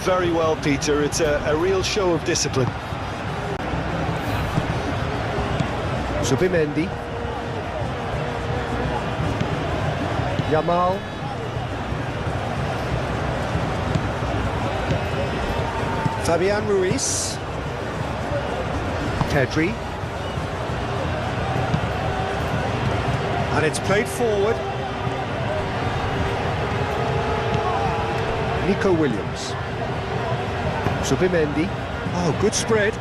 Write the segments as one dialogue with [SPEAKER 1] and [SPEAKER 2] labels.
[SPEAKER 1] very well, Peter. It's a real show of discipline.
[SPEAKER 2] Zubimendi. Yamal. Fabian Ruiz. Pedri. And it's played forward. Nico Williams. Zubimendi. Oh, good spread.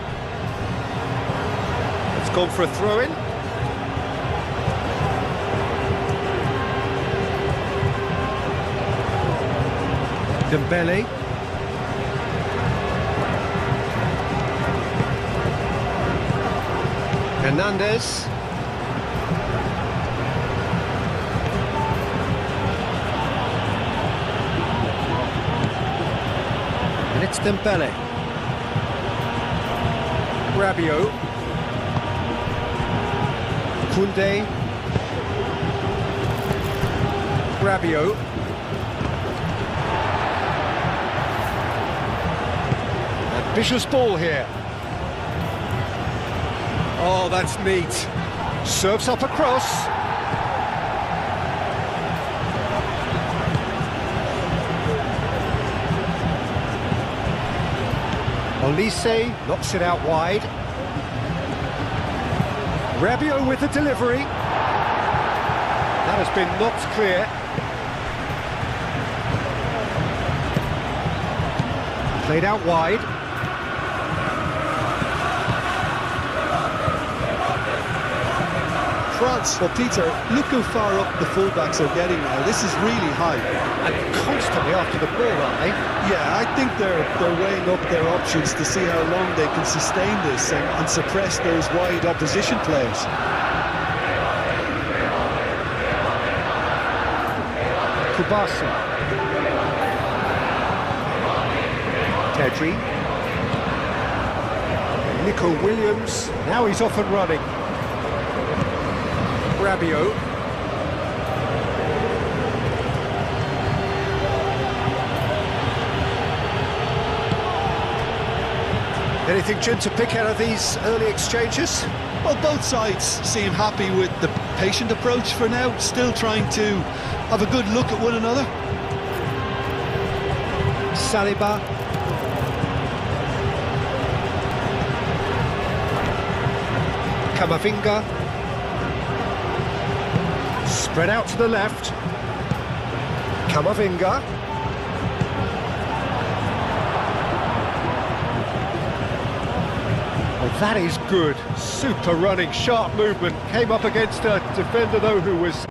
[SPEAKER 2] It's gone for a throw-in. Dembele. Hernandez. And it's Dembele. Rabiot. Koundé. Rabiot. Ambitious ball here. Oh, that's neat. Serves up across. Olise knocks it out wide. Rabiot with the delivery. That has been knocked clear. Played out wide.
[SPEAKER 1] France, well, Peter, look how far up the fullbacks are getting now. This is really high.
[SPEAKER 2] And constantly after the ball, aren't they?
[SPEAKER 1] Yeah, I think they're weighing up their options to see how long they can sustain this and suppress those wide opposition players.
[SPEAKER 2] Kubasi. Pedri. Nico Williams. Now he's off and running. Rabiot. Anything, Jim, to pick out of these early exchanges?
[SPEAKER 1] Well, both sides seem happy with the patient approach for now, still trying to have a good look at one another.
[SPEAKER 2] Saliba. Camavinga. Spread out to the left. Camavinga. Oh, that is good. Super running, sharp movement. Came up against a defender, though, who was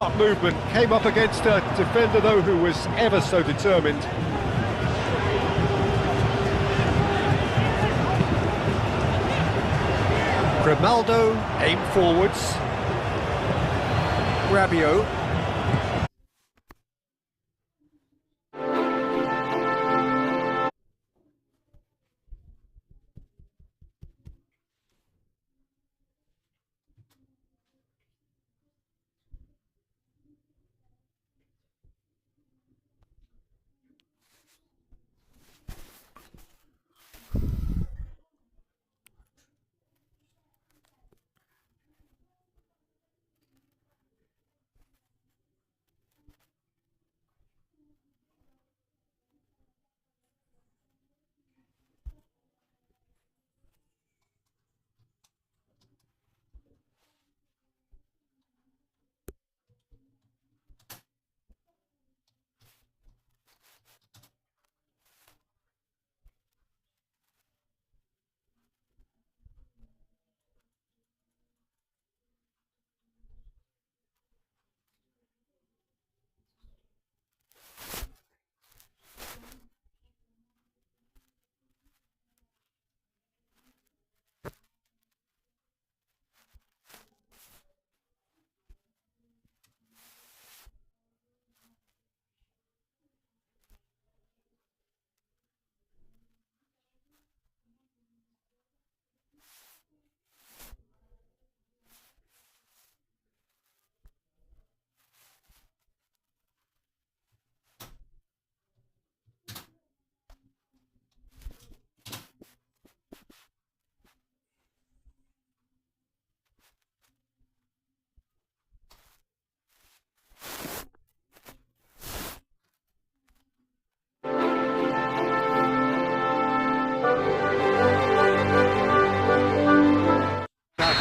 [SPEAKER 2] Movement came up against a defender though who was ever so determined. Grimaldo aimed forwards. Rabiot.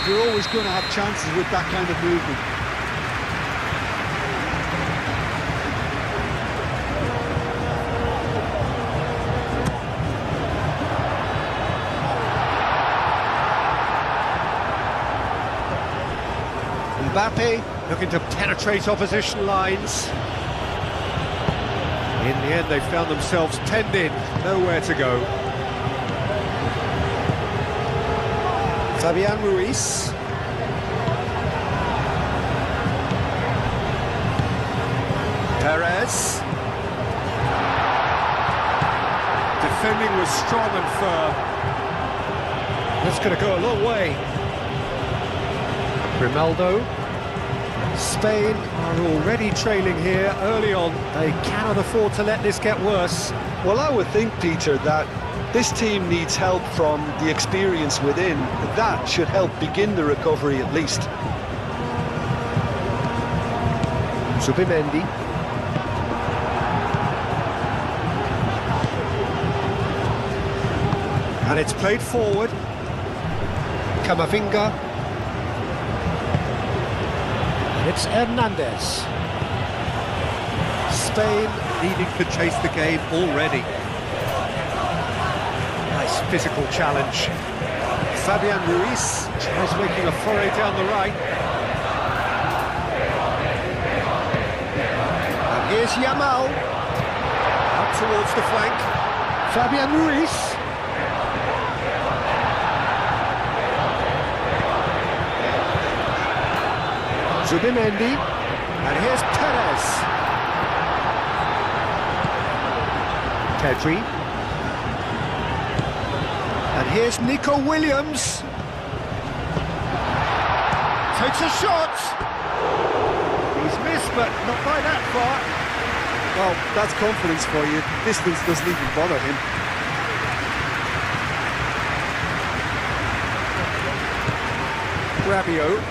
[SPEAKER 1] You're always going to have chances with that kind of movement.
[SPEAKER 2] Mbappe looking to penetrate opposition lines. In the end, they found themselves penned in, nowhere to go.
[SPEAKER 1] Fabian Ruiz.
[SPEAKER 2] Perez. Defending was strong and firm. That's going to go a long way. Grimaldo. Spain are already trailing here early on. They cannot afford to let this get worse.
[SPEAKER 1] Well, I would think, Peter, that this team needs help from the experience within. That should help begin the recovery at least.
[SPEAKER 2] Zubimendi. And it's played forward. Camavinga. And it's Hernandez. Spain needing to chase the game already. Nice physical challenge. Fabian Ruiz tries making a foray down the right. And here's Yamal. Up towards the flank. Fabian Ruiz. Zubimendi. And here's Perez. Pedri. And here's Nico Williams. Takes a shot. He's missed, but not by that far.
[SPEAKER 1] Well, that's confidence for you. Distance doesn't even bother him.
[SPEAKER 2] Rabiot.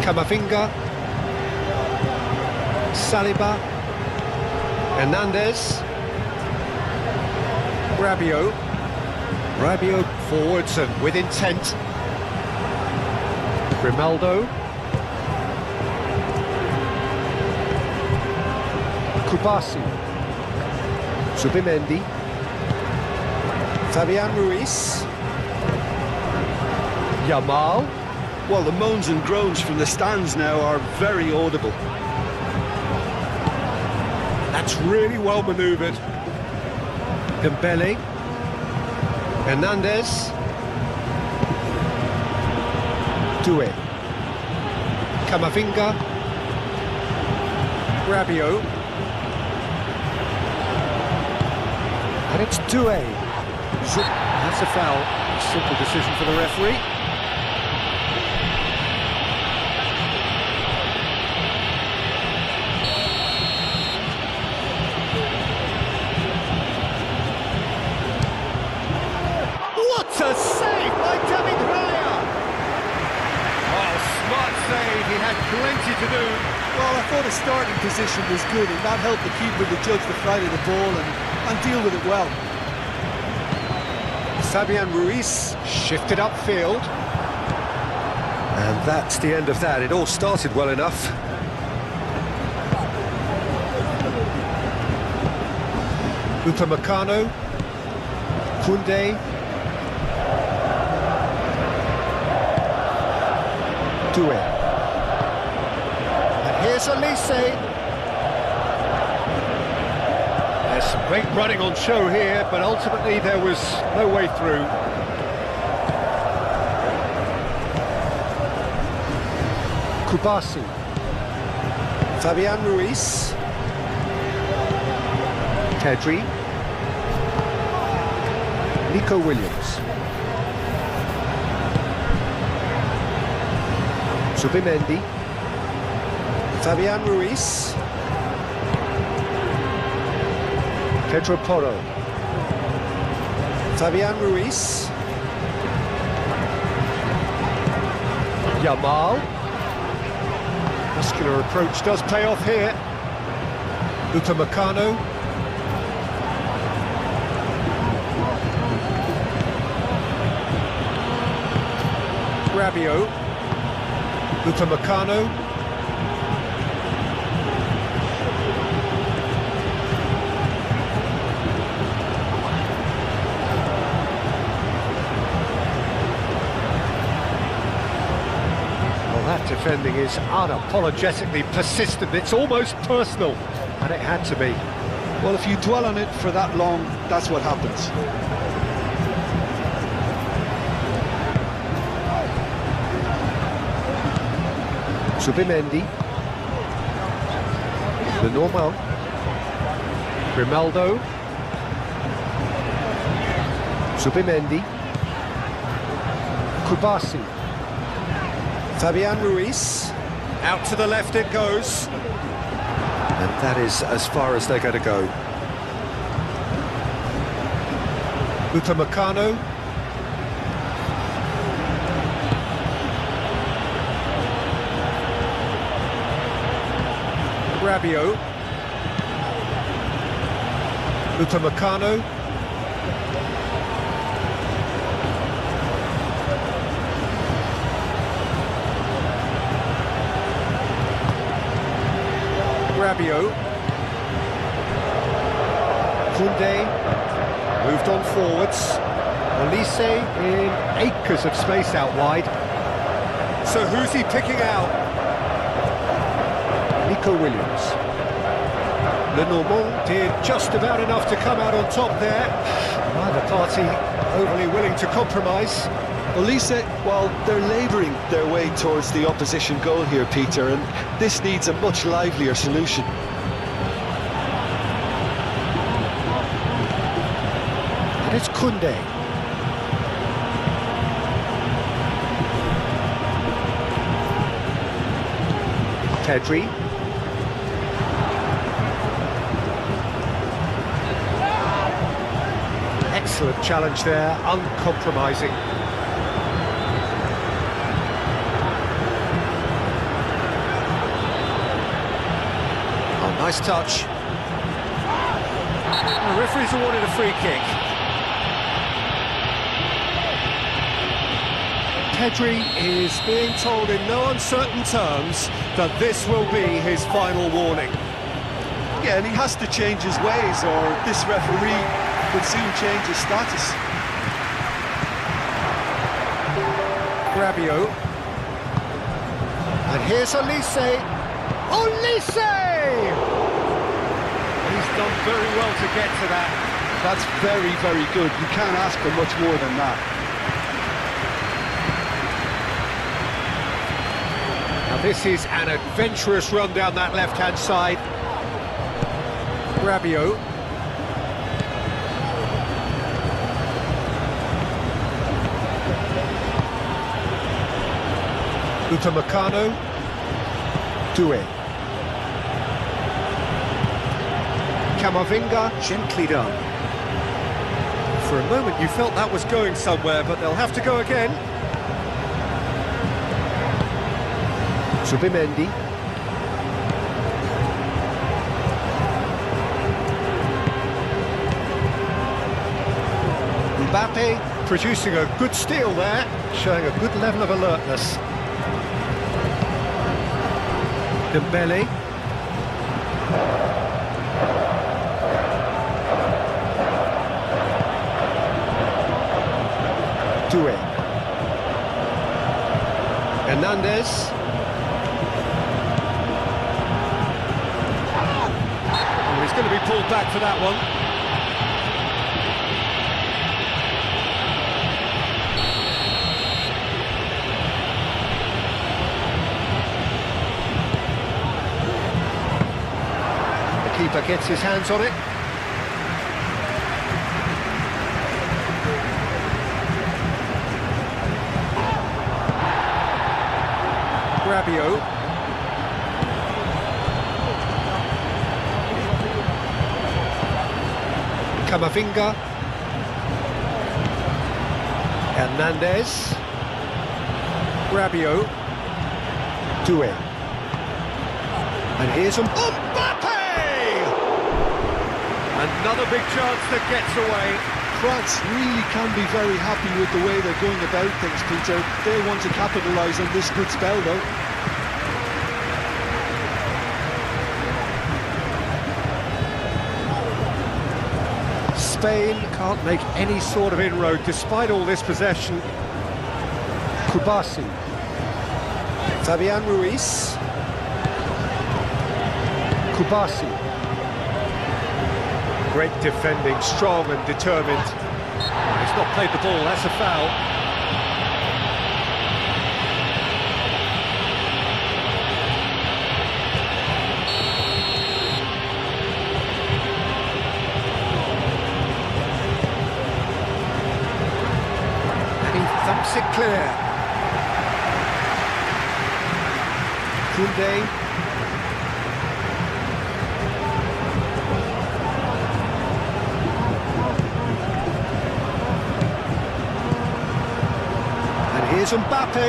[SPEAKER 2] Camavinga. Saliba. Hernandez. Rabiot. Rabiot forwards and with intent. Grimaldo. Kubasi. Zubimendi. Fabian Ruiz. Yamal.
[SPEAKER 1] Well, the moans and groans from the stands now are very audible.
[SPEAKER 2] That's really well manoeuvred. Dembele. Hernandez. Doué. Camavinga. Rabiot. And it's Doué. That's a foul. Simple decision for the referee. What a save by David Raya! Oh, smart save. He had plenty to do.
[SPEAKER 1] Well, I thought his starting position was good, and that helped the keeper to judge the flight of the ball and deal with it well.
[SPEAKER 2] Fabian Ruiz shifted upfield. And that's the end of that. It all started well enough. Upamecano. Koundé. Doué. And here's Elise. There's some great running on show here, but ultimately there was no way through. Kubasi. Fabian Ruiz. Pedri. Nico Williams. Zubimendi. Fabian Ruiz. Pedro Porro. Fabian Ruiz. Yamal. Muscular approach does pay off here. Upamecano. Rabiot. Upamecano. That defending is unapologetically persistent. It's almost personal, and it had to be.
[SPEAKER 1] Well, if you dwell on it for that long, that's what happens.
[SPEAKER 2] Zubimendi. Lenormand. Grimaldo. Zubimendi. Kubasi. Fabian Ruiz, out to the left it goes. And that is as far as they're going to go. Upamecano. Rabiot. Upamecano. Rabiot. Koundé moved on forwards. Elise in acres of space out wide. So who's he picking out? Nico Williams. Lenormand did just about enough to come out on top there. Neither party overly willing to compromise.
[SPEAKER 1] Elise, well, they're labouring their way towards the opposition goal here, Peter, and this needs a much livelier solution.
[SPEAKER 2] And it's Koundé. Pedri. Excellent challenge there, uncompromising. Nice touch. The referee's awarded a free kick. Pedri is being told in no uncertain terms that this will be his final warning.
[SPEAKER 1] Yeah, and he has to change his ways, or this referee could soon change his status.
[SPEAKER 2] Rabiot. And here's Olise. Olise! He's done very well to get to that.
[SPEAKER 1] That's very, very good. You can't ask for much more than that.
[SPEAKER 2] Now this is an adventurous run down that left-hand side. Rabiot. Upamecano. Doué. Camavinga, gently done. For a moment you felt that was going somewhere, but they'll have to go again. Zubimendi. Mbappe producing a good steal there, showing a good level of alertness. Dembele. Doué. Hernandez. Oh, he's going to be pulled back for that one. Keeper gets his hands on it. Rabiot. Camavinga. Hernandez. Rabiot. Doué. And here's Mbappe! Another big chance that gets away.
[SPEAKER 1] France really can be very happy with the way they're going about things, Peter. They want to capitalise on this good spell, though.
[SPEAKER 2] Spain can't make any sort of inroad despite all this possession. Kubasi. Fabian Ruiz. Kubasi. Great defending, strong and determined. He's not played the ball, that's a foul. And he thumps it clear. Koundé. Here's Mbappe.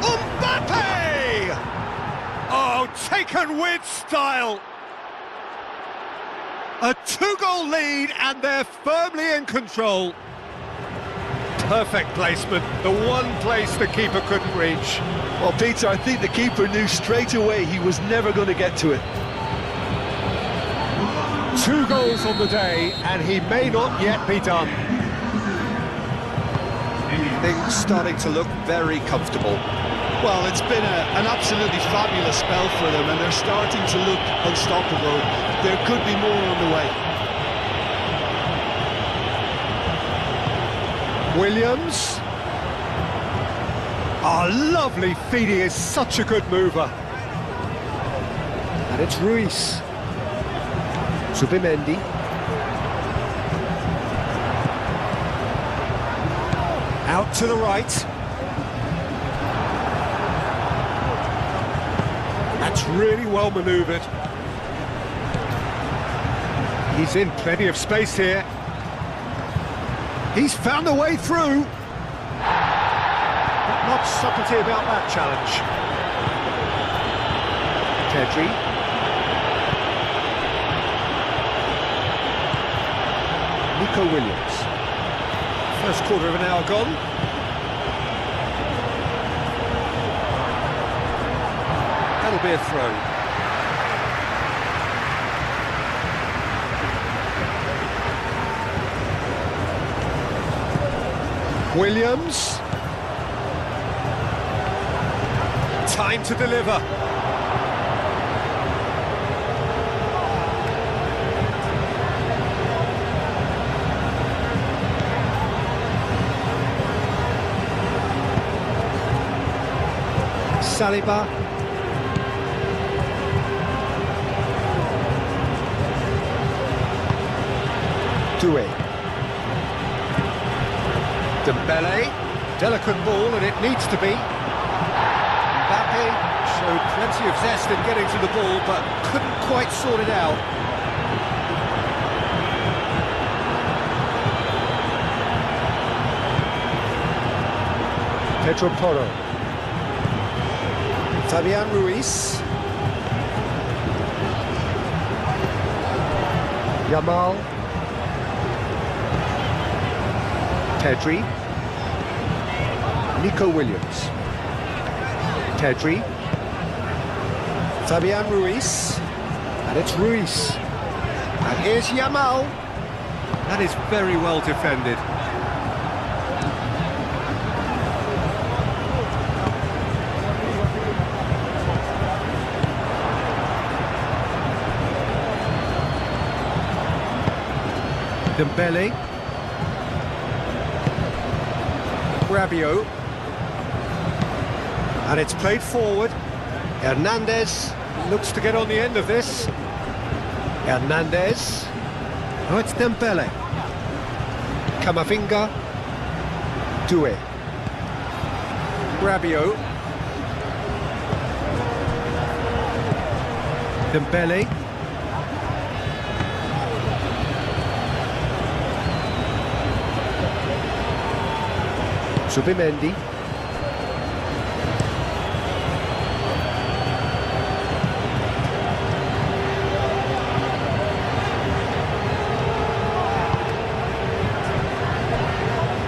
[SPEAKER 2] Mbappe! Oh, taken with style. A 2-goal lead and they're firmly in control. Perfect placement, the one place the keeper couldn't reach.
[SPEAKER 1] Well, Peter, I think the keeper knew straight away he was never going to get to it.
[SPEAKER 2] 2 goals on the day and he may not yet be done. Things starting to look very comfortable.
[SPEAKER 1] Well, it's been an absolutely fabulous spell for them, and they're starting to look unstoppable. There could be more on the way.
[SPEAKER 2] Williams. Oh, lovely feed, he is such a good mover. And it's Ruiz. Zubimendi. Out to the right. That's really well manoeuvred. He's in plenty of space here. He's found a way through. Not much subtlety about that challenge. Pedri. Nico Williams. First quarter of an hour gone. That'll be a throw. Williams. Time to deliver. Saliba. Doué. Dembele. Delicate ball, and it needs to be. Mbappe showed plenty of zest in getting to the ball, but couldn't quite sort it out. Pedro Porro. Fabian Ruiz. Yamal. Pedri. Nico Williams. Pedri. Fabian Ruiz. And it's Ruiz. And here's Yamal. That is very well defended. Dembele. Rabiot. And it's played forward. Hernandez looks to get on the end of this. Hernandez. Oh, it's Dembele. Camavinga. Doué. Rabiot. Dembele. Zubimendi.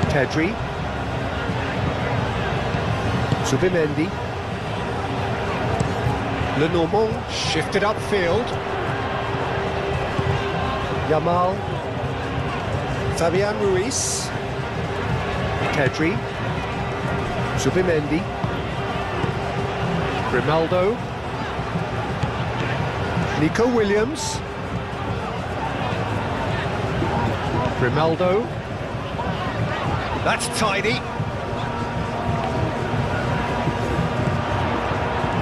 [SPEAKER 2] Pedri. Zubimendi. Lenormand shifted upfield. Yamal. Fabian Ruiz. Pedri. Zubimendi. Grimaldo. Nico Williams. Grimaldo. That's tidy.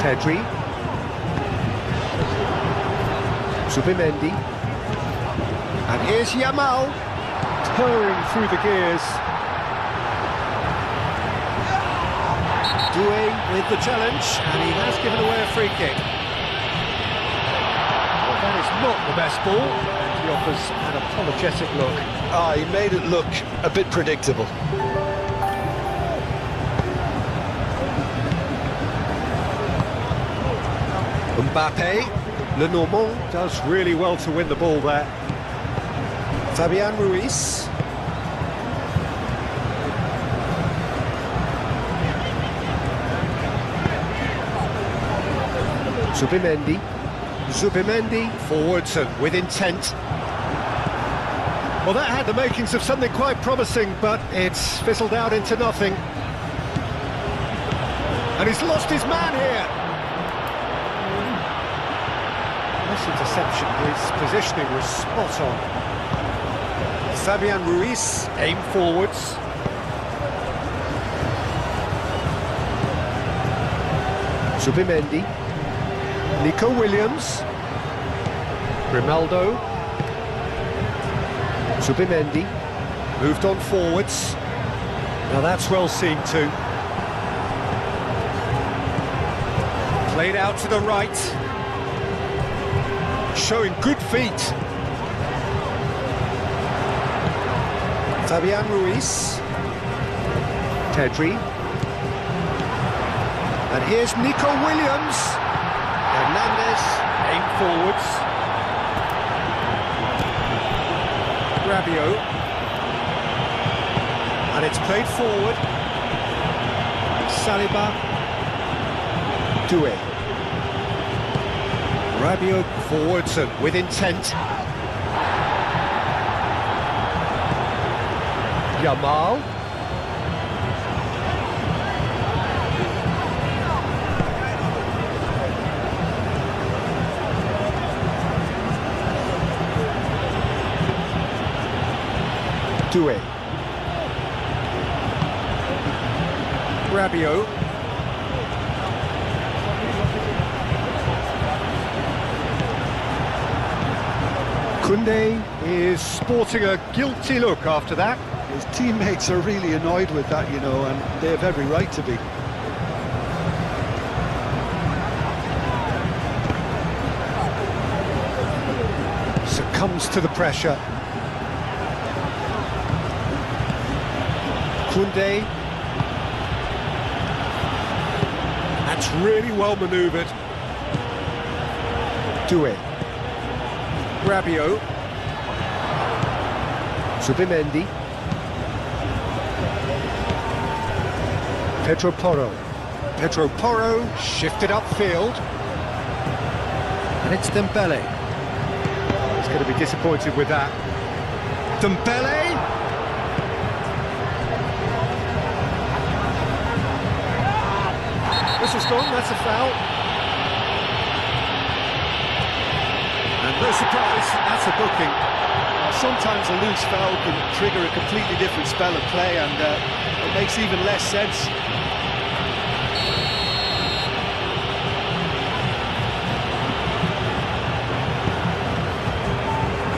[SPEAKER 2] Pedri. Zubimendi. And here's Yamal. Purring through the gears. Doué with the challenge, and he has given away a free kick. Well, that is not the best ball, and he offers an apologetic look.
[SPEAKER 1] He made it look a bit predictable.
[SPEAKER 2] Mbappe. Lenormand does really well to win the ball there. Fabian Ruiz. Zubimendi. Zubimendi forwards and with intent. Well, that had the makings of something quite promising, but it's fizzled out into nothing. And he's lost his man here. This interception, his positioning was spot on. Fabian Ruiz aim forwards. Zubimendi. Nico Williams. Grimaldo. Zubimendi. Moved on forwards. Now that's well seen too. Played out to the right. Showing good feet. Fabian Ruiz. Pedri. And here's Nico Williams. Hernandez, aim forwards. Rabiot. And it's played forward. Saliba. Doué. Rabiot forwards and with intent. Yamal. Doué. Rabiot. Koundé is sporting a guilty look after that.
[SPEAKER 1] His teammates are really annoyed with that, you know, and they have every right to be.
[SPEAKER 2] Succumbs to the pressure. Koundé. That's really well manoeuvred. Doué. Rabiot. Zubimendi. Pedro Porro. Pedro Porro shifted upfield. And it's Dembele. He's going to be disappointed with that. Dembele! This is gone, that's a foul. And no surprise, that's a booking.
[SPEAKER 1] Sometimes a loose foul can trigger a completely different spell of play, and it makes even less sense.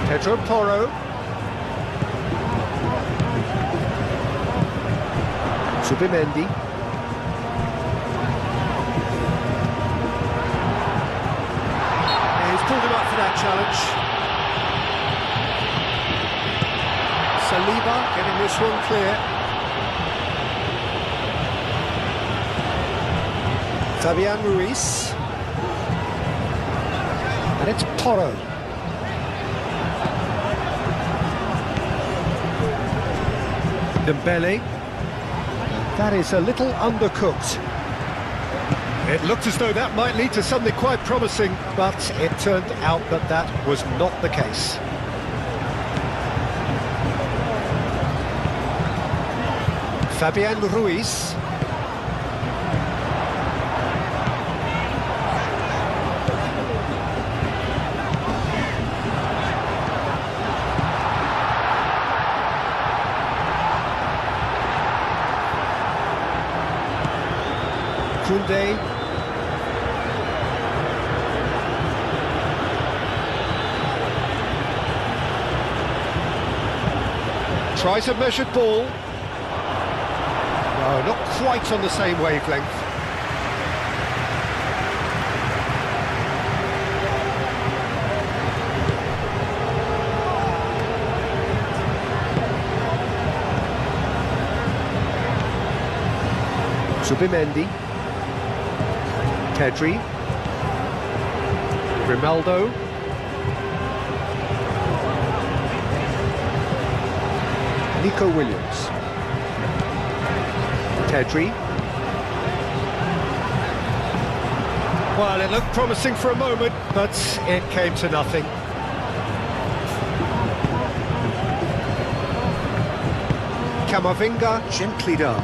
[SPEAKER 2] Pedro Porro. Zubimendi. He's pulled him up for that challenge. Saliba getting this one clear. Fabian Ruiz. And it's Porro. Dembele. That is a little undercooked. It looked as though that might lead to something quite promising, but it turned out that that was not the case. Fabian Ruiz. Koundé. Tries a measured ball. No, not quite on the same wavelength. Zubimendi. Pedri. Grimaldo. Nico Williams. Pedri. Well, it looked promising for a moment, but it came to nothing. Camavinga, gently done.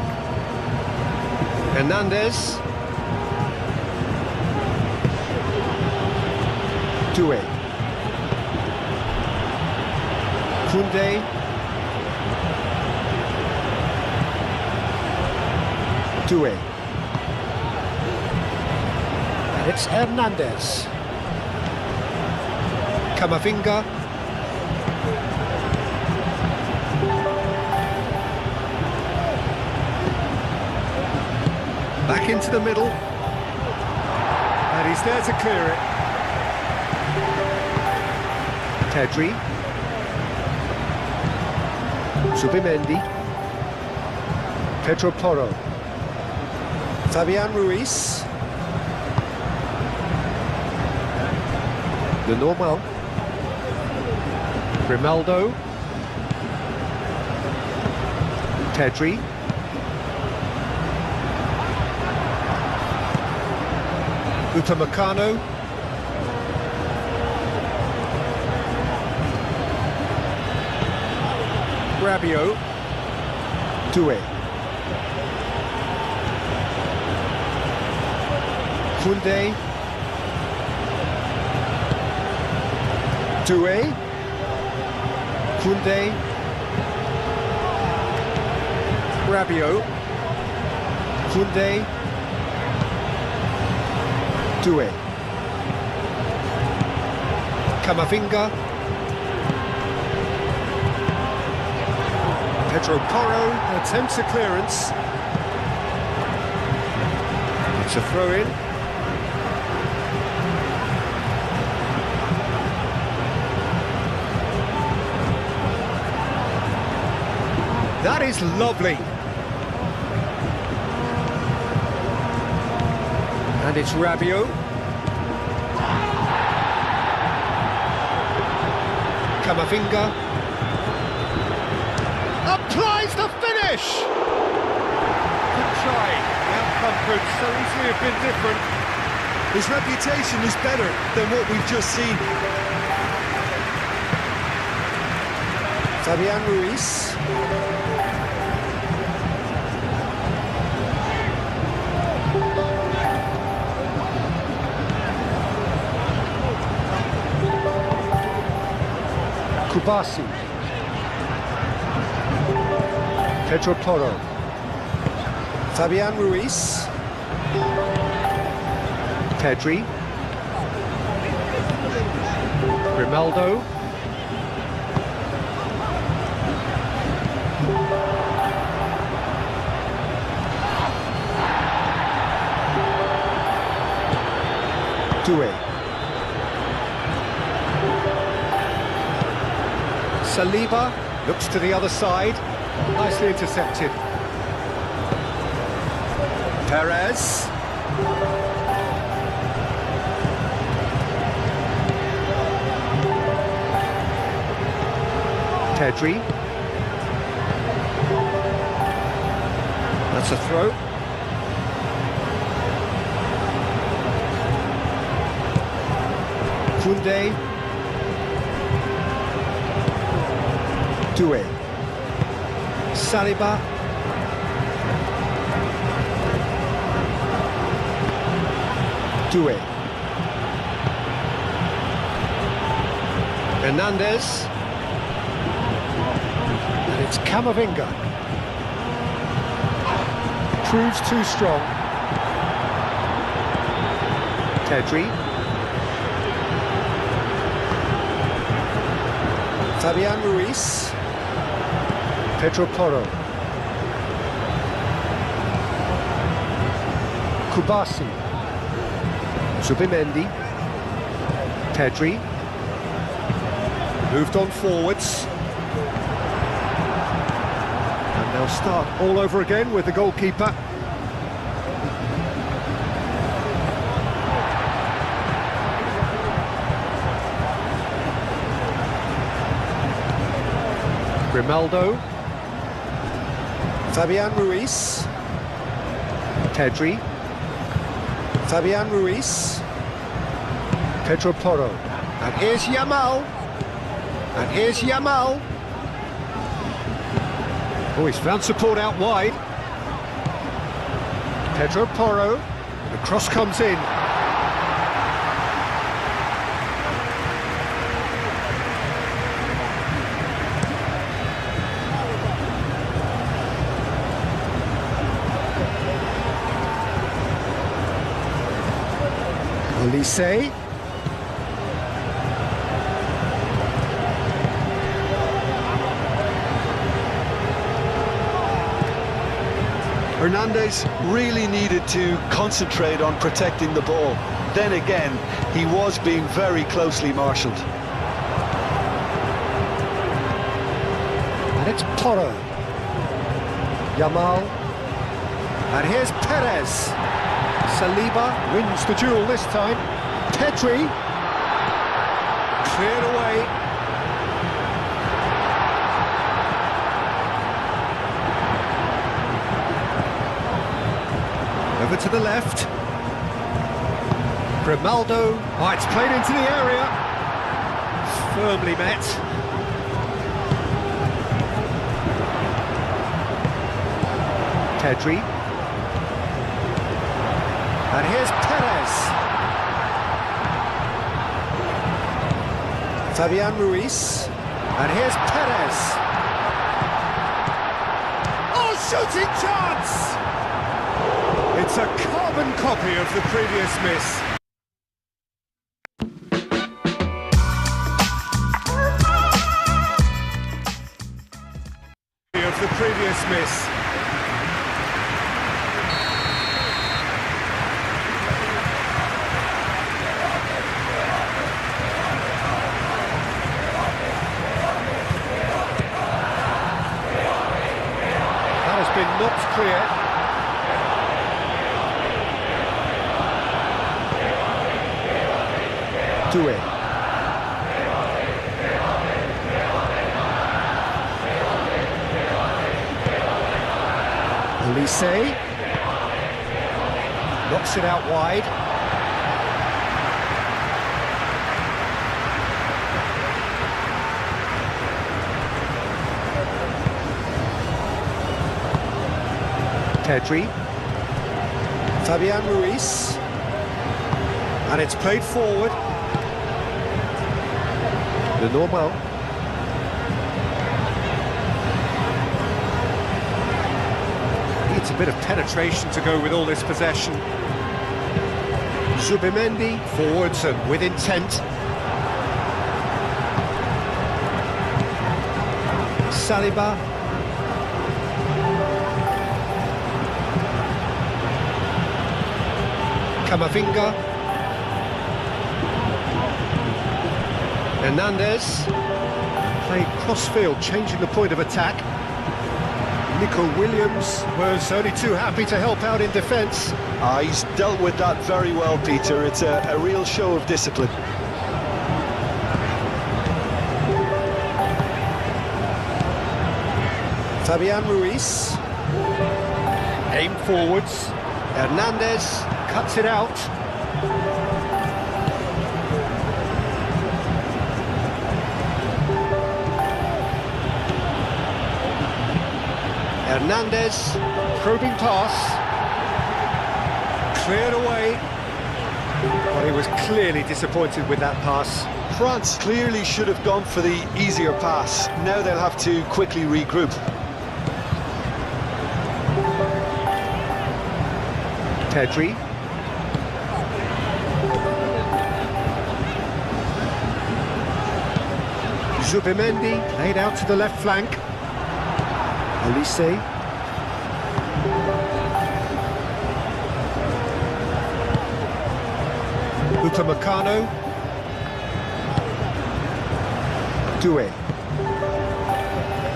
[SPEAKER 2] Hernandez. Doué. Koundé. Doué. And it's Hernandez. Camavinga. Back into the middle. And he's there to clear it. Pedri. Zubimendi. Pedro Porro. Fabian Ruiz. The normal. Grimaldo. Pedri. Upamecano. Rabiot. Doué. Koundé. Doué. Koundé. Rabiot. Koundé. Doué. Camavinga. Pedro Porro attempts a clearance. It's a throw-in. That is lovely. And it's Rabiot. Camavinga. Applies the finish! Good try. The outcome could so easily have been different.
[SPEAKER 1] His reputation is better than what we've just seen.
[SPEAKER 2] Fabian Ruiz. Kubasi. Pedro Porro. Fabian Ruiz. Pedri. Grimaldo. Doué. Saliba looks to the other side, nicely intercepted. Perez. Pedri. That's a throw. Koundé. Doué. Saliba. Doué. Hernandez. And it's Camavinga. Proves too strong. Pedri. Fabian Ruiz. Pedro Porro. Kubasi. Zubimendi. Pedri. Moved on forwards. And they'll start all over again with the goalkeeper. Grimaldo. Fabian Ruiz. Pedri. Fabian Ruiz. Pedro Porro. And here's Yamal. And here's Yamal. Oh, he's found support out wide. Pedro Porro. The cross comes in. Olise.
[SPEAKER 1] Hernandez really needed to concentrate on protecting the ball. Then again, he was being very closely marshalled.
[SPEAKER 2] And it's Porro. Yamal. And here's Perez. Saliba wins the duel this time. Pedri. Cleared away. Over to the left. Grimaldo. Oh, it's played into the area. Firmly met. Pedri. And here's Perez. Fabian Ruiz. And here's Perez. Oh, shooting chance! It's a carbon copy of the previous miss. Of the previous miss. That has been knocked clear. Doué. Elise knocks it out wide. Pedri, Fabian Ruiz, and it's played forward. The normal. Needs a bit of penetration to go with all this possession. Zubimendi forwards and with intent. Saliba. Camavinga. Hernandez. Played cross-field, changing the point of attack. Nico Williams was only too happy to help out in defence.
[SPEAKER 1] He's dealt with that very well, Peter. It's a real show of discipline.
[SPEAKER 2] Fabian Ruiz. Aim forwards. Hernandez cuts it out. Hernandez, probing pass, cleared away. Well, he was clearly disappointed with that pass.
[SPEAKER 1] France clearly should have gone for the easier pass. Now they'll have to quickly regroup.
[SPEAKER 2] Pedri. Zubimendi played out to the left flank. Elise. Upamecano. Doué.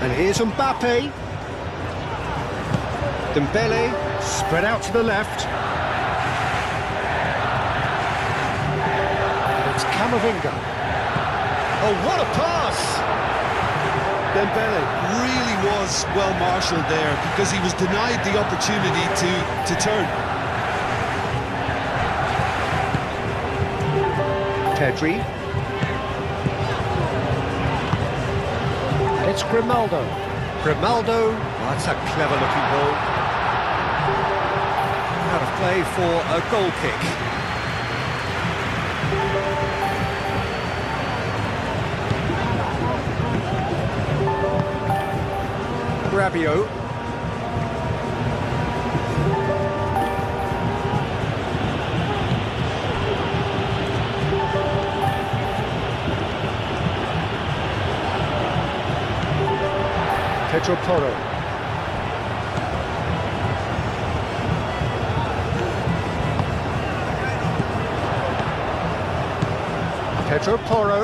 [SPEAKER 2] And here's Mbappe. Dembele spread out to the left. And it's Camavinga. Oh, what a pass!
[SPEAKER 1] Dembele really was well marshalled there because he was denied the opportunity to turn.
[SPEAKER 2] Pedri. And it's Grimaldo. Grimaldo, that's a clever looking ball. Out of play for a goal kick. Rabiot. Pedro Porro. Pedro Porro.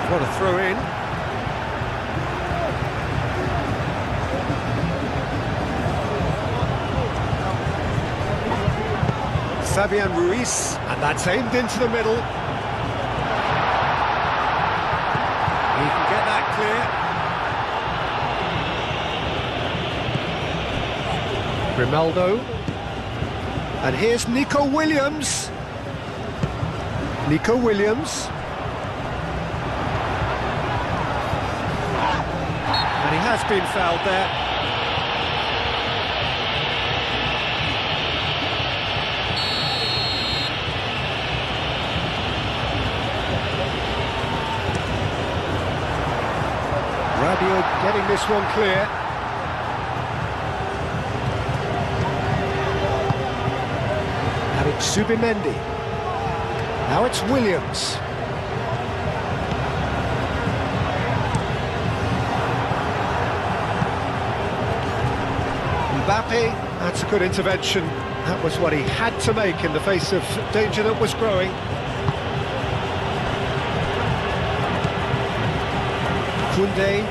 [SPEAKER 2] What a throw in. Fabian Ruiz, and that's aimed into the middle. He can get that clear. Grimaldo. And here's Nico Williams. Nico Williams. And he has been fouled there. Rabiot getting this one clear. And it's Zubimendi. Now it's Williams. Mbappe, that's a good intervention. That was what he had to make in the face of danger that was growing. Koundé.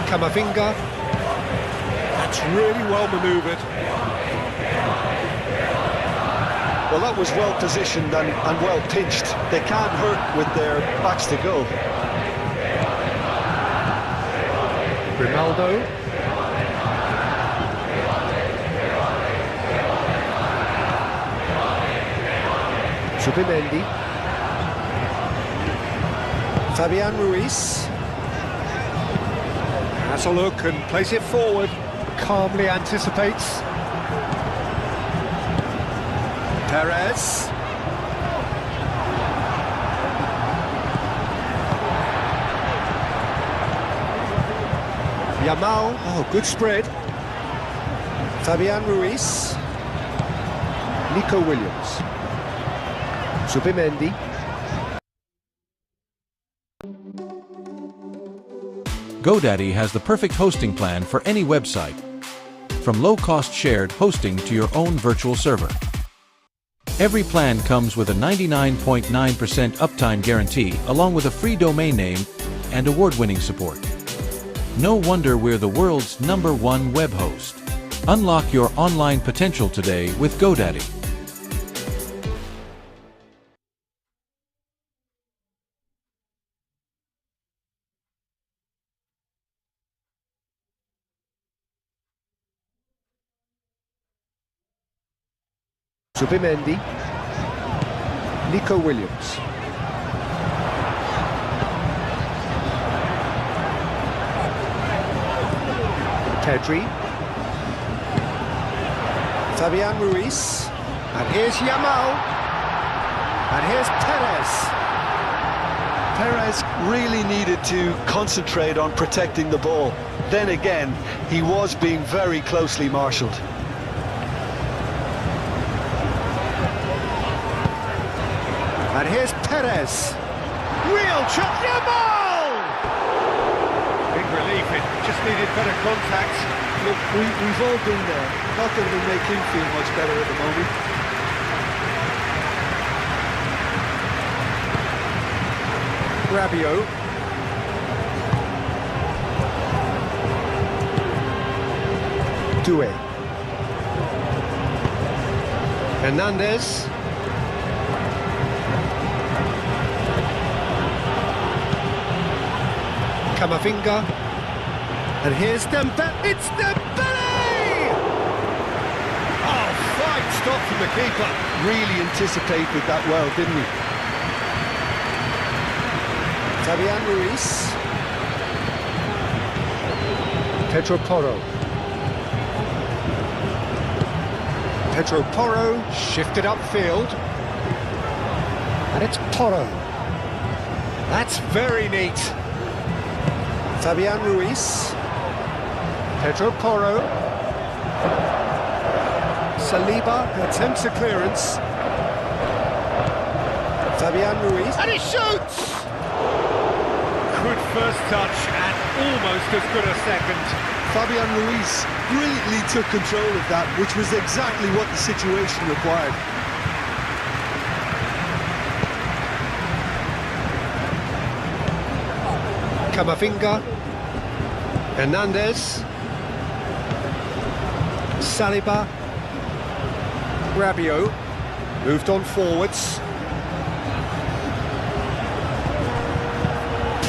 [SPEAKER 2] Camavinga. That's really well manoeuvred.
[SPEAKER 1] Well, that was well positioned and well pinched. They can't hurt with their backs to go.
[SPEAKER 2] Ronaldo. Zubimendi. Fabian Ruiz. Has a look and plays it forward. Calmly anticipates. Perez. Yamal. Oh, good spread. Fabian Ruiz. Nico Williams. Zubimendi.
[SPEAKER 3] GoDaddy has the perfect hosting plan for any website. From low-cost shared hosting to your own virtual server. Every plan comes with a 99.9% uptime guarantee along with a free domain name and award-winning support. No wonder we're the world's #1 web host. Unlock your online potential today with GoDaddy.
[SPEAKER 2] Zubimendi. Nico Williams. Pedri. Fabian Ruiz. And here's Yamal. And here's Perez.
[SPEAKER 1] Perez really needed to concentrate on protecting the ball. Then again, he was being very closely marshalled.
[SPEAKER 2] And here's Perez. Real shot, Yamal! Big relief, it just needed better contact.
[SPEAKER 1] Look, we've all been there. Not that it'll make him feel much better at the moment.
[SPEAKER 2] Rabiot. Doué. Hernandez. Camavinga. And here's Dembele. It's Dembele! Oh, fine stop from the keeper.
[SPEAKER 1] Really anticipated that well, didn't he?
[SPEAKER 2] Fabian Ruiz. Pedro Porro. Pedro Porro shifted upfield. And it's Porro. That's very neat. Fabian Ruiz. Pedro Porro. Saliba attempts a clearance. Fabian Ruiz. And he shoots! Good first touch and almost as good a second.
[SPEAKER 1] Fabian Ruiz brilliantly took control of that, which was exactly what the situation required.
[SPEAKER 2] Camavinga. Hernandez. Saliba. Rabiot. Moved on forwards.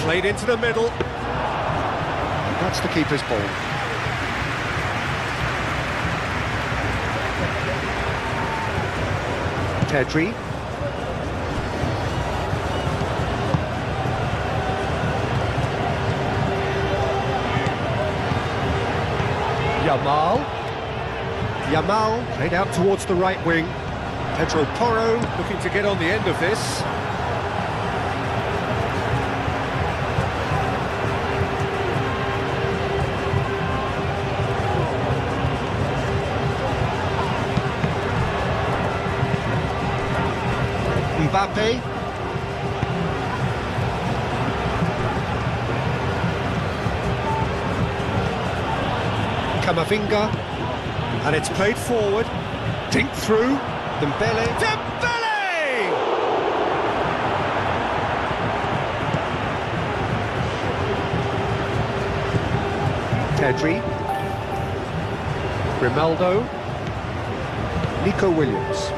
[SPEAKER 2] Played into the middle. That's the keeper's ball. Pedri. Yamal. Yamal played out towards the right wing. Pedro Porro looking to get on the end of this. Mbappe. Camavinga. And it's played forward. Dink through. Dembele. Dembele! Pedri. Grimaldo. Nico Williams.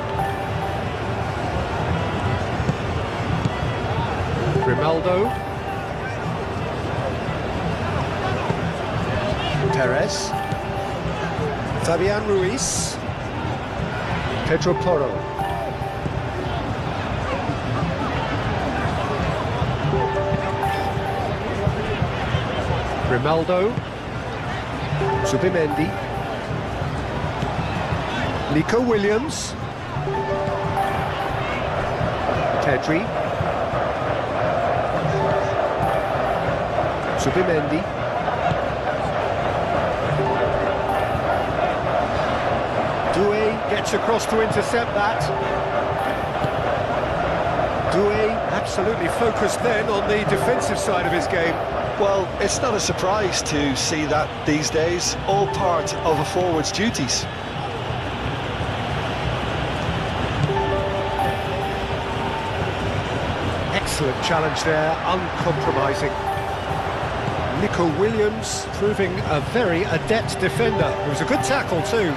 [SPEAKER 2] Grimaldo. Perez. Fabian Ruiz. Pedro Porro. Grimaldo. Zubimendi. Nico Williams. Pedri. Zubimendi. Doué gets across to intercept that. Doué absolutely focused then on the defensive side of his game.
[SPEAKER 1] Well, it's not a surprise to see that these days, all part of a forward's duties.
[SPEAKER 2] Excellent challenge there, uncompromising. Nico Williams proving a very adept defender. It was a good tackle too.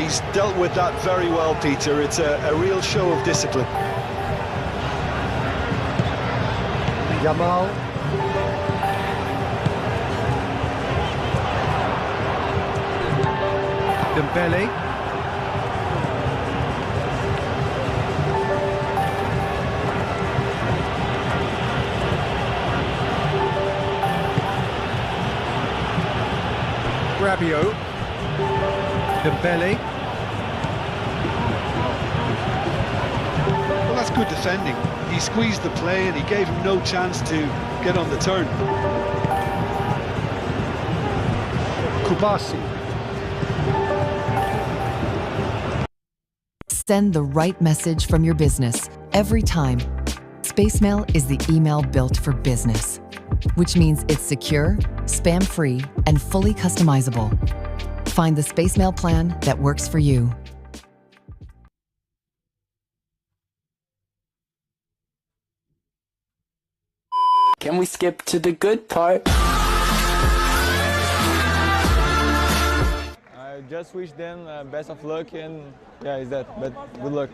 [SPEAKER 1] He's dealt with that very well, Peter. It's a real show of discipline.
[SPEAKER 2] Yamal. Dembele. Rabiot. Dembele.
[SPEAKER 1] Well, that's good defending. He squeezed the play and he gave him no chance to get on the turn.
[SPEAKER 2] Kubasi.
[SPEAKER 4] Send the right message from your business every time. Spacemail is the email built for business, which means it's secure, spam-free, and fully customizable. Find the Spacemail plan that works for you.
[SPEAKER 5] Can we skip to the good part?
[SPEAKER 6] I just wish them best of luck, and yeah, it's that, but good luck.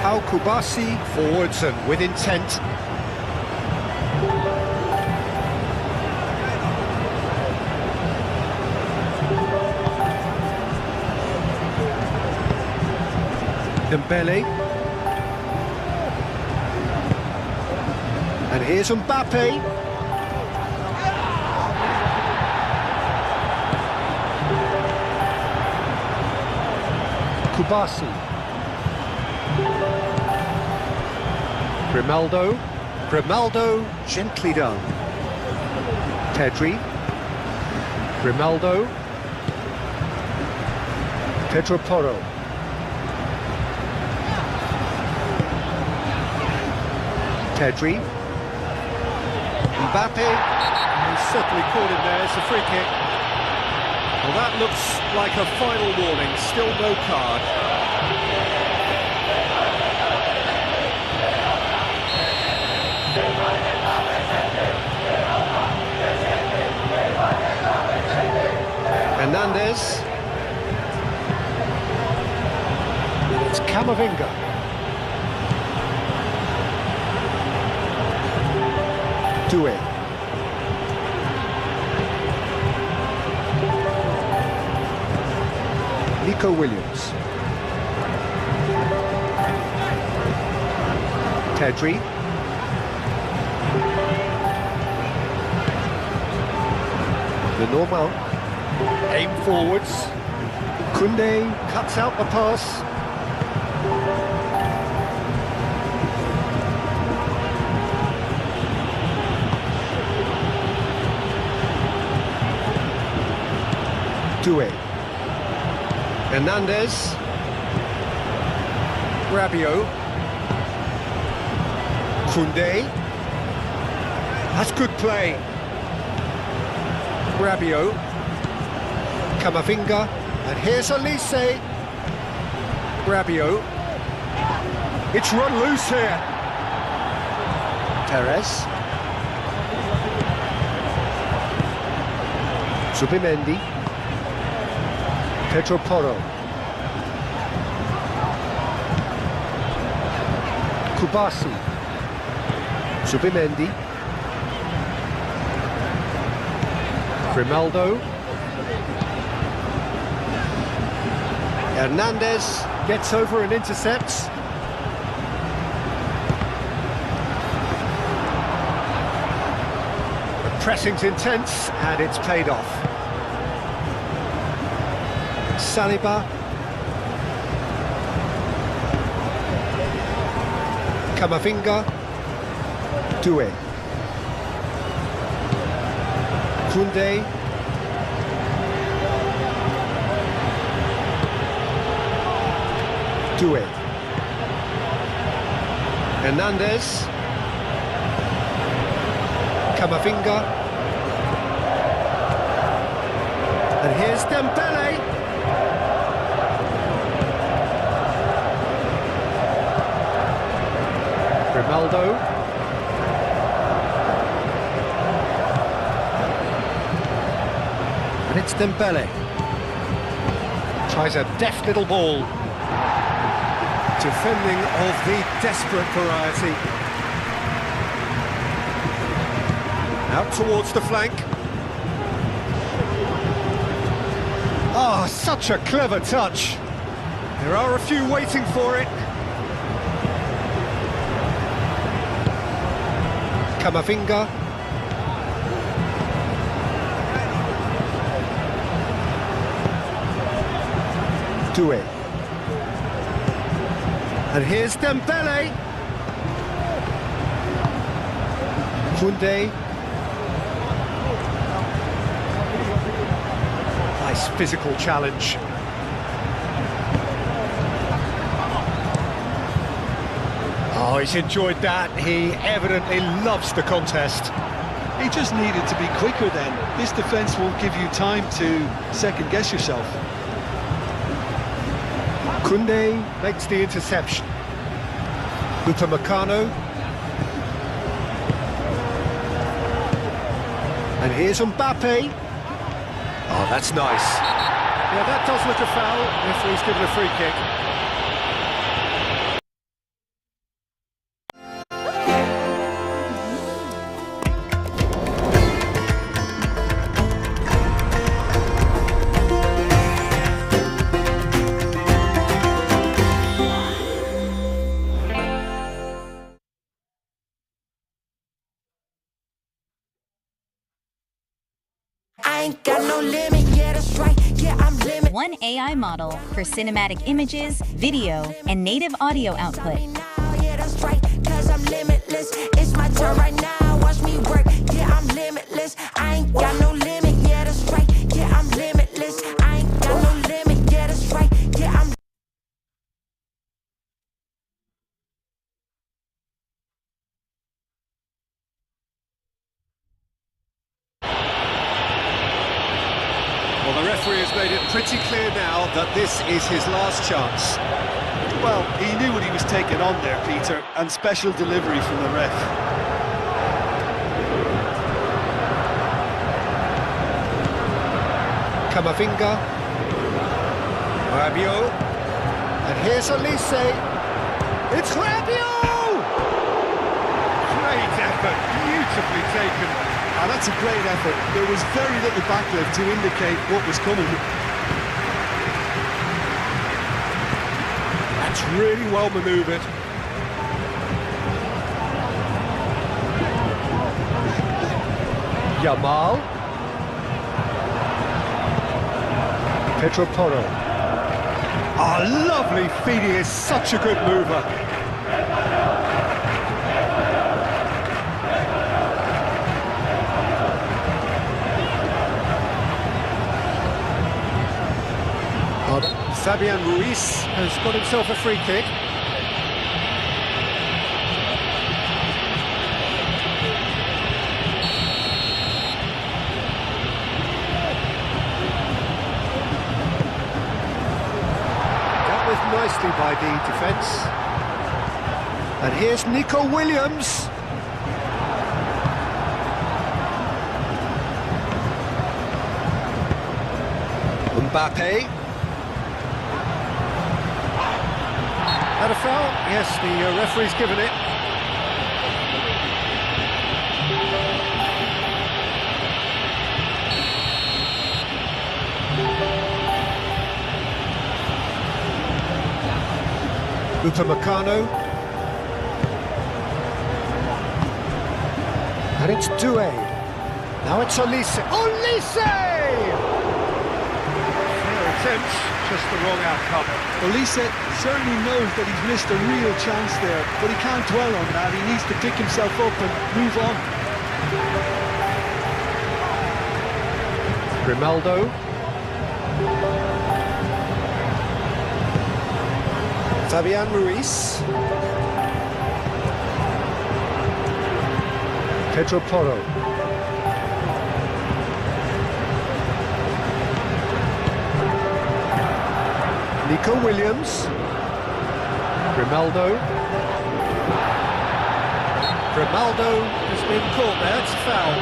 [SPEAKER 2] Pau Kubasi forwards and with intent. Dembele. And here's Mbappe. Kubasi. Grimaldo. Grimaldo, gently done. Pedri. Grimaldo. Pedro Porro. Pedri. Mbappe. He's certainly caught him there. It's a free kick. Well, that looks like a final warning. Still no card. Hernandez. And it's Camavinga. Doué. Nico Williams. Pedri. The normal. Aim forwards. Koundé cuts out the pass. Doué. Hernandez. Rabiot. Koundé. That's good play. Rabiot. Camavinga. And here's Olise. Rabiot. It's run loose here. Perez. Zubimendi. Pedro Porro. Kubasi. Zubimendi. Grimaldo. Hernandez gets over and intercepts. The pressing's intense and it's paid off. Saliba. Camavinga. Doué. Koundé. Doué. Hernandez. Camavinga. And here's Dembele. Grimaldo. And it's Dembele. Tries a deft little ball. Defending of the desperate variety. Out towards the flank. Ah, such a clever touch. There are a few waiting for it. Camavinga. Doué. And here's Dembele. Koundé. Nice physical challenge. Oh, he's enjoyed that. He evidently loves the contest.
[SPEAKER 1] He just needed to be quicker then. This defence won't give you time to second-guess yourself.
[SPEAKER 2] Koundé makes the interception. Upamecano. And here's Mbappe. Oh, that's nice. Yeah, that does look a foul. Referee's given a free kick.
[SPEAKER 7] I ain't got no limit, yeah, that's right, yeah, I'm limit.
[SPEAKER 8] One AI model for cinematic images, video, and native audio output.
[SPEAKER 7] Yeah, that's right, cause I'm limitless. It's my turn right now, watch me work, yeah, I'm limitless. I ain't got no limit, yeah, that's right, yeah, I'm limitless. I ain't got no limit, yeah, that's right, yeah, I'm
[SPEAKER 2] Well, the referee has made it pretty clear now that this is his last chance.
[SPEAKER 1] Well, he knew what he was taking on there, Peter, and special delivery from the ref.
[SPEAKER 2] Camavinga. Rabiot. And here's Olise. It's Rabiot! Great effort, beautifully taken.
[SPEAKER 1] And that's a great effort. There was very little backlift to indicate what was coming.
[SPEAKER 2] That's really well manoeuvred. Yamal. Pedro Porro. Oh, lovely feed. He is such a good mover. Fabian Ruiz has got himself a free kick. Dealt with nicely by the defence. And here's Nico Williams. Mbappe. Had a foul? Yes, the referee's given it. Upamecano. And it's Doué. Now it's Olise. Olise! Attempt, just the wrong outcome.
[SPEAKER 1] Olise certainly knows that he's missed a real chance there, but he can't dwell on that. He needs to pick himself up and move on.
[SPEAKER 2] Grimaldo. Fabian Ruiz. Pedro Porro. Nico Williams. Grimaldo. Grimaldo has been caught there, it's a foul.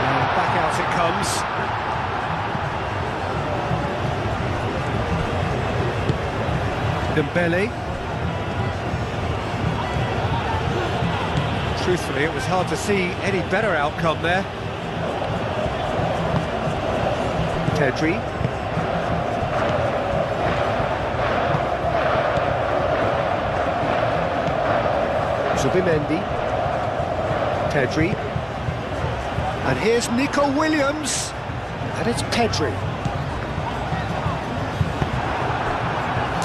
[SPEAKER 2] And back out it comes. Dembele. Truthfully, it was hard to see any better outcome there. Pedri. Zubimendi. Pedri. And here's Nico Williams. And it's Pedri.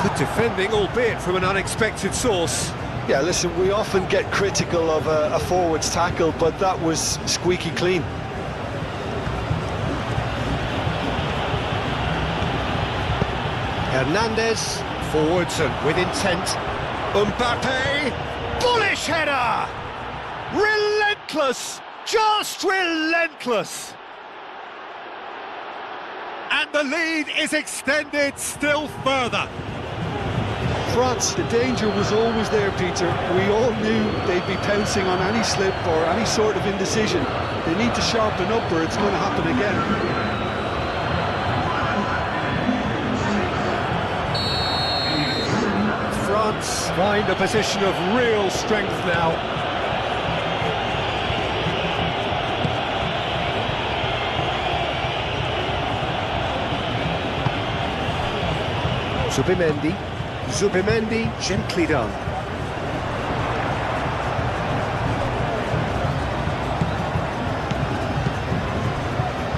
[SPEAKER 2] Good defending, albeit from an unexpected source.
[SPEAKER 1] Yeah, listen, we often get critical of a forward's tackle, but that was squeaky clean.
[SPEAKER 2] Hernandez, forwards and with intent. Mbappe, bullish header! Relentless, just relentless! And the lead is extended still further.
[SPEAKER 1] France, the danger was always there, Peter. We all knew they'd be pouncing on any slip or any sort of indecision. They need to sharpen up or it's going to happen again.
[SPEAKER 2] France find a position of real strength now. Zubimendi, gently done.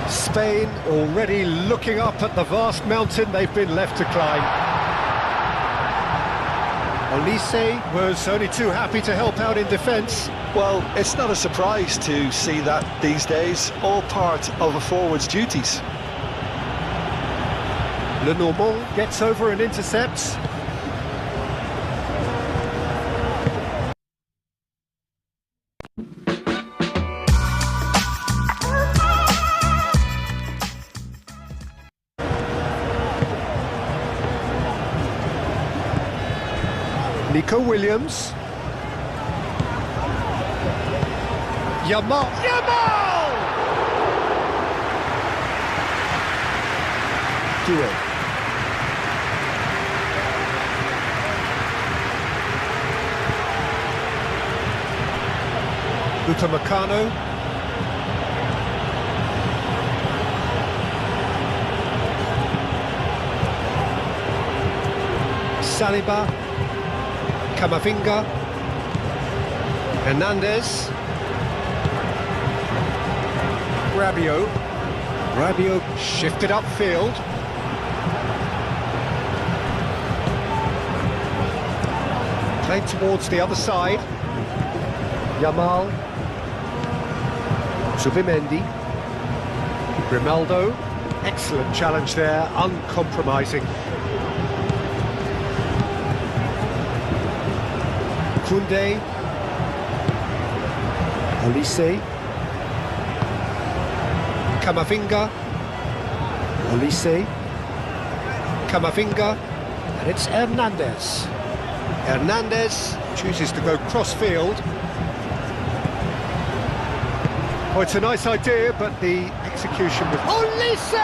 [SPEAKER 2] Spain already looking up at the vast mountain they've been left to climb. Olise was only too happy to help out in defence.
[SPEAKER 1] Well, it's not a surprise to see that these days, all part of a forward's duties.
[SPEAKER 2] Lenormand gets over and intercepts. Nico Williams. Yamal! Doué. Upamecano. Saliba. Camavinga. Hernandez. Rabiot shifted upfield. Played towards the other side. Yamal. Zubimendi. Grimaldo. Excellent challenge there, uncompromising. Koundé. Olise. Camavinga. Olise. Camavinga. And it's Hernandez. Hernandez chooses to go cross-field. Oh, it's a nice idea, but the execution was... Olise!
[SPEAKER 1] A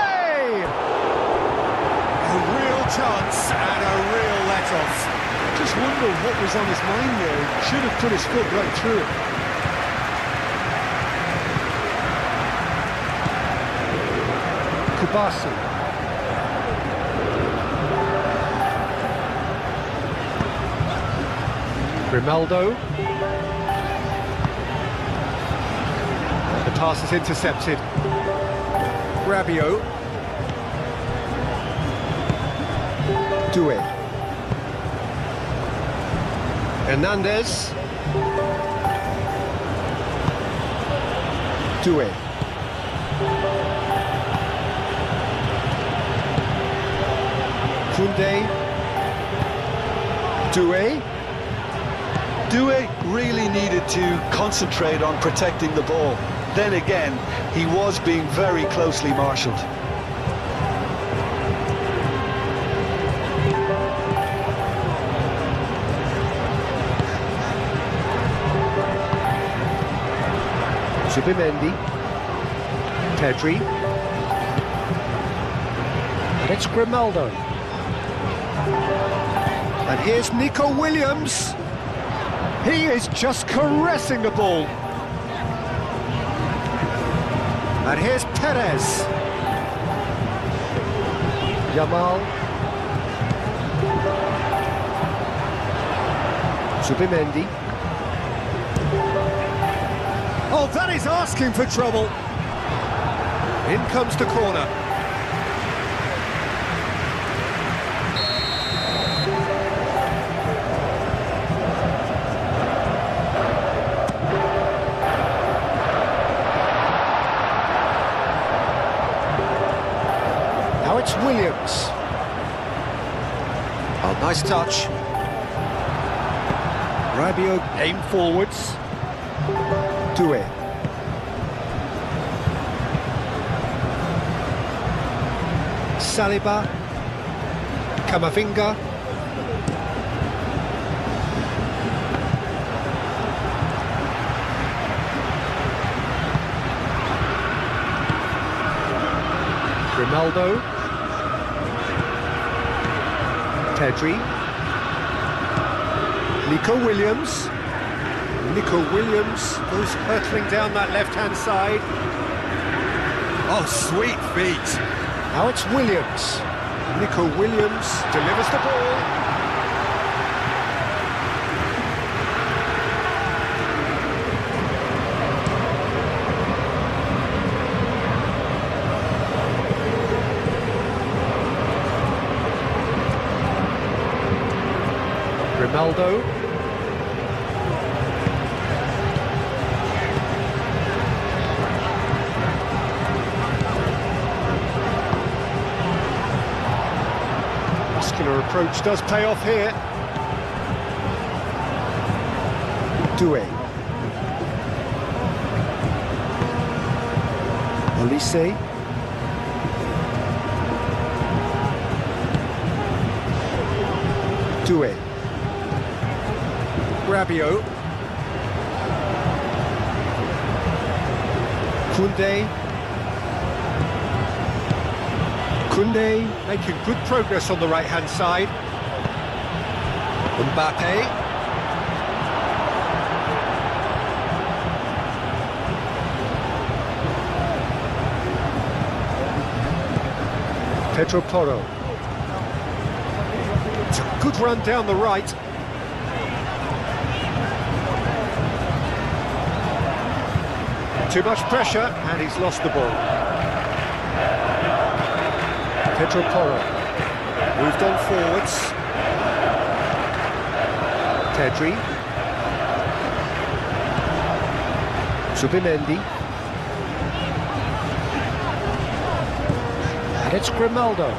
[SPEAKER 1] real chance and a real let-off. Just wonder what was on his mind there. Should have put his foot right through it.
[SPEAKER 2] Kubasi. Grimaldo. The pass is intercepted. Rabiot. Doué. Hernandez. Doué. Koundé. Doué.
[SPEAKER 1] Doué really needed to concentrate on protecting the ball. Then again, he was being very closely marshalled.
[SPEAKER 2] Zubimendi. Pedri. And it's Grimaldo. And here's Nico Williams. He is just caressing the ball. And here's Perez. Yamal. Zubimendi. Oh, that is asking for trouble. In comes the corner. Now it's Williams. Oh, nice touch. Rabiot aimed forwards. Doué. Saliba. Camavinga. Grimaldo. Pedri. Nico Williams. Nico Williams goes hurtling down that left-hand side.
[SPEAKER 1] Oh, sweet feet.
[SPEAKER 2] Now it's Williams. Nico Williams delivers the ball. Grimaldo. Muscular approach does pay off here. Doué. Olise. Doué. Rabiot. Koundé. Koundé making good progress on the right-hand side. Mbappe. Pedro Porro. It's a good run down the right. Too much pressure, and he's lost the ball. Pedro Porro moved on forwards. Pedri. Zubimendi. And it's Grimaldo.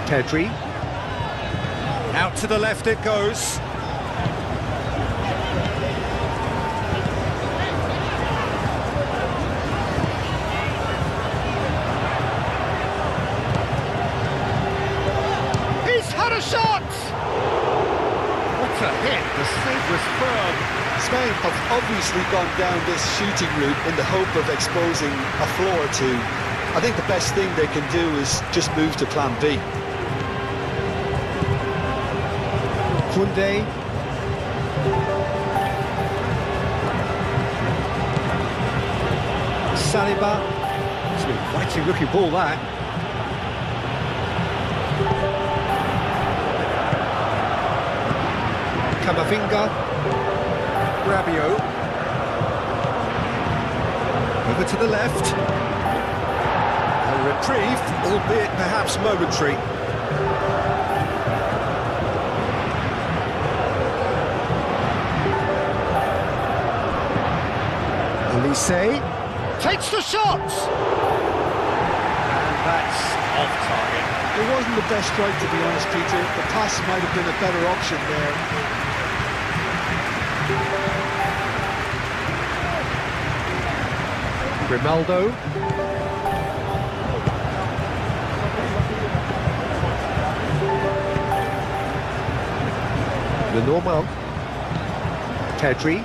[SPEAKER 2] Pedri. Out to the left it goes. He's had a shot! What a hit, the save was firm.
[SPEAKER 1] Spain have obviously gone down this shooting route in the hope of exposing a flaw or two. I think the best thing they can do is just move to plan B.
[SPEAKER 2] Koundé. Saliba. It's an inviting looking ball that. Camavinga. Rabiot. Over to the left. A reprieve, albeit perhaps momentary. Elise takes the shot! And that's off target.
[SPEAKER 1] It wasn't the best strike, to be honest, Peter. The pass might have been a better option there.
[SPEAKER 2] Grimaldo. The normal. Pedri.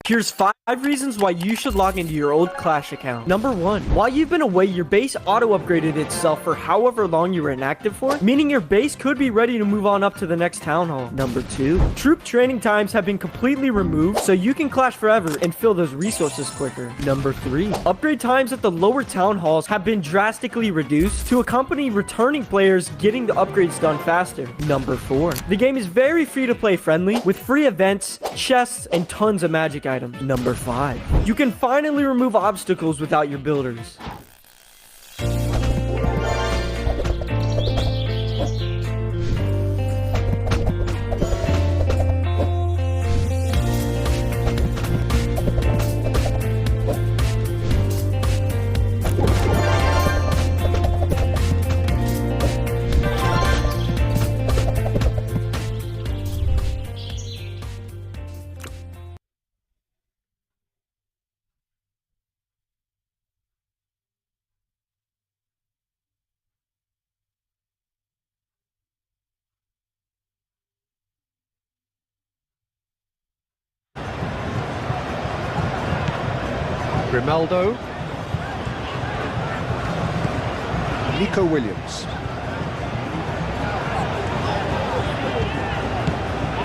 [SPEAKER 9] Here's 5 reasons why you should log into your old Clash account. Number 1. While you've been away, your base auto-upgraded itself for however long you were inactive for, meaning your base could be ready to move on up to the next town hall. Number 2. Troop training times have been completely removed, so you can Clash forever and fill those resources quicker. Number 3. Upgrade times at the lower town halls have been drastically reduced to accompany returning players getting the upgrades done faster. Number 4. The game is very free-to-play friendly, with free events, chests, and tons of magic items. Number 5. You can finally remove obstacles without your builders.
[SPEAKER 2] Grimaldo. Nico Williams.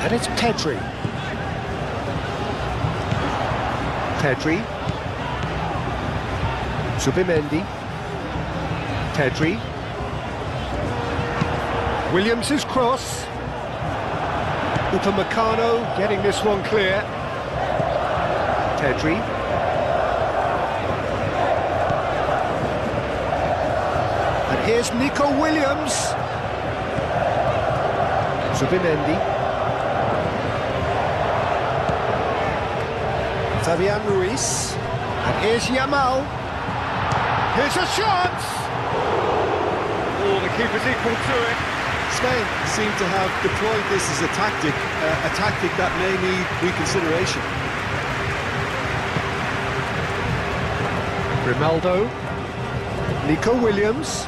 [SPEAKER 2] And it's Pedri. Pedri. Zubimendi. Pedri. Williams' cross. Upamecano getting this one clear. Pedri. And here's Nico Williams. Zubimendi. Fabian Ruiz. And here's Yamal. Here's a shot! Oh, the keeper's equal to it.
[SPEAKER 1] Spain seem to have deployed this as a tactic that may need reconsideration.
[SPEAKER 2] Grimaldo. Nico Williams.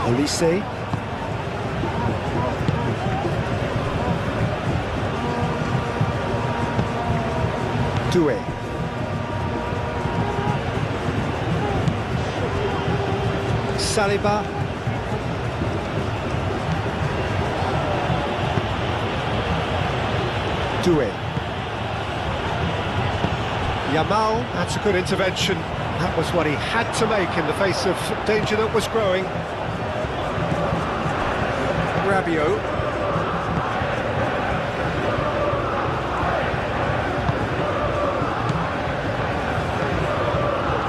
[SPEAKER 2] Elise. Doué. Saliba. Doué. Yamal, that's a good intervention. That was what he had to make in the face of danger that was growing. Rabiot.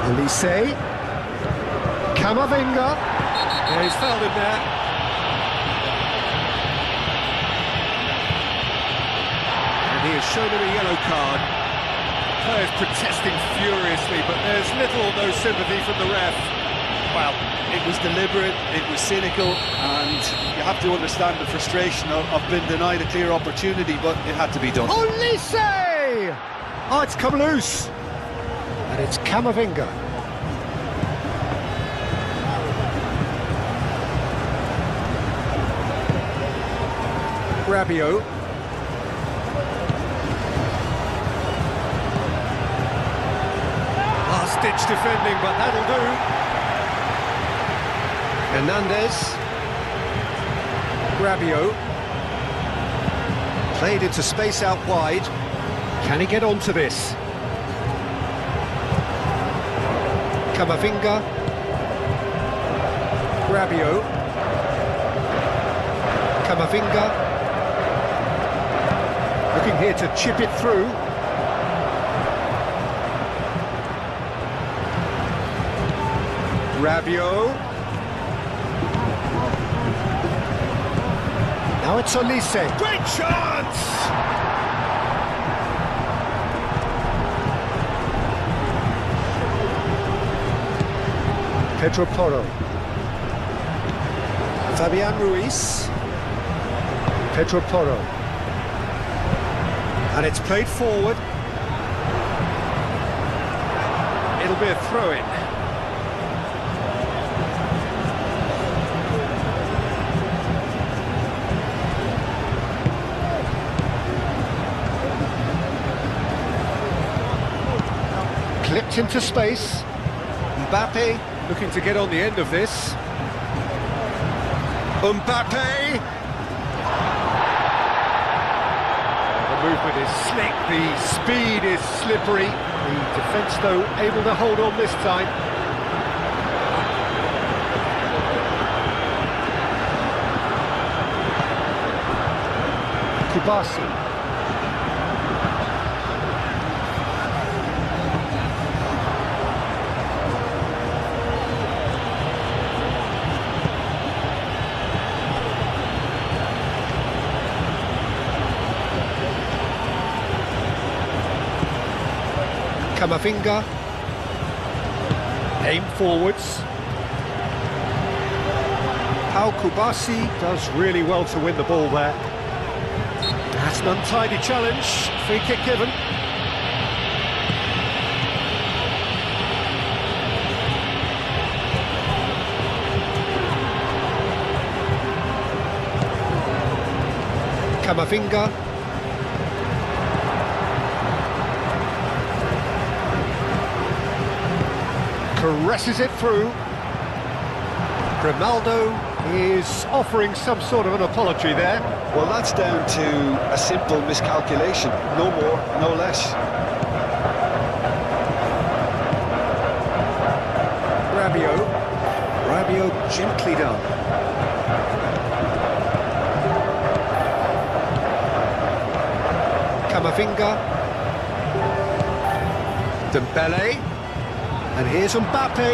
[SPEAKER 2] Elise. Camavinga. Yeah, he's fouled him there. And he has shown him a yellow card. Players protesting furiously, but there's little or no sympathy from the ref.
[SPEAKER 1] Well, it was deliberate, it was cynical, and you have to understand the frustration of being denied a clear opportunity, but it had to be done.
[SPEAKER 2] Olise! Oh, it's come loose. And it's Camavinga. Rabiot. Last-ditch defending, but that'll do. Hernandez. Rabiot. Played into space out wide. Can he get onto this? Camavinga. Rabiot. Camavinga. Looking here to chip it through. Rabiot. Now it's Olise. Great chance! Pedro Porro. Fabian Ruiz. Pedro Porro. And it's played forward. It'll be a throw-in. Clipped into space. Mbappe looking to get on the end of this. Mbappe! The movement is slick, the speed is slippery. The defence, though, able to hold on this time. Kubasi. Camavinga, aim forwards. Pau Kubasi does really well to win the ball there. That's an untidy challenge, free kick given. Camavinga. Caresses it through. Grimaldo is offering some sort of an apology there.
[SPEAKER 1] Well, that's down to a simple miscalculation. No more, no less.
[SPEAKER 2] Rabiot gently done. Camavinga. Dembele. And here's Mbappe.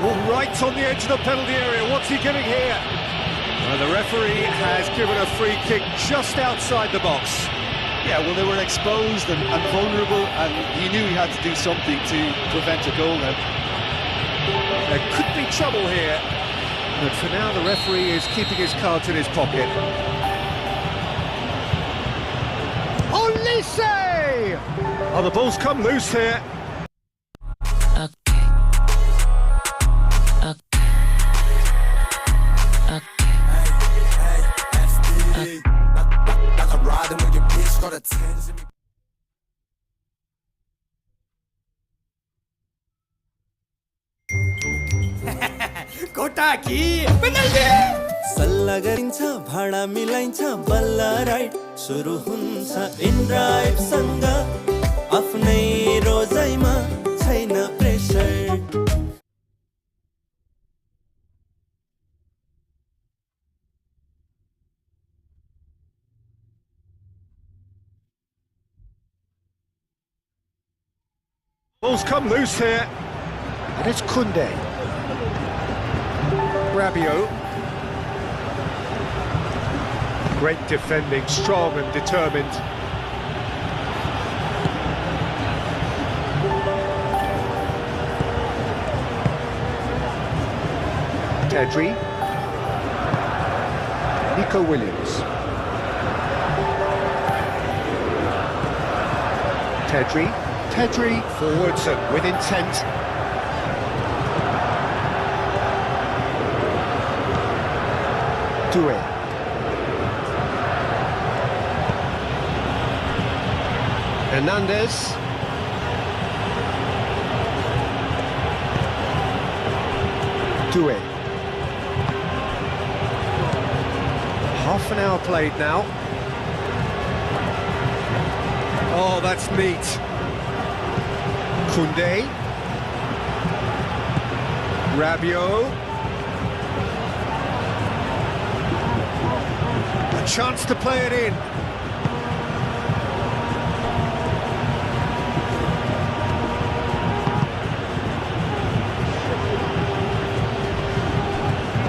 [SPEAKER 2] Oh, right on the edge of the penalty area. What's he giving here? Well, the referee has given a free kick just outside the box.
[SPEAKER 1] Yeah, well, they were exposed and vulnerable, and he knew he had to do something to prevent a goal now.
[SPEAKER 2] There could be trouble here, but for now the referee is keeping his cards in his pocket. Olise! Oh, the ball's come loose here.
[SPEAKER 10] सल्लागरिन्छ भाडा मिलाइन्छ बल्ल ride सुरु हुन्छ इनड्राइभसँग आफ्नै रोजाइमा छैन pressure
[SPEAKER 2] Ball's come loose here, and it's Koundé. Rabiot. Great defending, strong and determined. Pedri. Nico Williams. Pedri forwards and with intent. Doué. Hernandez. Doué. Half an hour played now. Oh, that's neat. Koundé. Rabiot. A chance to play it in.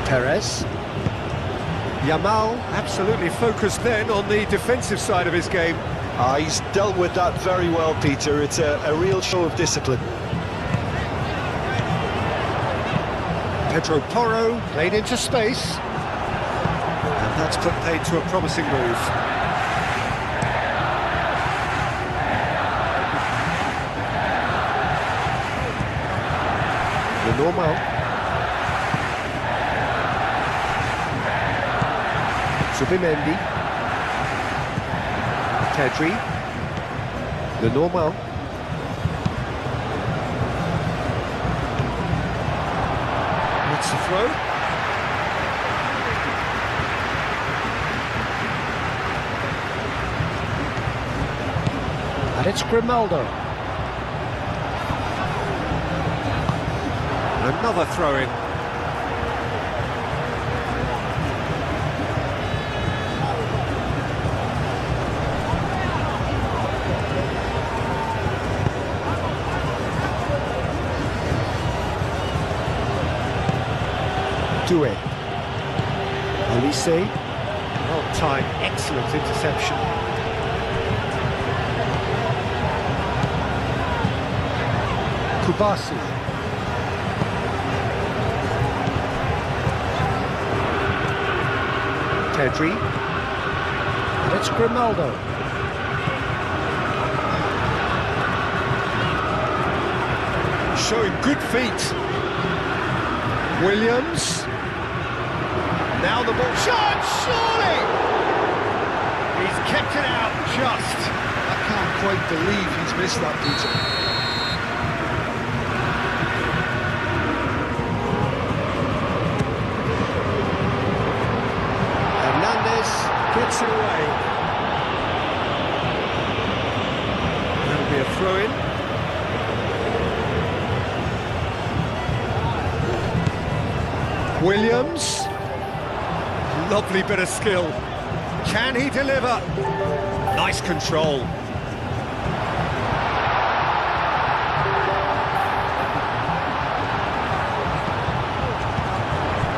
[SPEAKER 2] Perez. Yamal absolutely focused then on the defensive side of his game.
[SPEAKER 1] He's dealt with that very well, Peter. It's a real show of discipline.
[SPEAKER 2] Pedro Porro played into space. And that's put paid to a promising move. The normal. Zubimendi. Pedri. The normal. What's the throw? And it's Grimaldo. Another throw-in. Doué. Elise. Well timed, excellent interception. Kubasi. Pedri. And it's Grimaldo. Showing good feet. Williams. Now the ball shot, surely! He's kept it out just.
[SPEAKER 1] I can't quite believe he's missed that, Peter.
[SPEAKER 2] Hernandez gets it away. That'll be a throw-in. Williams. Lovely bit of skill. Can he deliver? Nice control.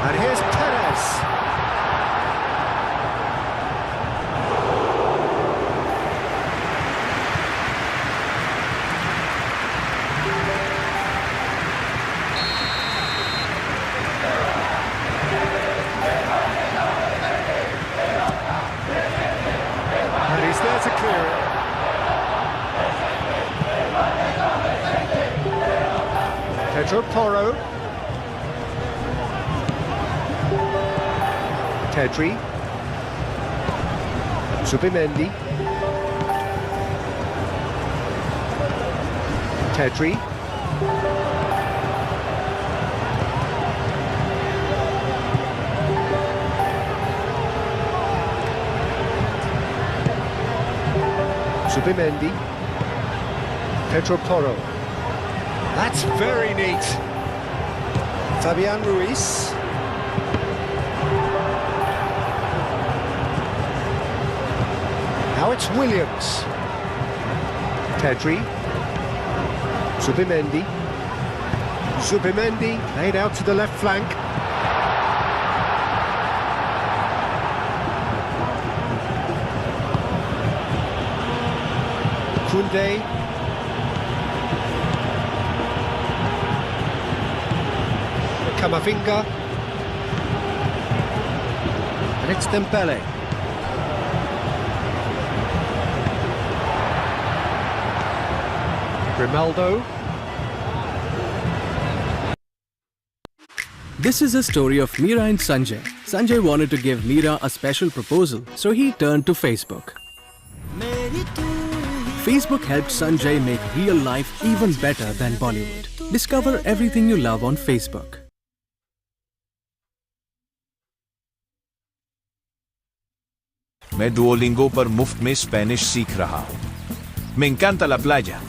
[SPEAKER 2] And here's Perez. There to clear it. Pedro Porro. Pedri. Zubimendi. Pedri. Zubimendi. Pedro Porro. That's very neat. Fabian Ruiz. Now it's Williams. Pedri. Zubimendi. Zubimendi played out to the left flank. today. Camavinga. And it's Dembele. Grimaldo.
[SPEAKER 11] This is a story of Meera and Sanjay. Sanjay wanted to give Meera a special proposal, so he turned to Facebook. Facebook helped Sanjay make real life even better than Bollywood. Discover everything you love on Facebook.
[SPEAKER 12] मैं Duolingo पर मुफ्त में Spanish सीख रहा हूँ. Me encanta la playa.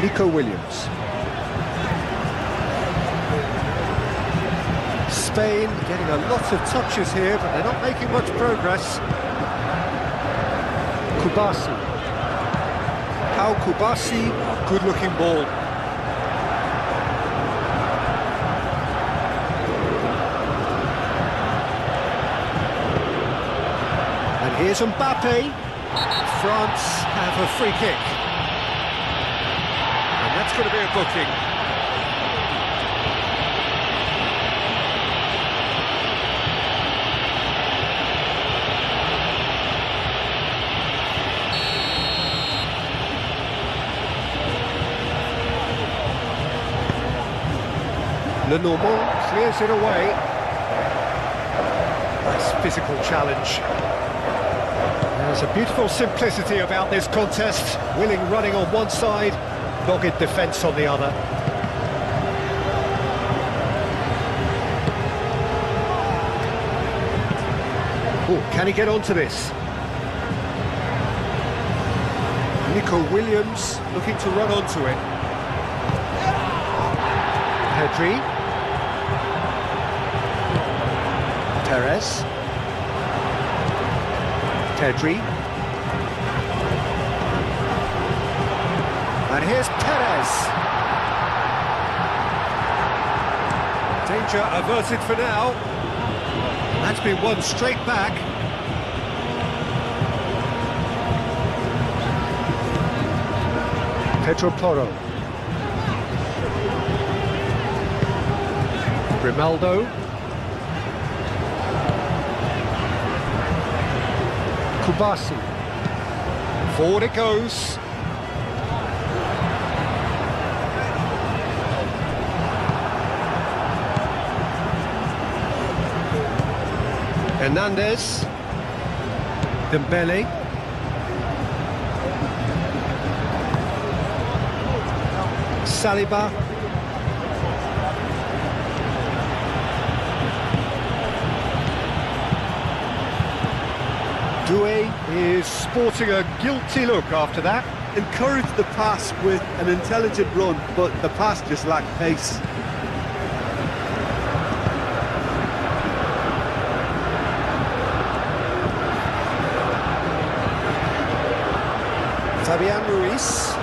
[SPEAKER 2] Nico Williams. Spain getting a lot of touches here, but they're not making much progress. Kubasi. Pau Kubasi, a good-looking ball. And here's Mbappe. France have a free kick. And that's going to be a booking. Lenormand clears it away. Nice physical challenge. There's a beautiful simplicity about this contest. Willing running on one side, dogged defence on the other. Oh, can he get onto this? Nico Williams looking to run onto it. Pedri. Perez. Pedri. And here's Perez. Danger averted for now. That's been won straight back. Pedro Porro. Grimaldo. Kubasi. Forward it goes. Hernandez. Dembele. Saliba. Doué is sporting a guilty look after that.
[SPEAKER 1] Encouraged the pass with an intelligent run, but the pass just lacked pace.
[SPEAKER 2] Fabian Ruiz.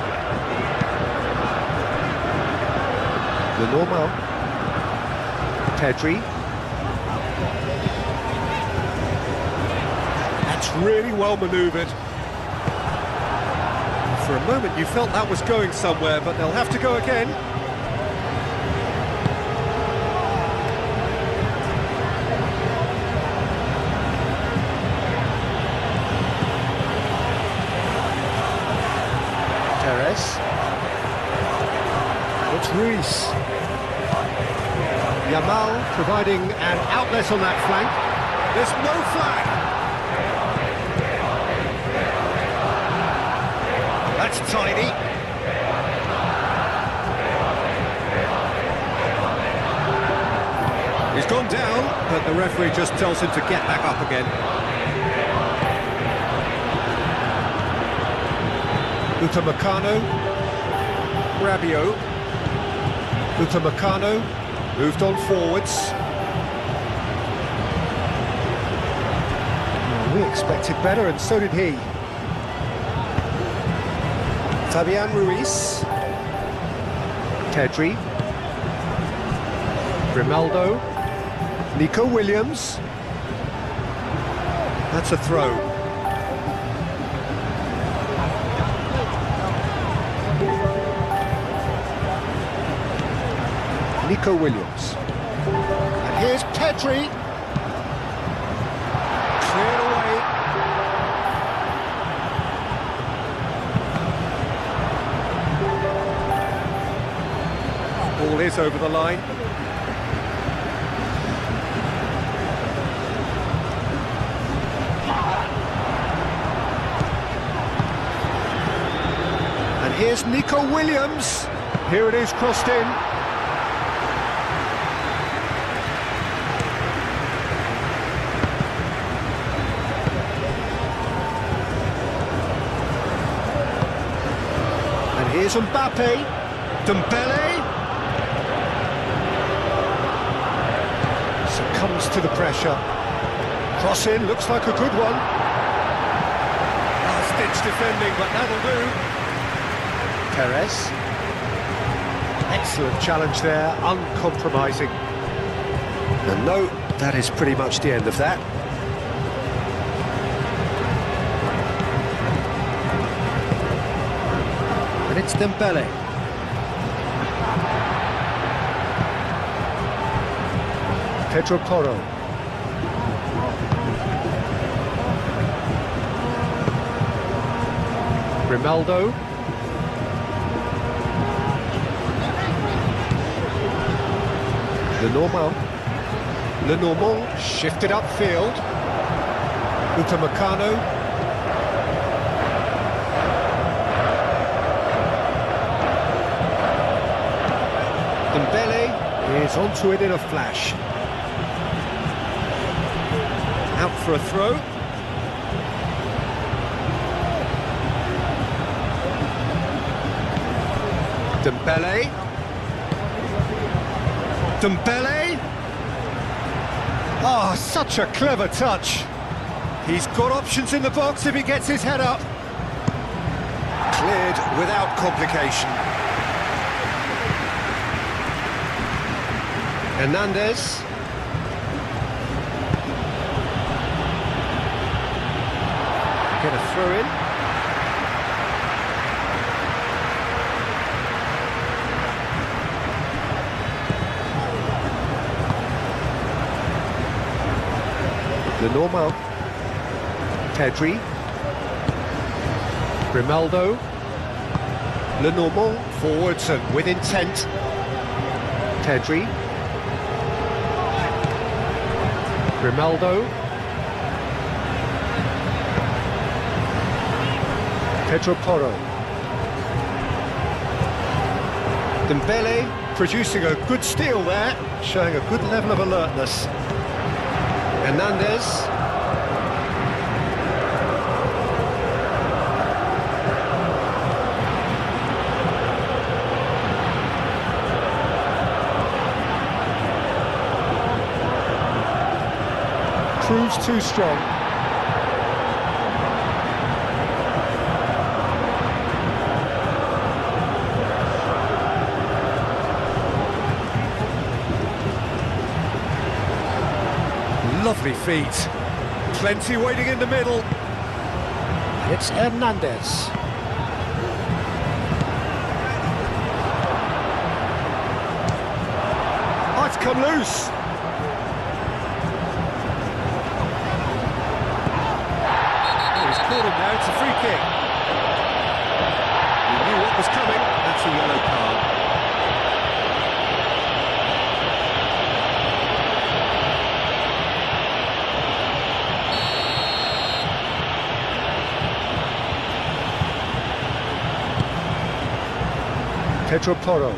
[SPEAKER 2] Lenormand. Pedri. That's really well manoeuvred. For a moment you felt that was going somewhere, but they'll have to go again. Perez. It's Ruiz. Yamal providing an outlet on that flank. There's no flag. That's tidy. He's gone down, but the referee just tells him to get back up again. Upamecano. Rabiot. Upamecano moved on forwards. Well, we expected better, and so did he. Fabian Ruiz. Pedri. Grimaldo. Nico Williams. That's a throw. Nico Williams. And here's Pedri. Cleared away. Ball is over the line. And here's Nico Williams. Here it is, crossed in. Here's Mbappe, Dembele, succumbs to the pressure, cross in, looks like a good one, last-ditch defending, but that'll do. Perez, excellent challenge there, uncompromising, and no, that is pretty much the end of that. And it's Dembele. Pedro Porro. Grimaldo. Lenormand shifted upfield. Upamecano. Dembele is onto it in a flash. Out for a throw. Dembele. Dembele. Ah, such a clever touch. He's got options in the box if he gets his head up. Cleared without complication. Hernandez. Get a throw in. Lenormand. Pedri. Grimaldo. Lenormand forwards and with intent. Pedri. Grimaldo. Pedro Porro. Dembele producing a good steal there, showing a good level of alertness. Hernandez. Proves too strong. Lovely feet. Plenty waiting in the middle. It's Hernandez. Oh, it's come loose. Now it's a free kick. He knew what was coming. That's a yellow card. Pedro Porro.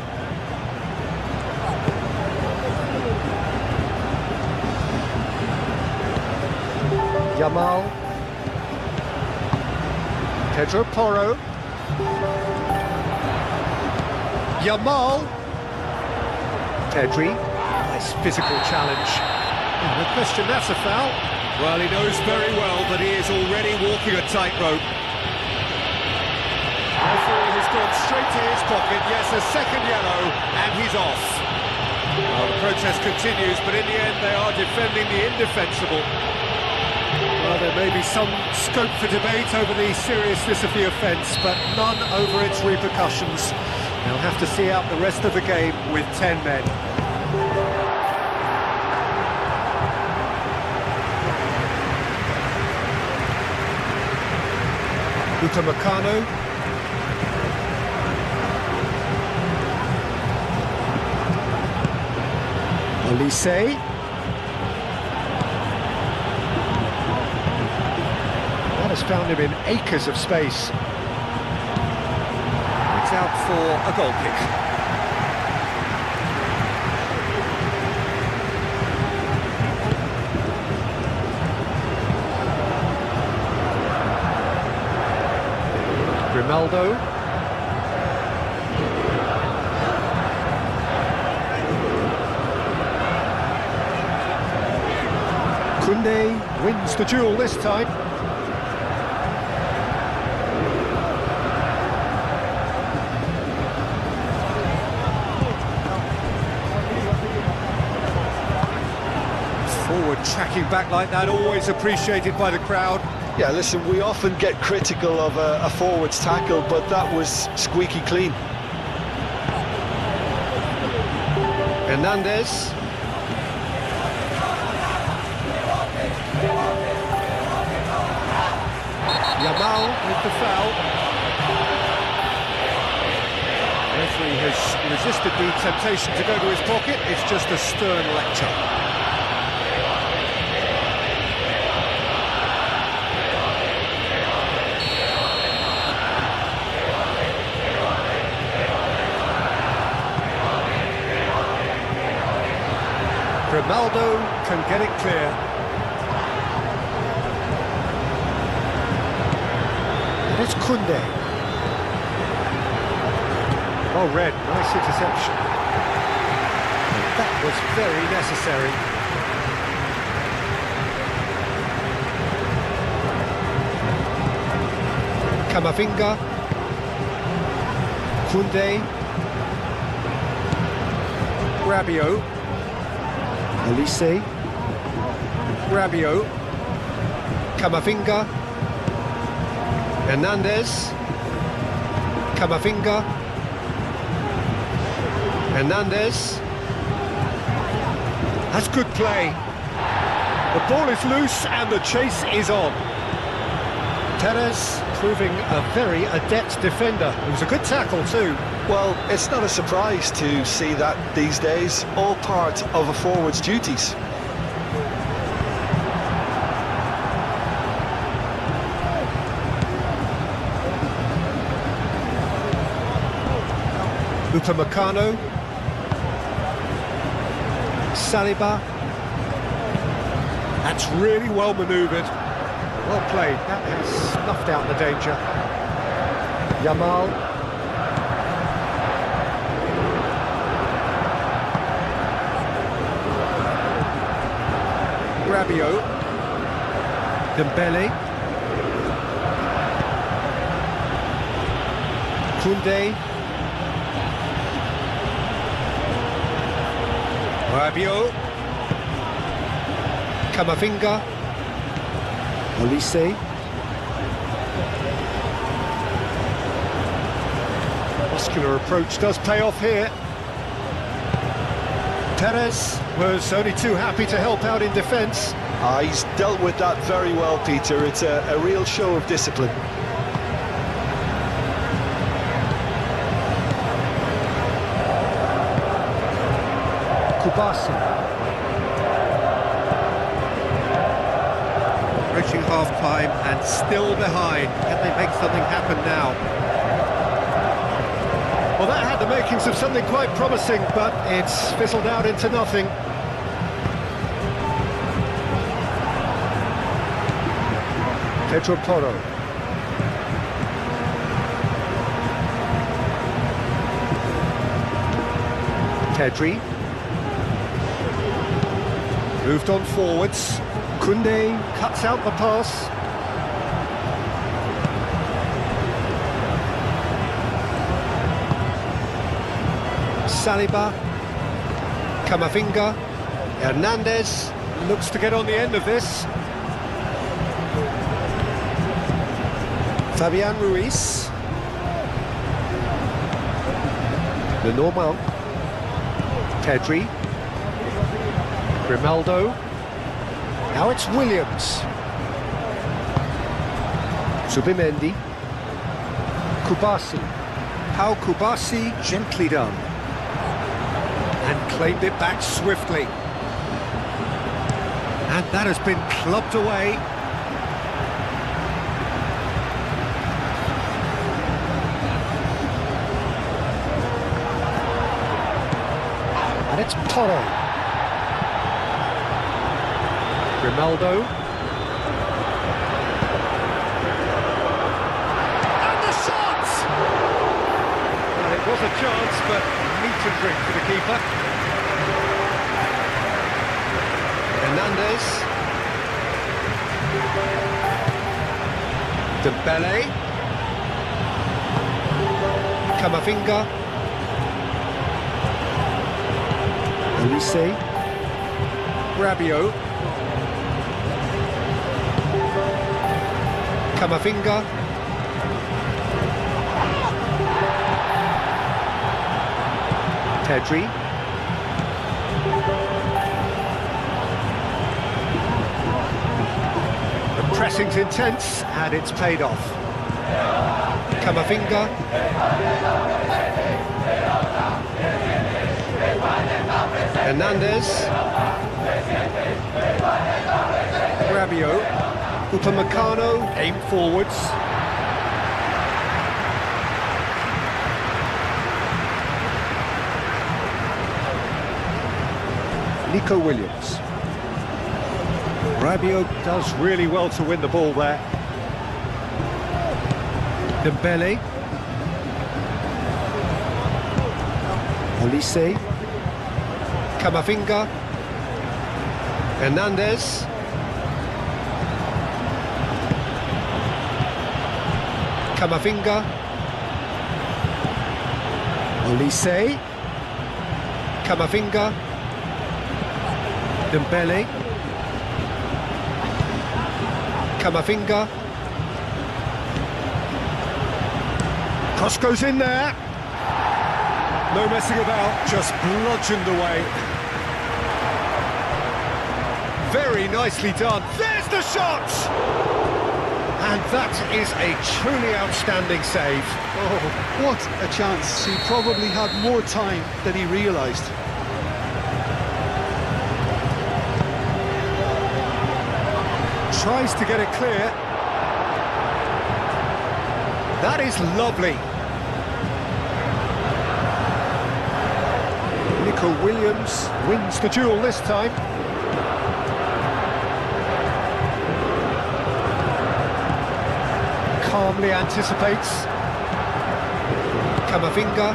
[SPEAKER 2] Yamal. Pedro Porro. Yamal. Pedri. Nice physical challenge. Oh, no question, that's a foul. Well, he knows very well that he is already walking a tightrope. Referee has gone straight to his pocket. Yes, a second yellow, and he's off. Well, the protest continues, but in the end, they are defending the indefensible. Well, there may be some scope for debate over the seriousness of the offence, but none over its repercussions. They'll have to see out the rest of the game with 10 men. Upamecano. Olise. That has found him in acres of space. It's out for a goal kick. Grimaldo. Koundé wins the duel this time. Forward tracking back like that, always appreciated by the crowd.
[SPEAKER 1] Yeah, listen, we often get critical of a forward's tackle, but that was squeaky clean.
[SPEAKER 2] Hernandez. Yamal with the foul. The referee has resisted the temptation to go to his pocket. It's just a stern lecture. Grimaldo can get it clear. And it's Koundé. Oh, Red, nice interception. And that was very necessary. Camavinga. Koundé. Rabiot. Olise. Rabiot. Camavinga. Hernandez. Camavinga. Hernandez. That's good play. The ball is loose and the chase is on. Teres proving a very adept defender. It was a good tackle too.
[SPEAKER 1] Well, it's not a surprise to see that these days, all part of a forward's duties.
[SPEAKER 2] Upamecano. Saliba. That's really well manoeuvred. Well played. That has snuffed out the danger. Yamal. Rabiot. Dembele. Koundé. Rabiot. Camavinga. Olise. Muscular approach does pay off here. Teres was only too happy to help out in defence.
[SPEAKER 1] He's dealt with that very well, Peter. It's a real show of discipline.
[SPEAKER 2] Kubasi. Approaching half-time and still behind. Can they make something happen now? Well, that had the makings of something quite promising, but it's fizzled out into nothing. Pedro Porro. Pedri. Moved on forwards. Koundé cuts out the pass. Saliba. Camavinga. Hernandez looks to get on the end of this. Fabian Ruiz. Lenormand. Pedri. Grimaldo. Now it's Williams. Zubimendi. Kubasi. How Kubasi gently done. And claimed it back swiftly. And that has been clubbed away. And it's Toro. Grimaldo. And the shot! Well, it was a chance, but meat and drink for the keeper. Hernandez. Dembele. Camavinga. Olise. Rabiot. Camavinga. Pedri. The pressing's intense and it's paid off. Camavinga. Hernandez. Rabiot. Upamecano aimed forwards. Nico Williams. Rabiot does really well to win the ball there. Dembele. Olise. Camavinga. Hernandez. Camavinga. Olise. Camavinga. Dembele. Camavinga. Cross goes in there. No messing about, just bludgeoned away. Very nicely done. There's the shot! And that is a truly outstanding save.
[SPEAKER 1] Oh, what a chance. He probably had more time than he realised.
[SPEAKER 2] Tries to get it clear. That is lovely. Nico Williams wins the duel this time. Calmly anticipates. Camavinga.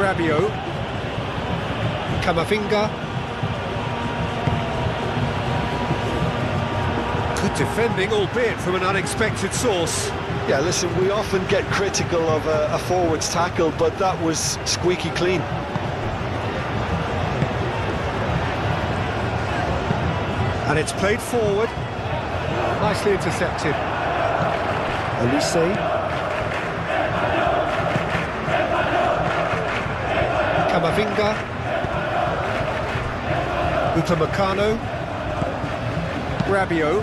[SPEAKER 2] Rabiot. Camavinga. Good defending, albeit from an unexpected source.
[SPEAKER 1] Yeah, listen, we often get critical of a forward's tackle, but that was squeaky clean.
[SPEAKER 2] And it's played forward. Nicely intercepted. Olise. Camavinga. Upamecano. Rabiot.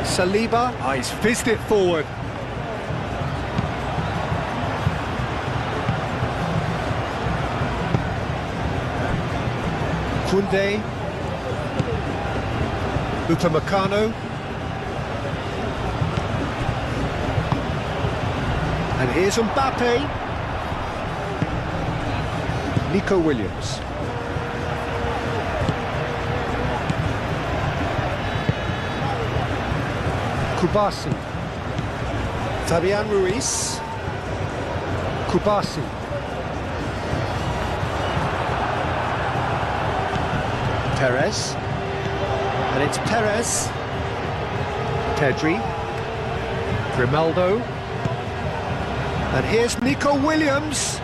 [SPEAKER 2] Saliba. Oh, he's fizzed it forward. Koundé. Upamecano. And here's Mbappe. Nico Williams. Kubasi. Fabian Ruiz. Kubasi. Perez. And it's Perez. Pedri. Grimaldo. And here's Nico Williams.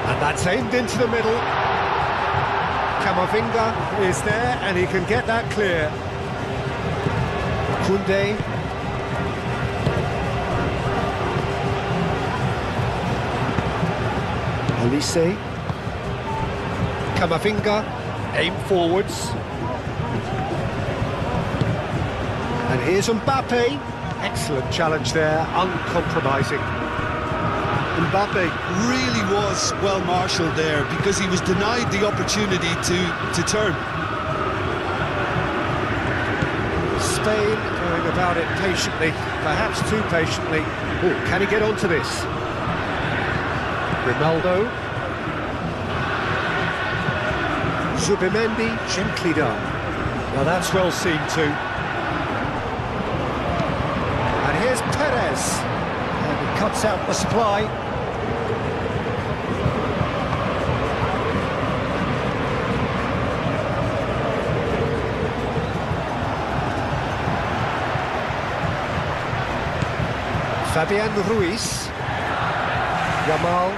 [SPEAKER 2] And that's aimed into the middle. Camavinga is there, and he can get that clear. Koundé. Olise. Camavinga, aim forwards. And here's Mbappe. Excellent challenge there, uncompromising.
[SPEAKER 1] Mbappe really was well marshalled there because he was denied the opportunity to turn.
[SPEAKER 2] Spain going about it patiently, perhaps too patiently. Oh, can he get onto this? Ronaldo. Zubimendi, gently done. Now that's well seen too. And here's Perez. And he cuts out the supply. Fabian Ruiz. Yamal.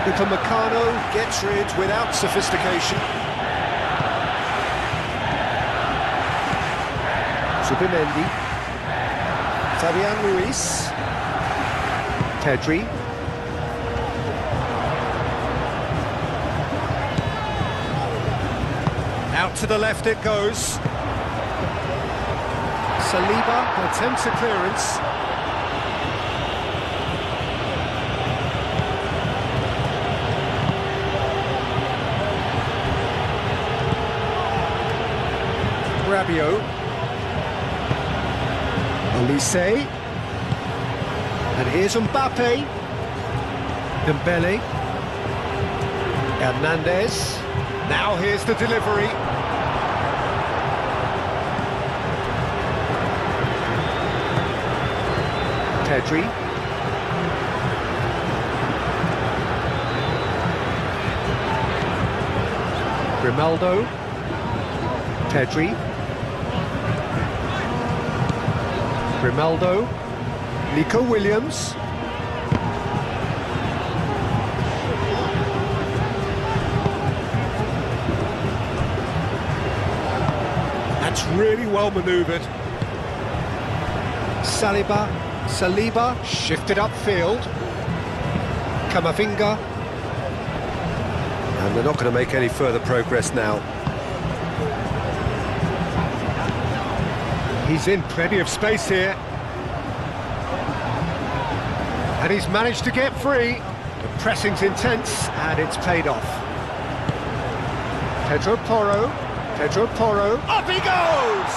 [SPEAKER 2] Upamecano gets rid without sophistication. Zubimendi. Fabian Ruiz. Pedri. Out to the left it goes. Saliba attempts a clearance. Rabiot. Olise. And here's Mbappe. Dembele. Hernandez. Now here's the delivery. Pedri. Grimaldo. Pedri. Grimaldo. Nico Williams. That's really well manoeuvred. Saliba shifted upfield. Camavinga. And they're not going to make any further progress now. He's in plenty of space here. And he's managed to get free. The pressing's intense and it's paid off. Pedro Porro. Up he goes!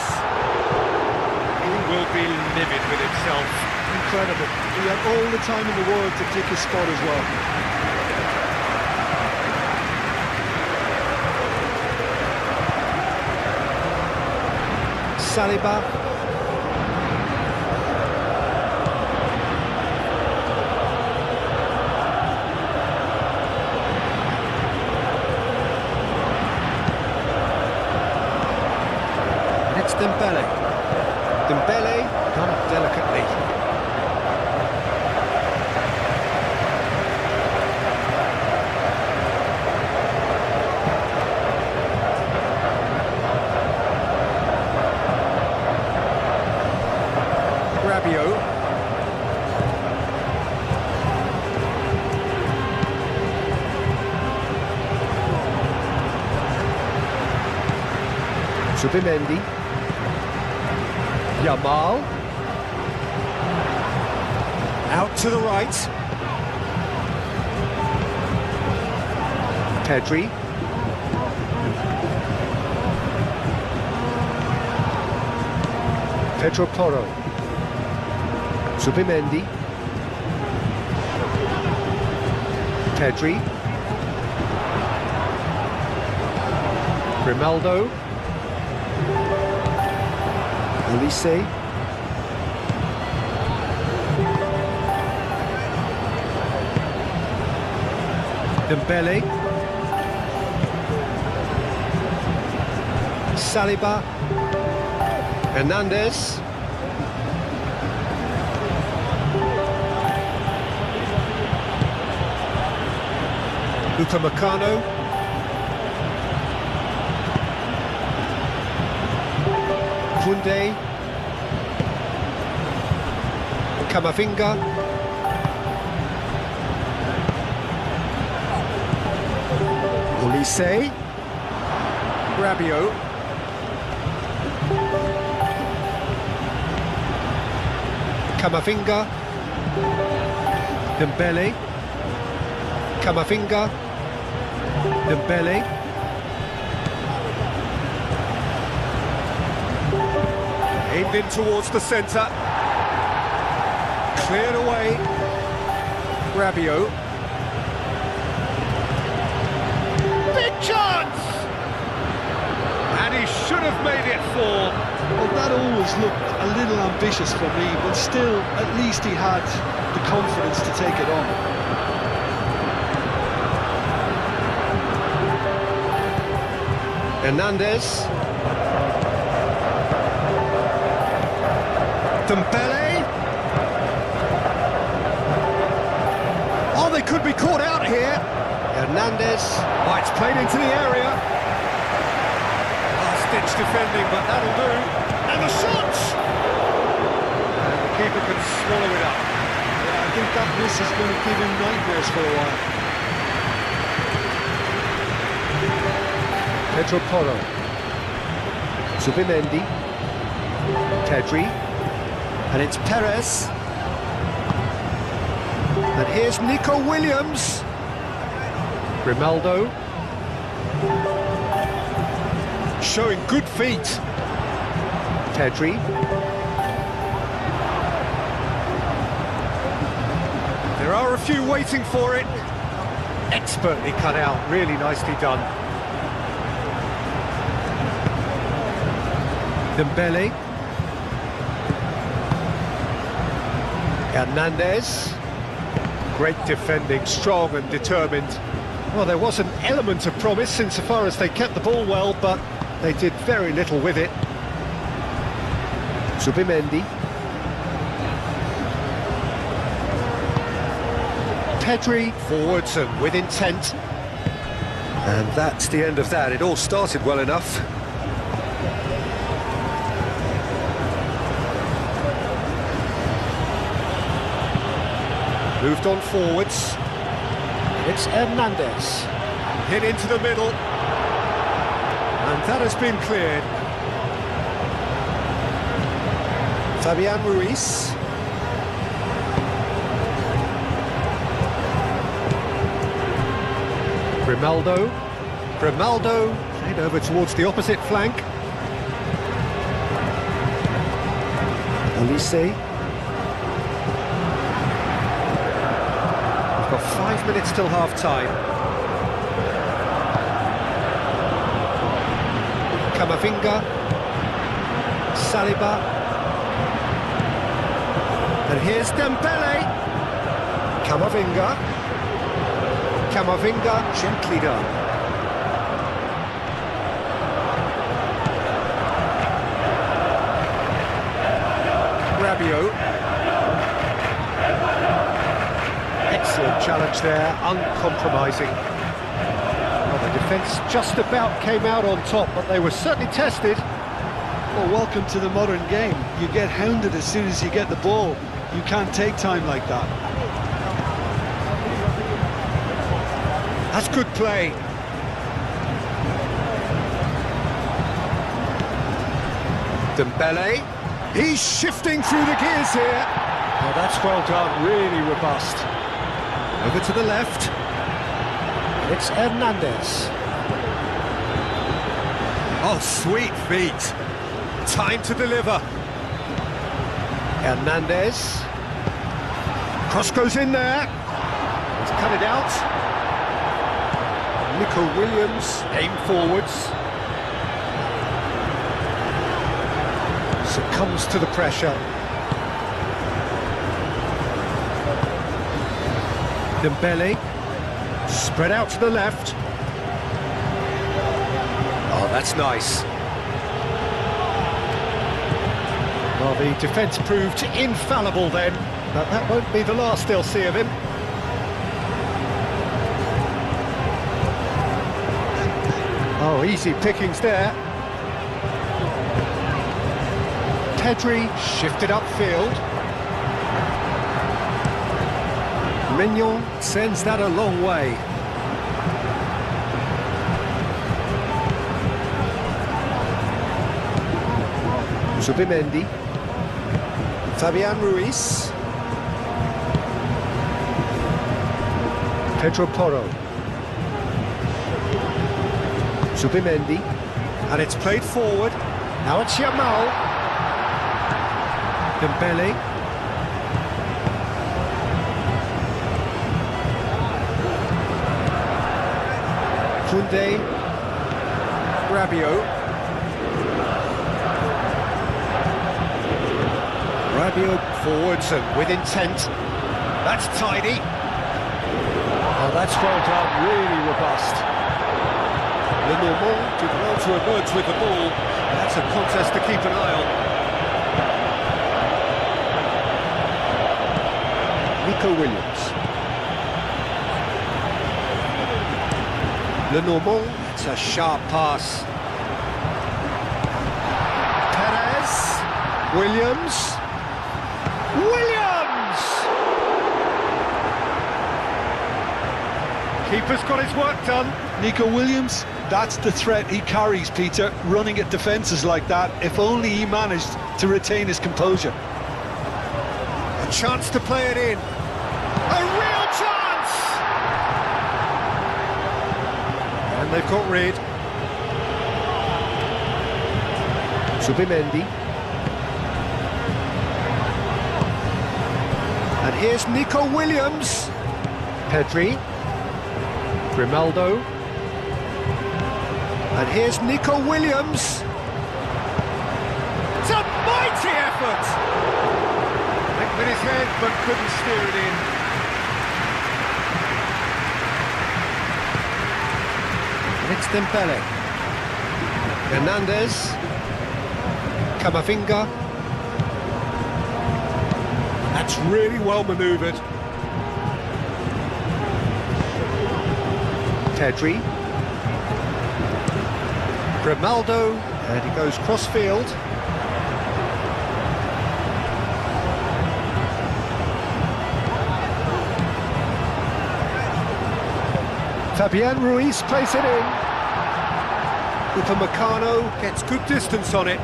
[SPEAKER 2] He will be livid with himself.
[SPEAKER 1] Incredible. He had all the time in the world to pick his spot as well.
[SPEAKER 2] Saliba. It's Dembele. Dembele done it delicately. Rabiot. Zubimendi. Yamal. Out to the right. Pedri. Pedro Porro. Zubimendi. Pedri. Grimaldo. Olise. Dembele. Saliba. Hernandez. Upamecano. Koundé. Camavinga. Olise. Rabiot. Camavinga. Dembele. Camavinga. Dembele. Aimed in towards the centre. Cleared away. Rabiot. Big chance! And he should have made it fall.
[SPEAKER 1] Well, that always looked a little ambitious for me, but still, at least he had the confidence to take it on.
[SPEAKER 2] Hernandez. Dembele. Oh, they could be caught out here. Hernandez. Oh, it's played into the area. Last-ditch defending, but that'll do. And the shot! And the keeper can swallow it up.
[SPEAKER 1] Yeah, I think that miss is going to give him nightmares for a while.
[SPEAKER 2] Pedro Porro. Zubimendi. Pedri. And it's Perez. And here's Nico Williams. Grimaldo. Showing good feet. Pedri. There are a few waiting for it. Expertly cut out, really nicely done. Dembele. Hernandez. Great defending, strong and determined. Well, there was an element of promise insofar as they kept the ball well, but they did very little with it. Zubimendi. Pedri forwards and with intent. And that's the end of that. It all started well enough. Moved on forwards. It's Hernandez. Hit into the middle. And that has been cleared. Fabian Ruiz. Grimaldo. Grimaldo played over towards the opposite flank. Olise. We've got 5 minutes till half-time. Camavinga. Saliba. And here's Dembele. Camavinga. Camavinga, gently done. Rabiot. Excellent challenge there, uncompromising. Well, the defence just about came out on top, but they were certainly tested.
[SPEAKER 1] Well, welcome to the modern game. You get hounded as soon as you get the ball. You can't take time like that.
[SPEAKER 2] That's good play. Dembele. He's shifting through the gears here. Oh, that's well done, really robust. Over to the left. It's Hernandez. Oh, sweet feet. Time to deliver. Hernandez. Cross goes in there. He's cut it out. Nico Williams, aim forwards. Succumbs to the pressure. Dembele, spread out to the left. Oh, that's nice. Well, the defence proved infallible then, but that won't be the last they'll see of him. Oh, easy pickings there. Pedri shifted upfield. Mignon sends that a long way. Zubimendi. Fabian Ruiz. Pedro Porro. Zubimendi. And it's played forward. Now it's Yamal. Dembele. Koundé. Rabiot. Rabiot forwards and with intent. That's tidy. Oh, that's well done, really robust. Lenormand did well to emerge with the ball. That's a contest to keep an eye on. Nico Williams. Lenormand, it's a sharp pass. Perez. Williams. Williams! Keeper's got his work done.
[SPEAKER 1] Nico Williams, that's the threat he carries, Peter, running at defences like that, if only he managed to retain his composure.
[SPEAKER 2] A chance to play it in. A real chance! And they've got rid. Zubimendi. And here's Nico Williams. Pedri. Grimaldo. And here's Nico Williams. It's a mighty effort! Went with his head, but couldn't steer it in. And it's Dembele. Hernandez. Camavinga. That's really well manoeuvred. Pedri. Grimaldo, and he goes cross-field. Fabian Ruiz plays it in. Upamecano gets good distance on it.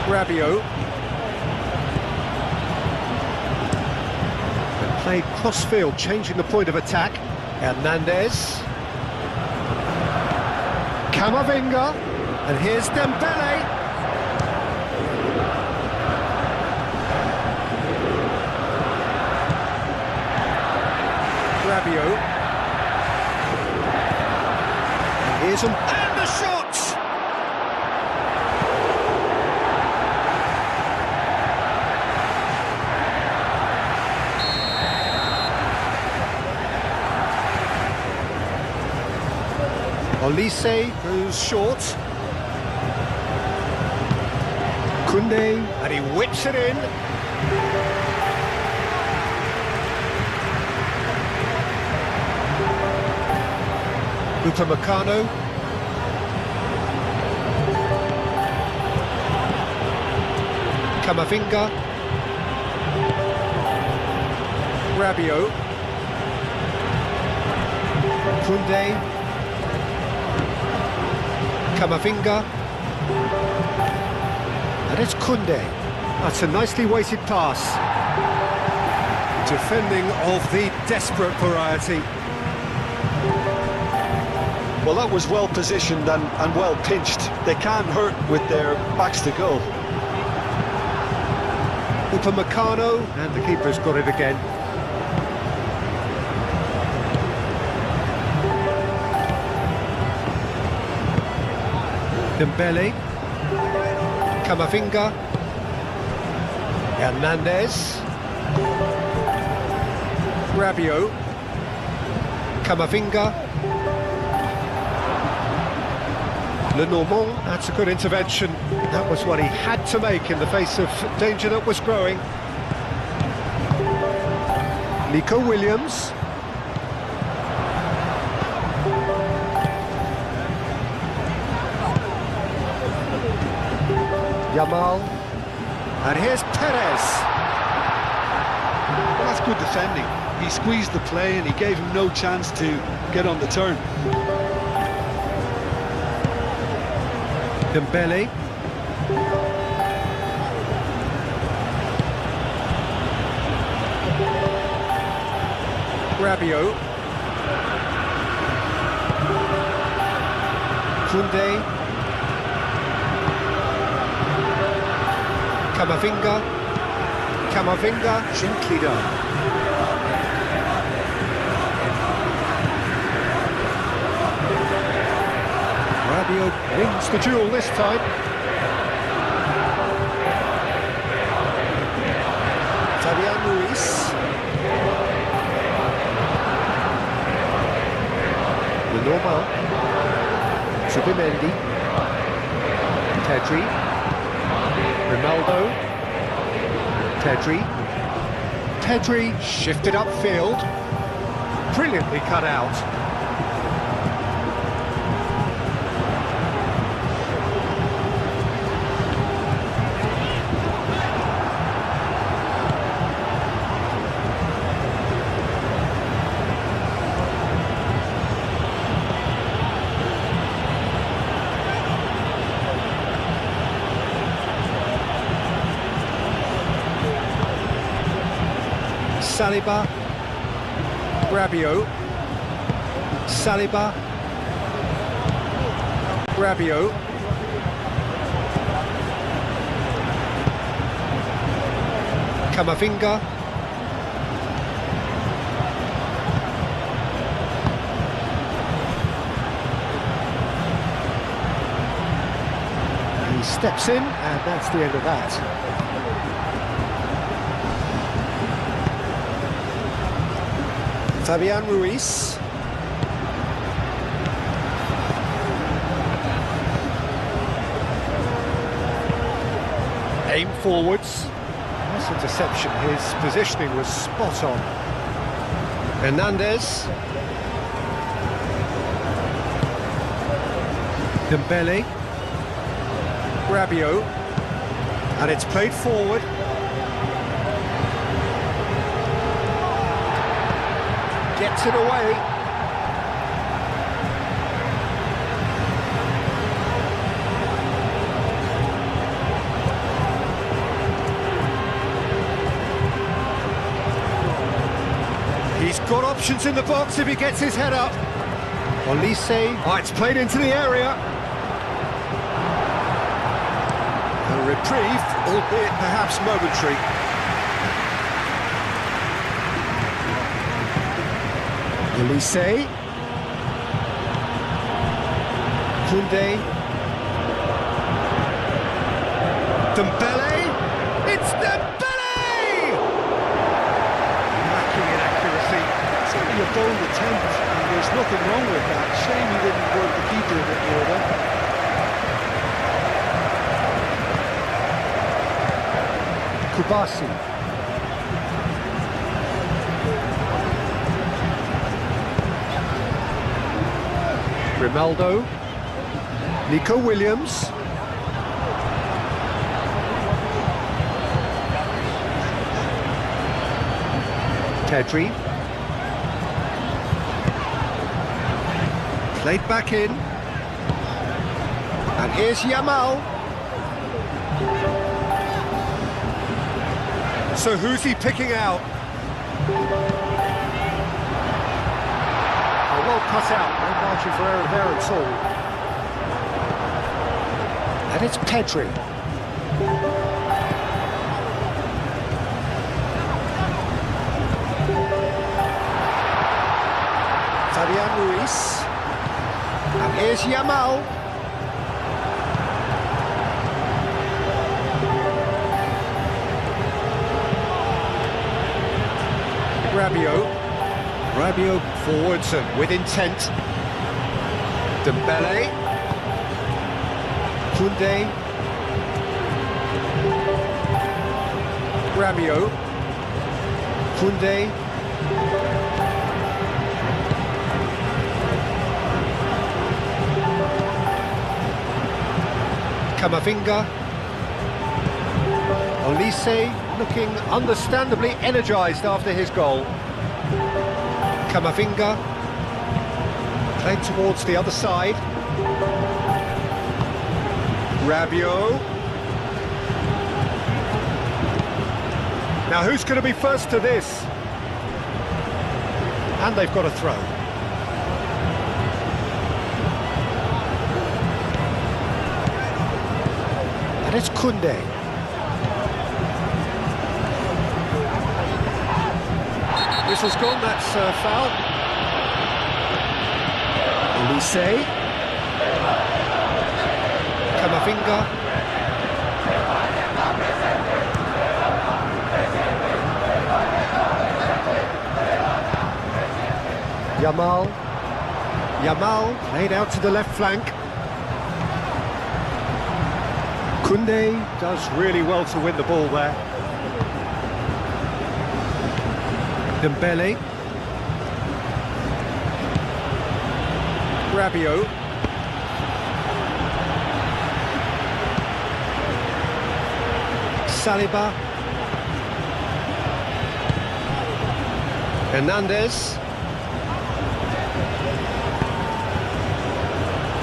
[SPEAKER 2] Rabiot. And played cross-field, changing the point of attack. Hernandez. Camavinga. And here's Dembele. Rabiot. And here's him. And the shot! Olise goes short. Koundé, and he whips it in. Upamecano. Camavinga. Rabiot. Koundé. Camavinga. And it's Koundé. That's a nicely weighted pass. Defending of the desperate variety.
[SPEAKER 1] Well, that was well positioned and well pinched. They can't hurt with their backs to goal.
[SPEAKER 2] Upamecano, and the keeper's got it again. Dembele. Camavinga. Hernandez. Rabiot. Camavinga. Lenormand, that's a good intervention. That was what he had to make in the face of danger that was growing. Nico Williams. Yamal. And here's Perez.
[SPEAKER 1] Well, that's good defending. He squeezed the play and he gave him no chance to get on the turn.
[SPEAKER 2] Dembele. Rabiot. Koundé. Camavinga. Camavinga, gently done. Rabiot wins the duel this time. Fabian Ruiz. Lenormand. Subimendi. Pedri. Ronaldo. Pedri shifted upfield. Brilliantly cut out. Saliba, Rabiot, Saliba, Rabiot, Camavinga, he steps in, and that's the end of that. Fabian Ruiz. Aim forwards. Nice interception. His positioning was spot on. Hernandez. Dembele. Rabiot. And it's played forward. Gets it away. He's got options in the box if he gets his head up. Olise. Oh, it's played into the area. A reprieve, albeit perhaps momentary. Olise. Koundé. Dembele. It's Dembele! Immaculate accuracy.
[SPEAKER 1] It's only a bold attempt, and there's nothing wrong with that. Shame he didn't work the keeper a bit more though.
[SPEAKER 2] Kubasi. Ronaldo. Nico Williams. Pedri. Played back in. And here's Yamal. So who's he picking out? Well cut out, no margin for error there at all. And it's Pedri. Fabian Ruiz. And here's Yamal. Rabiot. Rabiot forwards and with intent. Dembele. Koundé. Rabiot. Koundé. Camavinga. Olise looking understandably energised after his goal. Camavinga played towards the other side. Rabiot. Now who's going to be first to this? And they've got a throw. And it's Koundé. Whistle's gone, that's foul. Olise. Camavinga. Yamal played out to the left flank. Koundé does really well to win the ball there. Dembele. Rabiot. Saliba. Hernandez.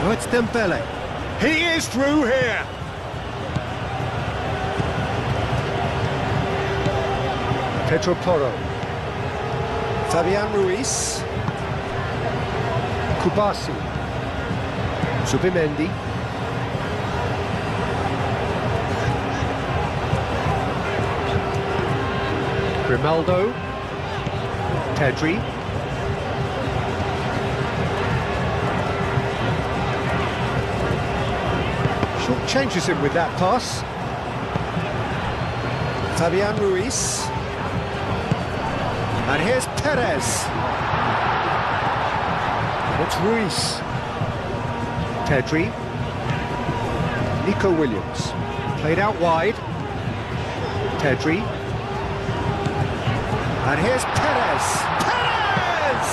[SPEAKER 2] Oh, it's Dembele. He is through here. Pedro Porro. Fabian Ruiz. Kubasi. Zubimendi. Grimaldo. Pedri. Short changes him with that pass. Fabian Ruiz. And here's Perez. It's Ruiz. Pedri. Nico Williams. Played out wide. Pedri. And here's Perez. Perez!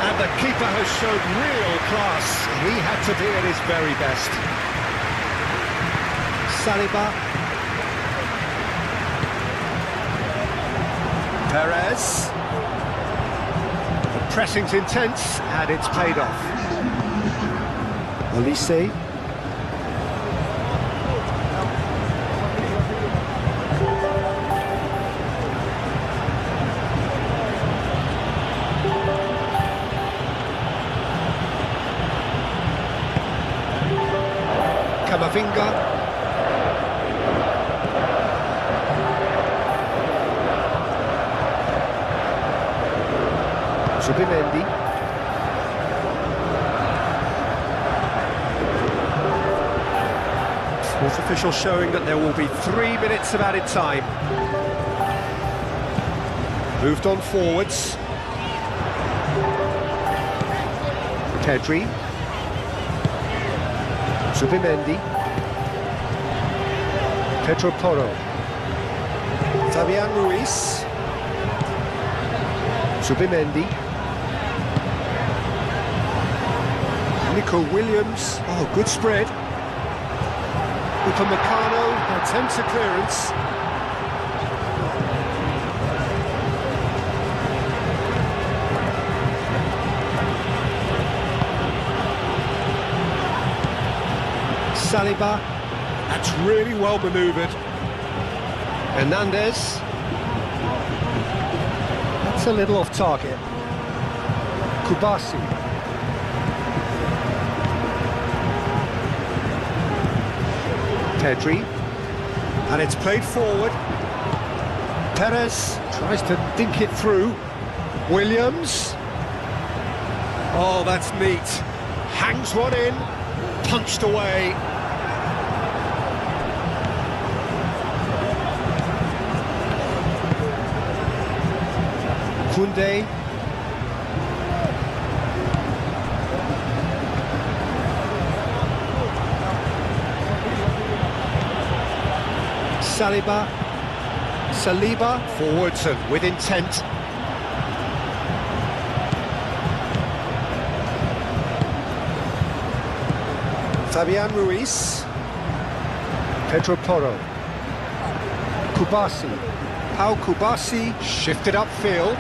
[SPEAKER 2] And the keeper has shown real class. He had to be at his very best. Saliba. Perez. The pressing's intense and it's paid off. Olise. Camavinga. Zubimendi. Fourth official showing that there will be 3 minutes of added time. Moved on forwards. Pedri. Zubimendi. Pedro Porro. Fabian Ruiz. Zubimendi. Nico Williams. Oh, good spread. Upamecano attempts a clearance. Saliba. That's really well manoeuvred. Hernandez. That's a little off target. Kubasi. Pedri, and it's played forward. Perez tries to dink it through. Williams. Oh, that's neat. Hangs one in, punched away. Koundé. Saliba forwards and with intent. Fabian Ruiz. Pedro Porro. Kubasi. Pau Kubasi shifted upfield.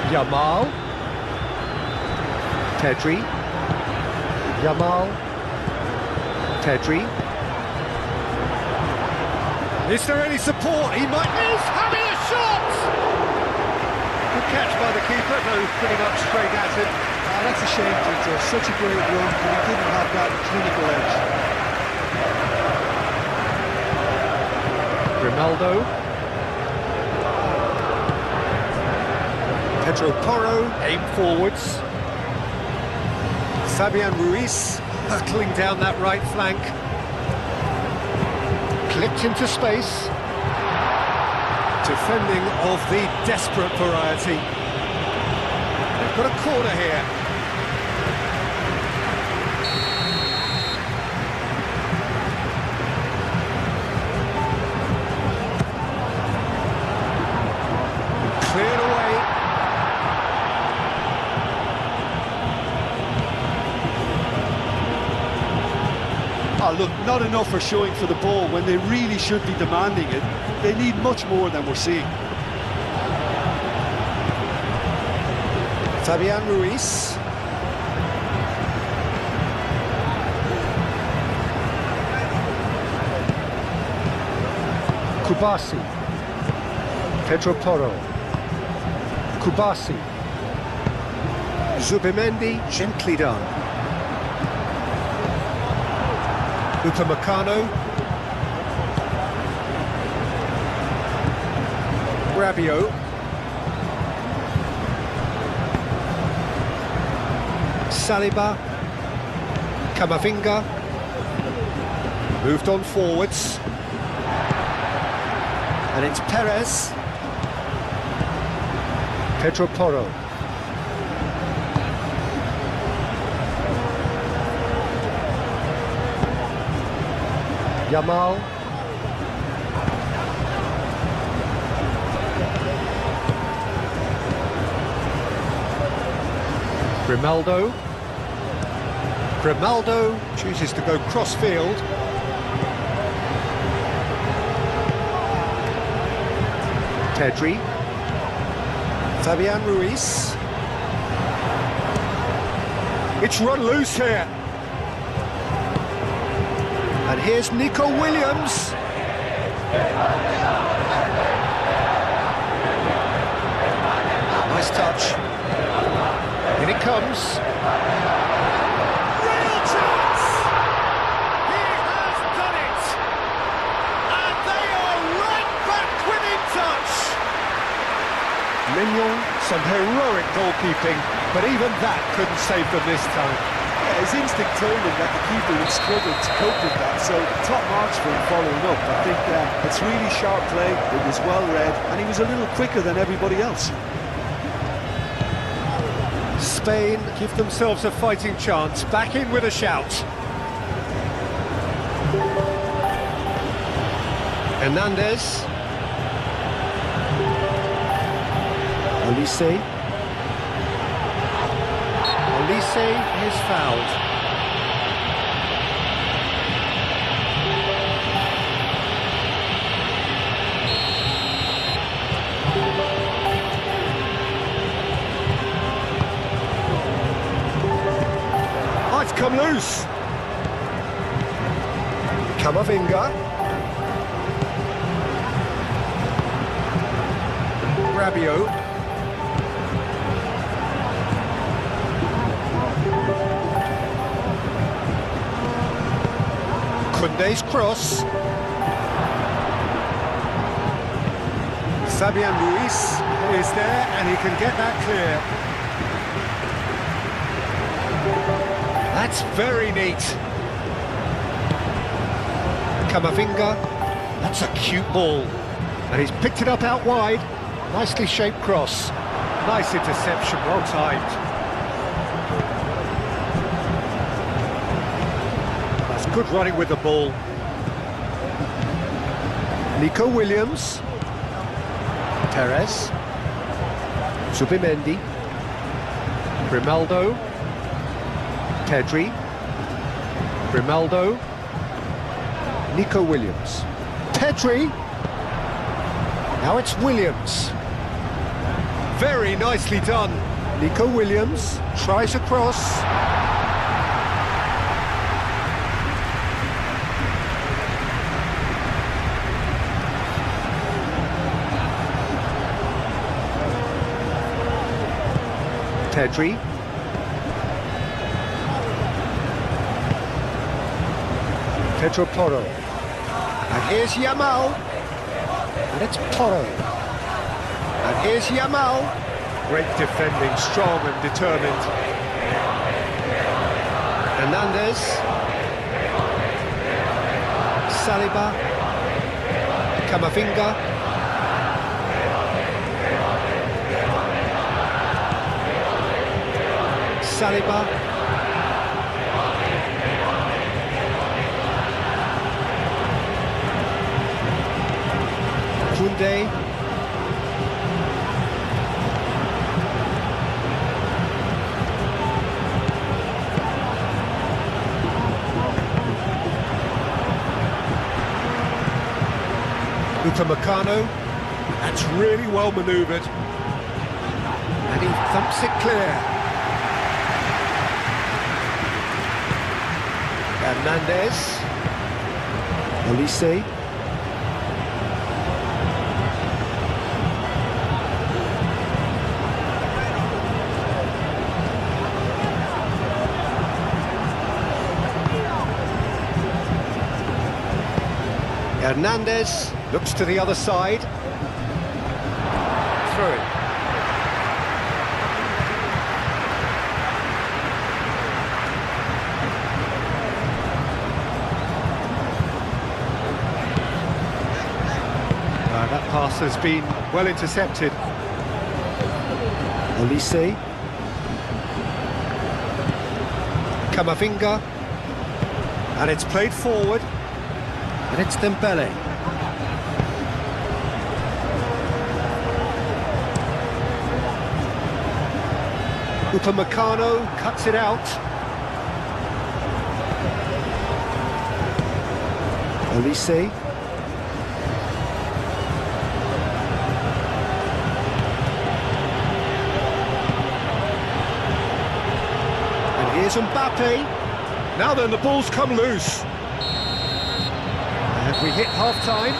[SPEAKER 2] Yamal. Pedri. Yamal. Pedri. Is there any support? He might miss. Having a shot! Good catch by the keeper, though pretty much straight at him.
[SPEAKER 1] That's a shame, Peter. Such a great run, but he didn't have that clinical edge.
[SPEAKER 2] Grimaldo. Pedro Porro, aim forwards. Fabian Ruiz, hurtling down that right flank. Clipped into space. Defending of the desperate variety. They've got a corner here. Cleared away.
[SPEAKER 1] Oh, look, not enough for showing for the ball when they really should be demanding it. They need much more than we're seeing.
[SPEAKER 2] Fabian Ruiz. Kubasi. Pedro Porro. Kubasi. Zubimendi, gently done. Upamecano. Rabiot. Saliba. Camavinga. Moved on forwards. And it's Perez. Pedro Porro. Yamal. Grimaldo. Grimaldo chooses to go cross-field. Pedri. Fabian Ruiz. It's run loose here. And here's Nico Williams. Nice touch. In it comes. Real chance! He has done it! And they are right back within touch! Mignon, some heroic goalkeeping, but even that couldn't save them this time.
[SPEAKER 1] Yeah, his instinct told him that the keeper would struggle to cope with that, so top marks for him following up. I think it's really sharp play, it was well read, and he was a little quicker than everybody else.
[SPEAKER 2] Spain give themselves a fighting chance, back in with a shout. Hernandez. Olise. Olise is fouled. Oh, it's come loose. Camavinga. Rabiot. Koundé's cross. Fabian Ruiz is there and he can get that clear. That's very neat. Camavinga. That's a cute ball. And he's picked it up out wide. Nicely shaped cross. Nice interception, well timed. That's good running with the ball. Nico Williams. Perez. Zubimendi. Grimaldo. Pedri. Grimaldo. Nico Williams. Pedri. Now it's Williams. Very nicely done. Nico Williams tries a cross. Pedri. Pedro Porro. And here's Yamal. And it's Porro. And here's Yamal. Great defending, strong and determined. Hernandez. Saliba. Camavinga. Saliba. Koundé. Upamecano. That's really well manoeuvred. And he thumps it clear. Hernandez. Olise. Hernandez looks to the other side. Through it. That pass has been well intercepted. Olise. Camavinga. And it's played forward. And it's Dembele. Upamecano cuts it out. Olise. And here's Mbappe. Now then, the ball's come loose. And we hit half-time.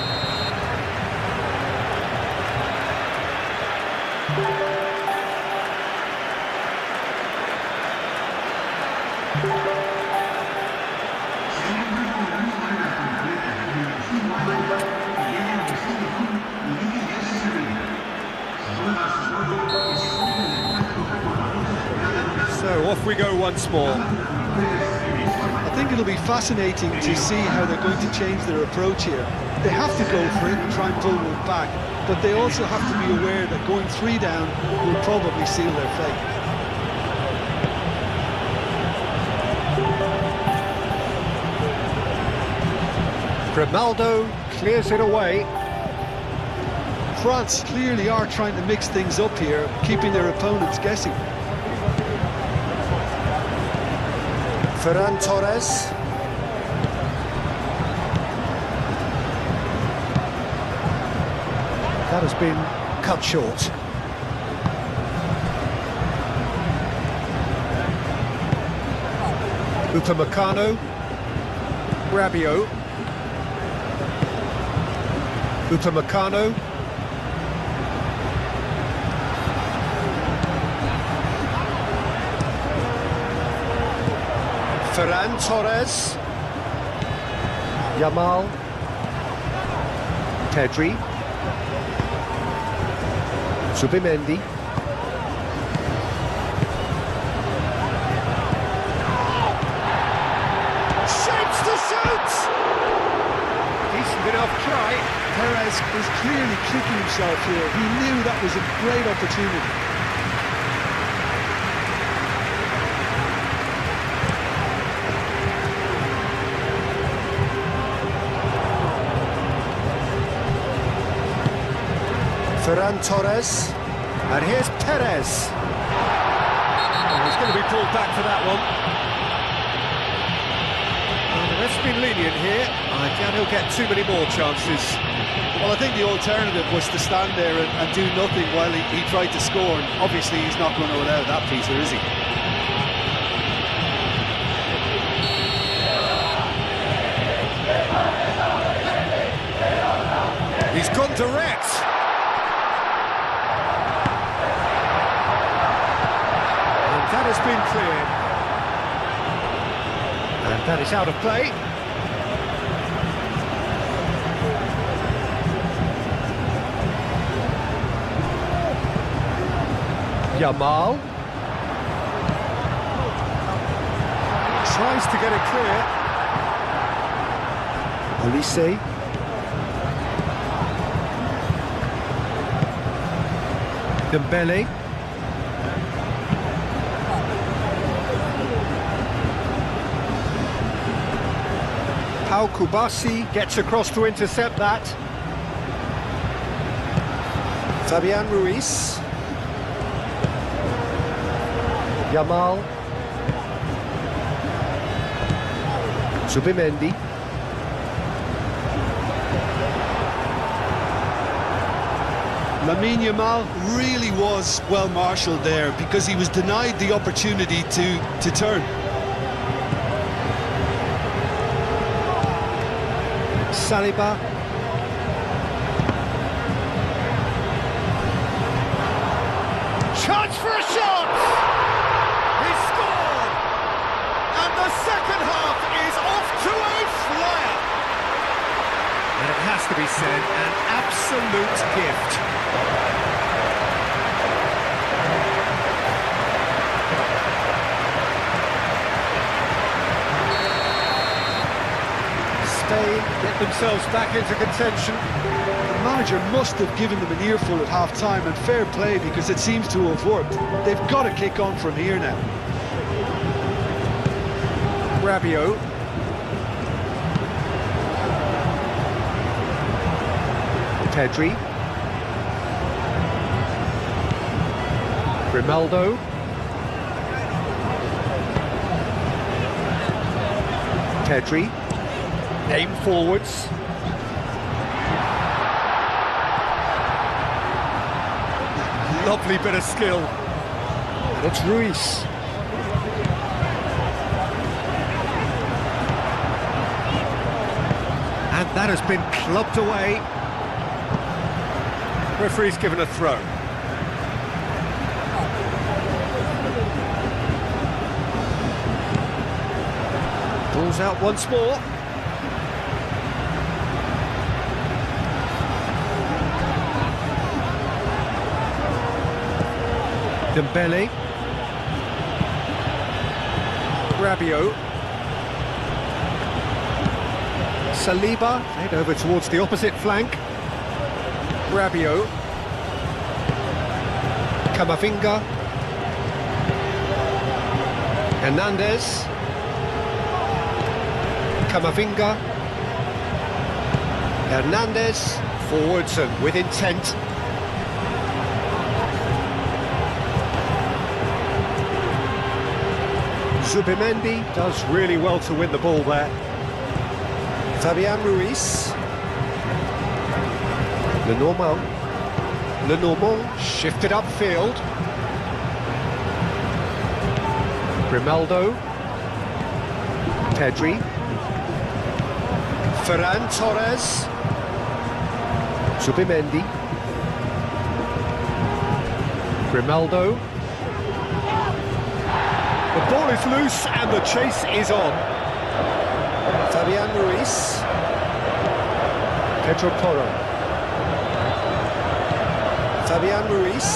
[SPEAKER 2] So off we go once more.
[SPEAKER 1] I think it'll be fascinating to see how they're going to change their approach here. They have to go for it and try and pull one back, but they also have to be aware that going 3 down will probably seal their fate.
[SPEAKER 2] Grimaldo clears it away.
[SPEAKER 1] France clearly are trying to mix things up here, keeping their opponents guessing.
[SPEAKER 2] Ferran Torres. That has been cut short. Upamecano. Rabiot. Upamecano. Ferran Torres. Yamal. Pedri. Zubimendi. Shapes to shoot! Decent enough try.
[SPEAKER 1] Perez Perez is clearly kicking himself here. He knew that was a great opportunity.
[SPEAKER 2] Ferran Torres, and here's Perez. Oh, he's going to be pulled back for that one. Well, the ref's been lenient here. I doubt he'll get too many more chances.
[SPEAKER 1] Well, I think the alternative was to stand there and do nothing while he tried to score. And obviously, he's not going to allow that, Peter, is he?
[SPEAKER 2] He's gone direct. That has been cleared. And that is out of play. Yamal. Tries to get it clear. Olise. Dembele. Pau Kubasi gets across to intercept that. Fabian Ruiz. Yamal. Zubimendi.
[SPEAKER 1] Lamine Yamal really was well marshalled there because he was denied the opportunity to turn.
[SPEAKER 2] Saliba. Chance for a shot! He scored! And the second half is off to a flyer! And it has to be said, an absolute gift. Spain get themselves back into contention.
[SPEAKER 1] The manager must have given them an earful at half-time, and fair play because it seems to have worked. They've got to kick on from here now.
[SPEAKER 2] Rabiot. Pedri. Grimaldo. Pedri. Aim forwards. Lovely bit of skill. And it's Ruiz. And that has been clubbed away. Referee's given a throw. Ball's out once more. Dembele. Rabiot. Saliba, played over towards the opposite flank. Rabiot. Camavinga. Hernandez. Camavinga. Hernandez. Forwards and with intent. Zubimendi does really well to win the ball there. Fabian Ruiz. Lenormand shifted upfield. Grimaldo. Pedri. Ferran Torres. Zubimendi. Grimaldo. The ball is loose and the chase is on. Fabian Ruiz. Pedro Porro. Fabian Ruiz.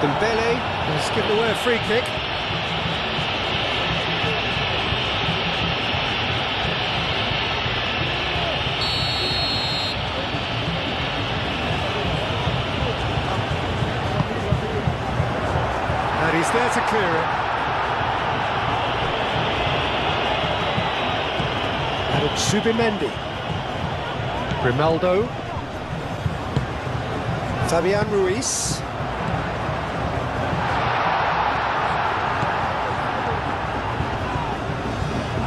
[SPEAKER 2] Dembele has given away a free kick. He's there to clear it. And it's Subimendi. Grimaldo. Fabian Ruiz.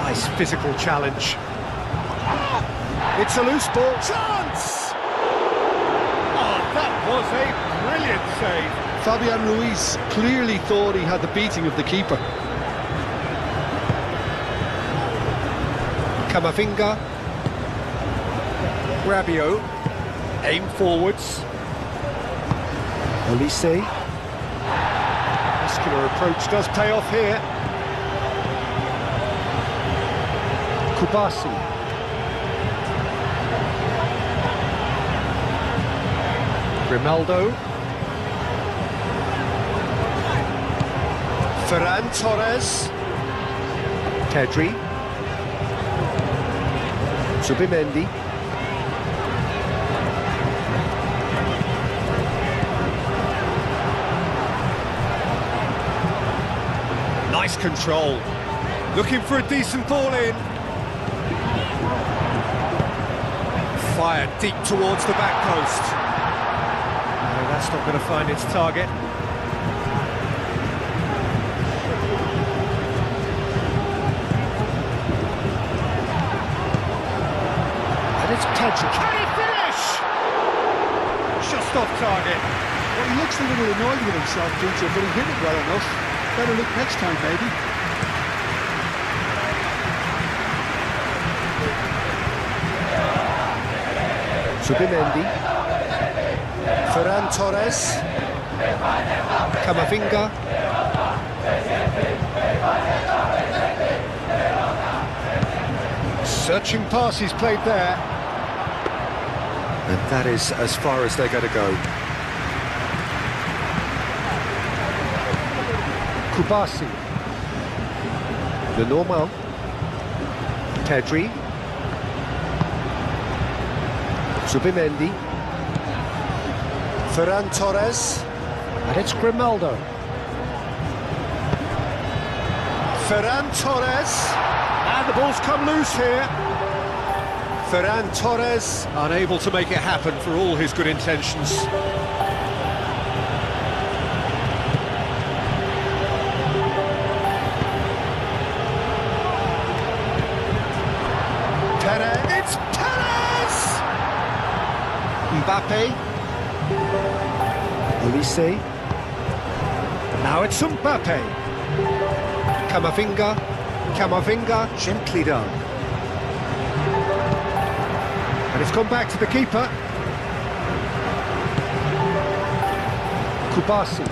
[SPEAKER 2] Nice physical challenge. It's a loose ball. Chance! Oh, that was a brilliant save.
[SPEAKER 1] Fabian Ruiz clearly thought he had the beating of the keeper.
[SPEAKER 2] Camavinga. Rabiot. Aim forwards. Olise. Muscular approach does pay off here. Kubasi. Grimaldo. Ferran Torres. Pedri. Subimendi. Nice control. Looking for a decent ball in. Fired deep towards the back post. No, that's not going to find its target. And it's Pedri. Can he finish? Just off target.
[SPEAKER 1] Well, he looks a little annoyed with himself, Peter, but he hit it well enough. Better look next time, maybe.
[SPEAKER 2] Subimendi. Ferran Torres. Camavinga. Searching pass he's played there. And that is as far as they're going to go. Kubasi. The normal. Pedri. Subimendi. Ferran Torres. And it's Grimaldo. Ferran Torres. And the ball's come loose here. Ferran Torres unable to make it happen for all his good intentions. Perez. It's Perez! Mbappe. Olise. Now it's Mbappe. Camavinga. Camavinga, gently done. And it's gone back to the keeper. Kubasi.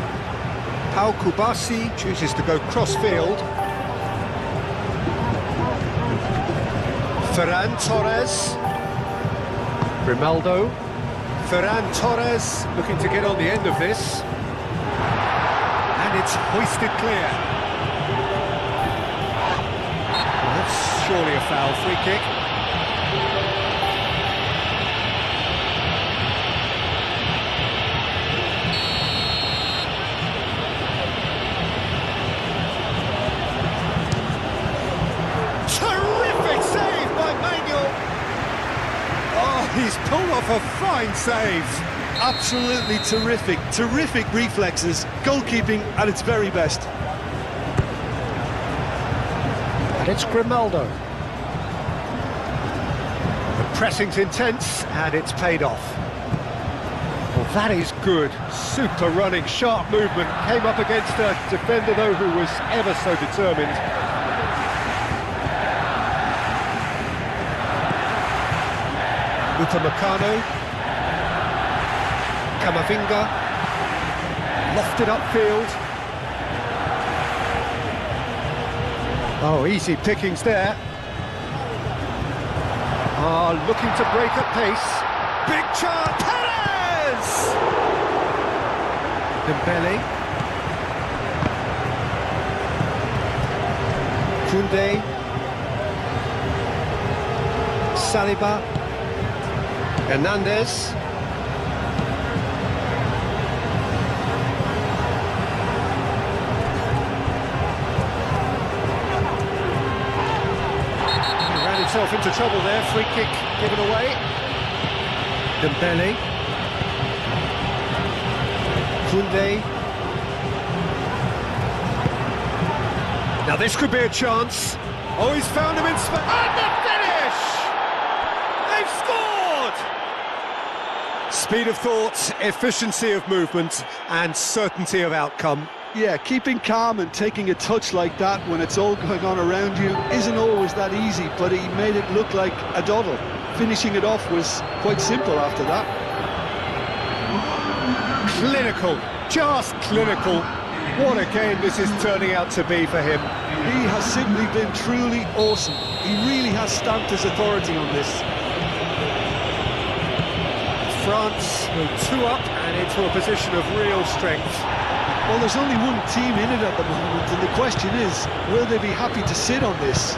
[SPEAKER 2] Pau Kubasi chooses to go cross-field. Ferran Torres. Grimaldo. Ferran Torres looking to get on the end of this. And it's hoisted clear. Well, that's surely a foul, free kick. Terrific save by Manuel. Oh, he's pulled off a fine save.
[SPEAKER 1] Absolutely terrific, terrific reflexes, goalkeeping at its very best.
[SPEAKER 2] And it's Grimaldo. The pressing's intense, and it's paid off. Well, that is good. Super running, sharp movement. Came up against a defender, though, who was ever so determined. Upamecano. Camavinga. Lofted upfield. Oh, easy pickings there. Oh, looking to break at pace. Big chance. Perez! Dembele. Koundé. Saliba. Hernandez. himself into trouble there. Free kick given away. Dembele. Koundé. Now this could be a chance. Oh, he's found him in space. And the finish! They've scored! Speed of thought, efficiency of movement, and certainty of outcome.
[SPEAKER 1] Yeah, keeping calm and taking a touch like that when it's all going on around you isn't always that easy, but he made it look like a doddle. Finishing it off was quite simple after that.
[SPEAKER 2] Clinical, just clinical. What a game this is turning out to be for him.
[SPEAKER 1] He has simply been truly awesome. He really has stamped his authority on this.
[SPEAKER 2] France move 2 up and into a position of real strength.
[SPEAKER 1] Well, there's only one team in it at the moment, and the question is, will they be happy to sit on this?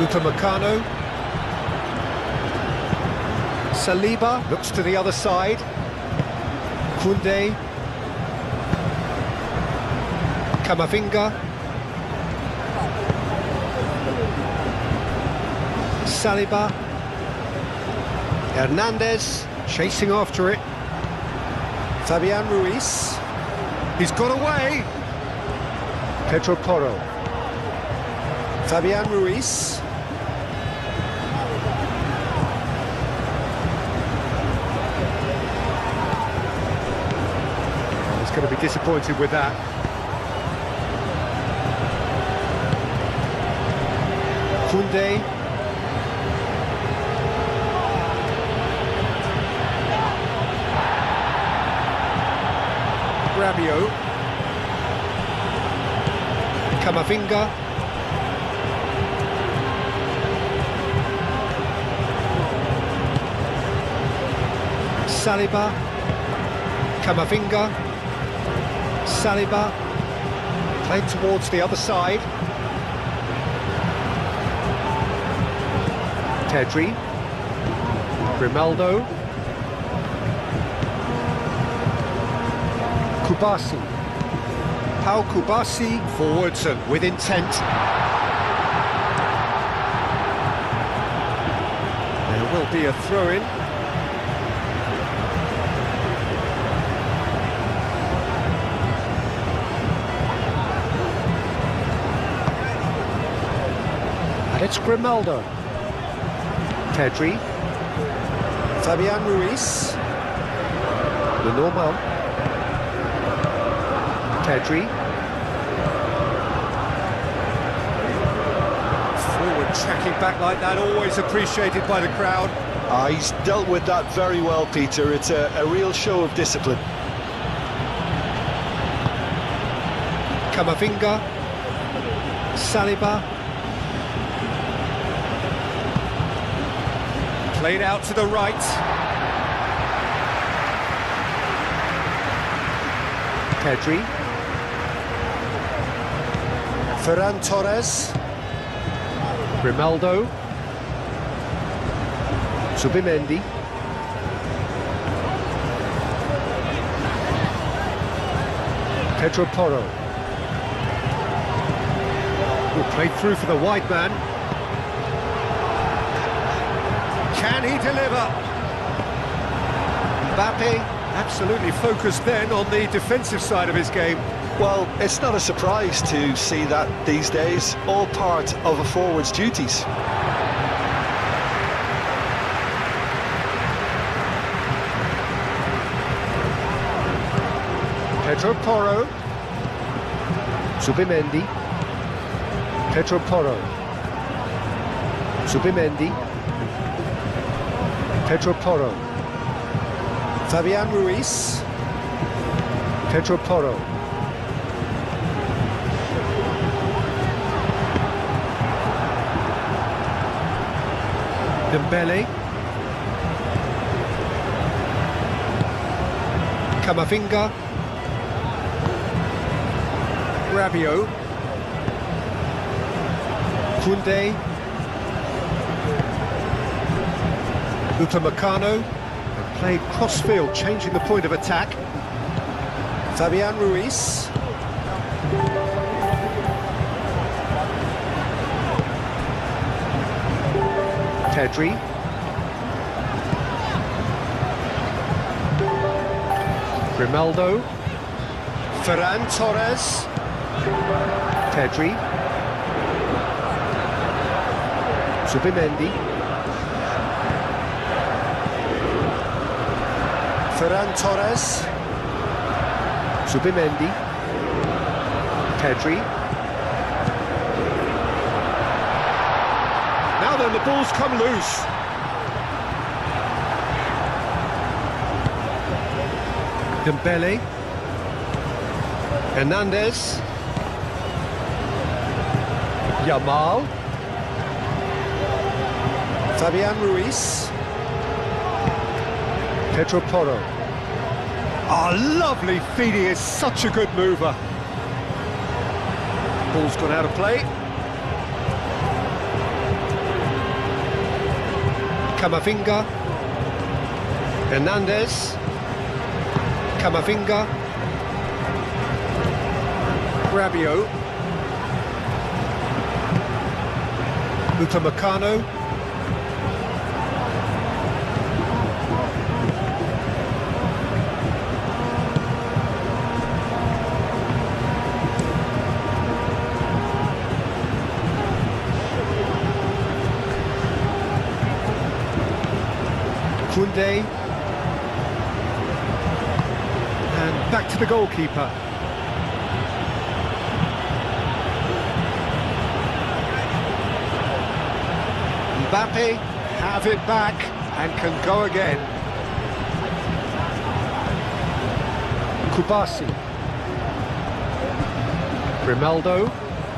[SPEAKER 2] Upamecano. Saliba looks to the other side. Koundé. Camavinga. Saliba. Hernandez chasing after it. Fabian Ruiz. He's got away. Pedro Porro. Fabian Ruiz. He's going to be disappointed with that. Koundé. Rabiot. Camavinga. Saliba. Camavinga. Saliba. Played towards the other side. Pedri. Grimaldo. Kubasi. Pau Kubasi forwards and with intent. There will be a throw-in. And it's Grimaldo. Pedri. Fabian Ruiz. Lenormand. Pedri. Forward tracking back like that, always appreciated by the crowd.
[SPEAKER 1] He's dealt with that very well, Peter. It's a real show of discipline.
[SPEAKER 2] Camavinga. Saliba. Played out to the right. Pedri. Ferran Torres. Grimaldo. Zubimendi. Pedro Porro. Who played through for the wide man. Can he deliver? Mbappe absolutely focused then on the defensive side of his game.
[SPEAKER 1] Well, it's not a surprise to see that these days, all part of a forward's duties.
[SPEAKER 2] Pedro Porro. Zubimendi. Pedro Porro. Zubimendi. Pedro Porro. Fabian Ruiz. Pedro Porro. Dembele. Camavinga. Rabiot. Koundé. Upamecano. And played cross-field, changing the point of attack. Fabian Ruiz. Pedri. Grimaldo. Ferran Torres. Pedri. Zubimendi. Ferran Torres. Zubimendi. Pedri. Now then, the ball's come loose. Dembele. Hernandez. Yamal. Fabian Ruiz. Pedro Porro. Oh, lovely feed, he is such a good mover. Ball's gone out of play. Camavinga. Hernandez. Camavinga. Rabiot. Upamecano. Koundé. And back to the goalkeeper. Mbappe have it back and can go again. Kubasi. Grimaldo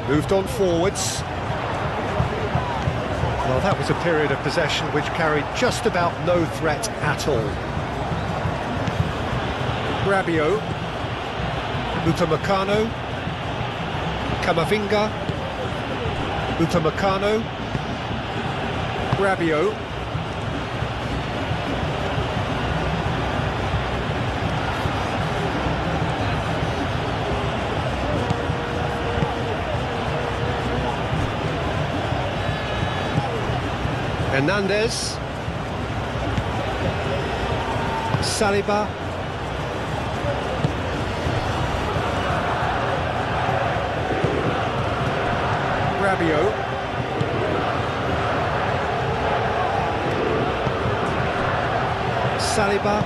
[SPEAKER 2] moved on forwards. Well, that was a period of possession which carried just about no threat at all. Rabiot. Upamecano. Camavinga. Upamecano. Rabiot. Hernandez. Saliba. Rabiot. Saliba.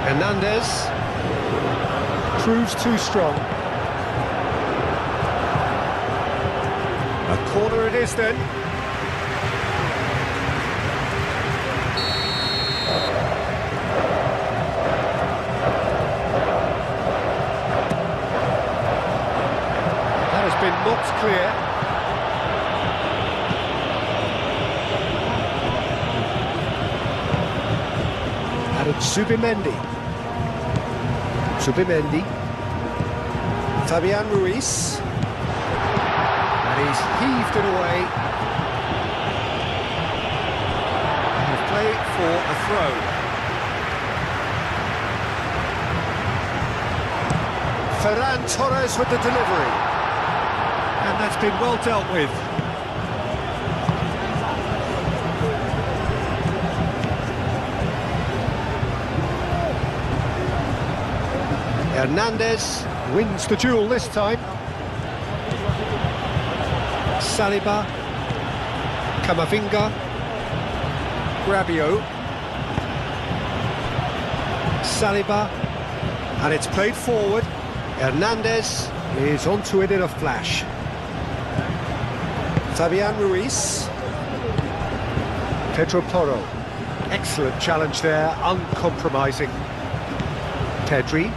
[SPEAKER 2] Hernandez. Proves too strong. A corner it is then. Been knocked clear. And it's Zubimendi. Zubimendi. Fabian Ruiz. And he's heaved it away. He'll play for a throw. Ferran Torres with the delivery. And that's been well dealt with. Hernandez wins the duel this time. Saliba. Camavinga. Rabiot. Saliba. And it's played forward. Hernandez is onto it in a flash. Fabian Ruiz. Pedro Porro. Excellent challenge there, uncompromising. Pedri.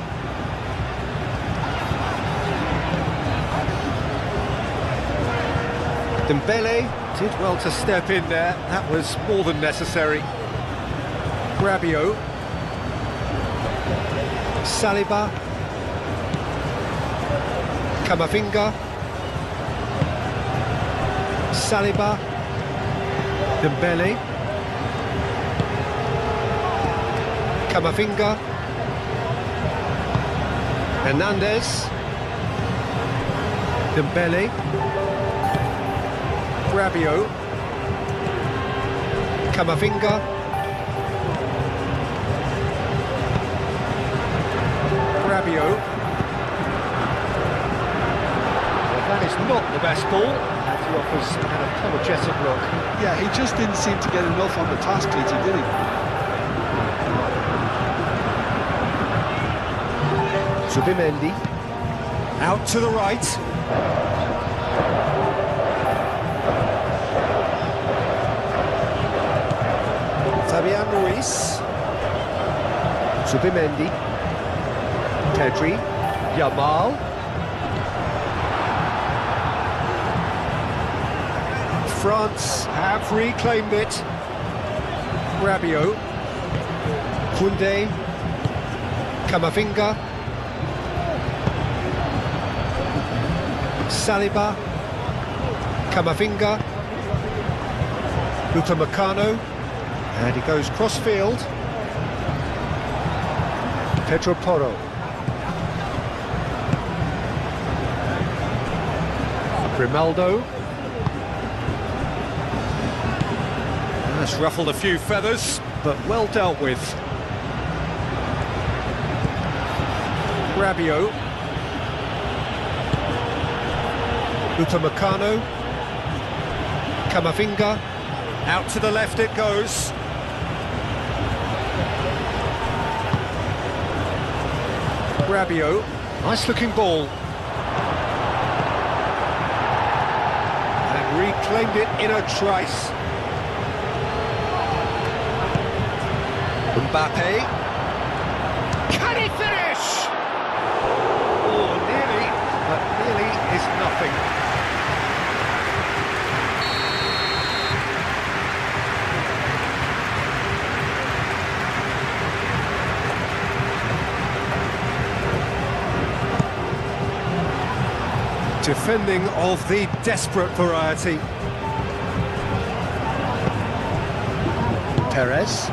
[SPEAKER 2] Dembele did well to step in there, that was more than necessary. Rabiot. Saliba. Camavinga. Saliba. Dembele. Camavinga. Hernandez. Dembele. Rabiot. Camavinga. Rabiot. Well, that is not the best ball, as he offers an apologetic look.
[SPEAKER 1] Yeah, he just didn't seem to get enough on the pass, Peter, did he?
[SPEAKER 2] Zubimendi. Out to the right. Fabian Ruiz. Zubimendi. Pedri. Yamal. France have reclaimed it. Rabiot. Koundé. Camavinga. Saliba. Camavinga. Upamecano. And he goes cross-field. Pedro Porro. Grimaldo. That's ruffled a few feathers, but well dealt with. Rabiot. Upamecano. Camavinga. Out to the left it goes. Rabiot. Nice looking ball. And reclaimed it in a trice. Mbappe. Can he finish? Oh, nearly, but nearly is nothing. Defending of the desperate variety. Perez.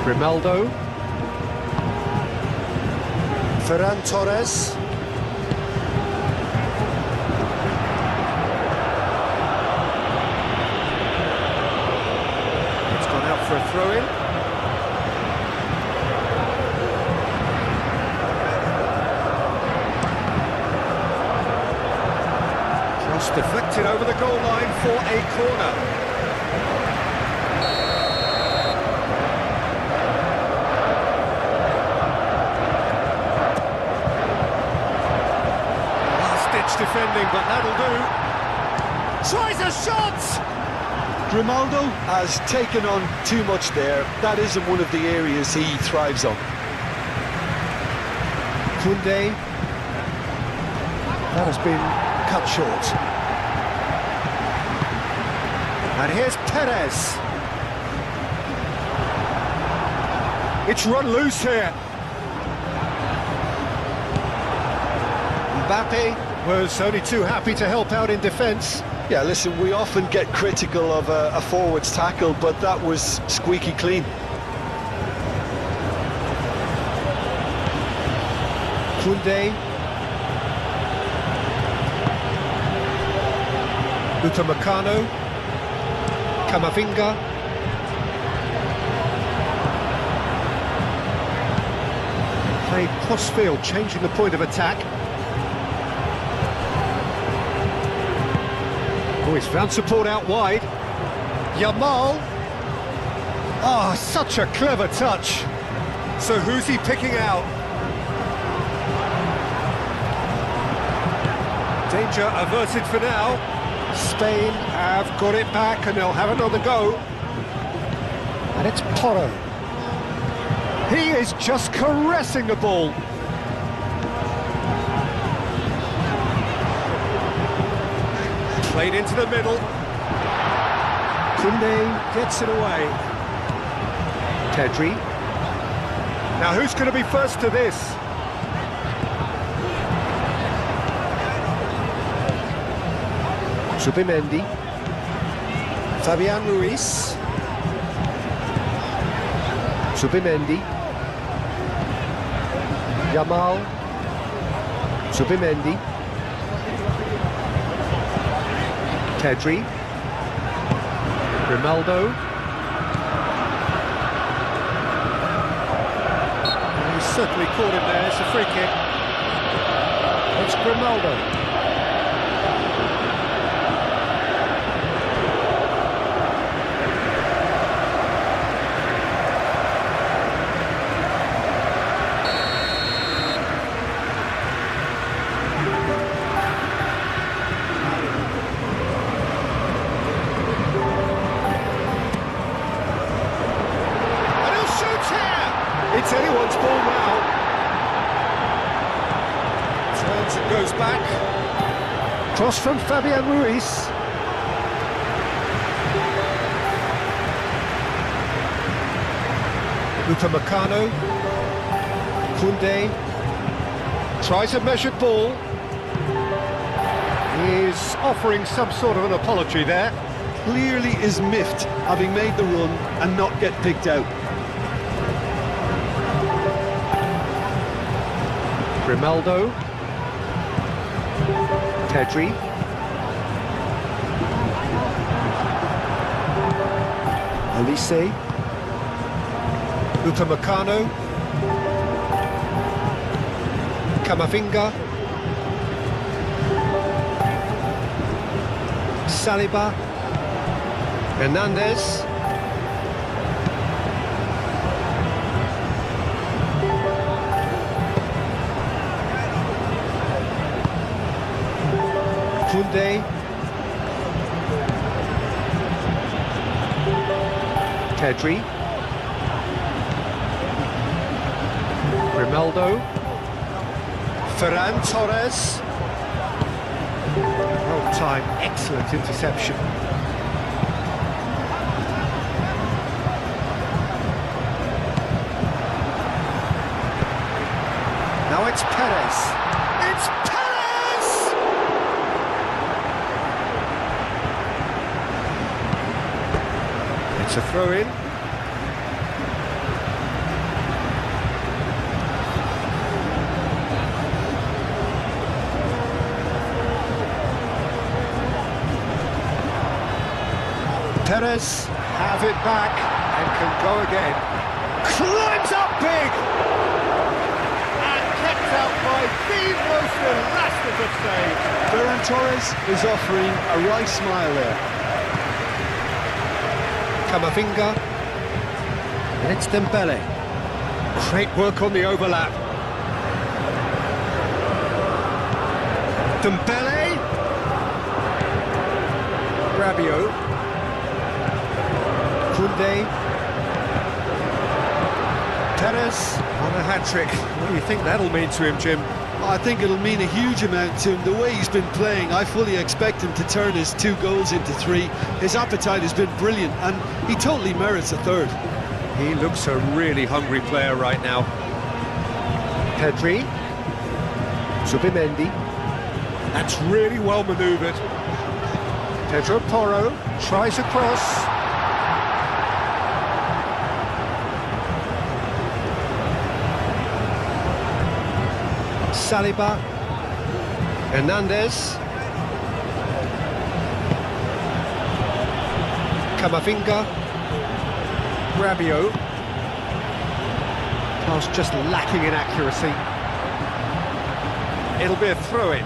[SPEAKER 2] Grimaldo. Ferran Torres. It's gone out for a throw-in. Cross deflected over the goal line for a corner. Defending, but that'll do. Tries a shot!
[SPEAKER 1] Grimaldo has taken on too much there. That isn't one of the areas he thrives on.
[SPEAKER 2] Koundé. That has been cut short. And here's Perez. It's run loose here. Mbappe was only too happy to help out in defence.
[SPEAKER 1] Yeah, listen, we often get critical of a forward's tackle, but that was squeaky clean.
[SPEAKER 2] Koundé. Upamecano. Camavinga. Played cross-field, changing the point of attack. Oh, he's found support out wide. Yamal. Ah, such a clever touch. So who's he picking out? Danger averted for now. Spain have got it back and they'll have another go. And it's Porro. He is just caressing the ball. Played into the middle. Koundé gets it away. Pedri. Now who's going to be first to this? Zubimendi. Fabian Ruiz. Zubimendi. Yamal. Zubimendi. Pedri. Grimaldo. He's certainly caught him there, it's a free kick. It's Grimaldo. It's anyone's ball now. Turns and goes back. Cross from Fabian Ruiz. Upamecano. Koundé. Tries a measured ball. Is offering some sort of an apology there.
[SPEAKER 1] Clearly is miffed, having made the run and not get picked out.
[SPEAKER 2] Grimaldo. Pedri. Olise. Upamecano. Camavinga. Saliba. Hernandez. Koundé. Pedri. Grimaldo. Ferran Torres. Well timed, excellent interception. Now it's Perez. It's Perez! It's a throw-in. Perez have it back and can go again. Climbs up big! And kept out by the most elastic of saves.
[SPEAKER 1] Ferran Torres is offering a wry smile there.
[SPEAKER 2] Camavinga. And it's Dembele. Great work on the overlap. Dembele. Rabiot. Koundé. Perez on a hat-trick. What do you think that'll mean to him, Jim?
[SPEAKER 1] I think it'll mean a huge amount to him. The way he's been playing, I fully expect him to turn his 2 goals into 3. His appetite has been brilliant, and he totally merits a 3rd.
[SPEAKER 2] He looks a really hungry player right now. Pedri. Zubimendi. That's really well manoeuvred. Pedro Porro tries a cross. Saliba. Hernandez. Camavinga. Rabiot. Pass just lacking in accuracy. It'll be a throw-in.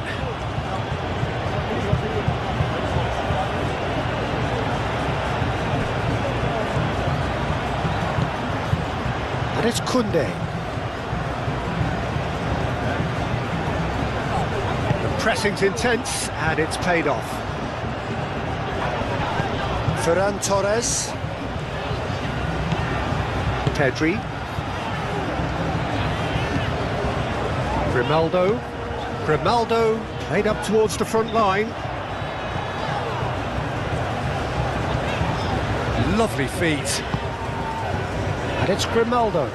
[SPEAKER 2] And it's Koundé. Pressing's intense, and it's paid off. Ferran Torres. Pedri. Grimaldo. Grimaldo played up towards the front line. Lovely feet. And it's Grimaldo.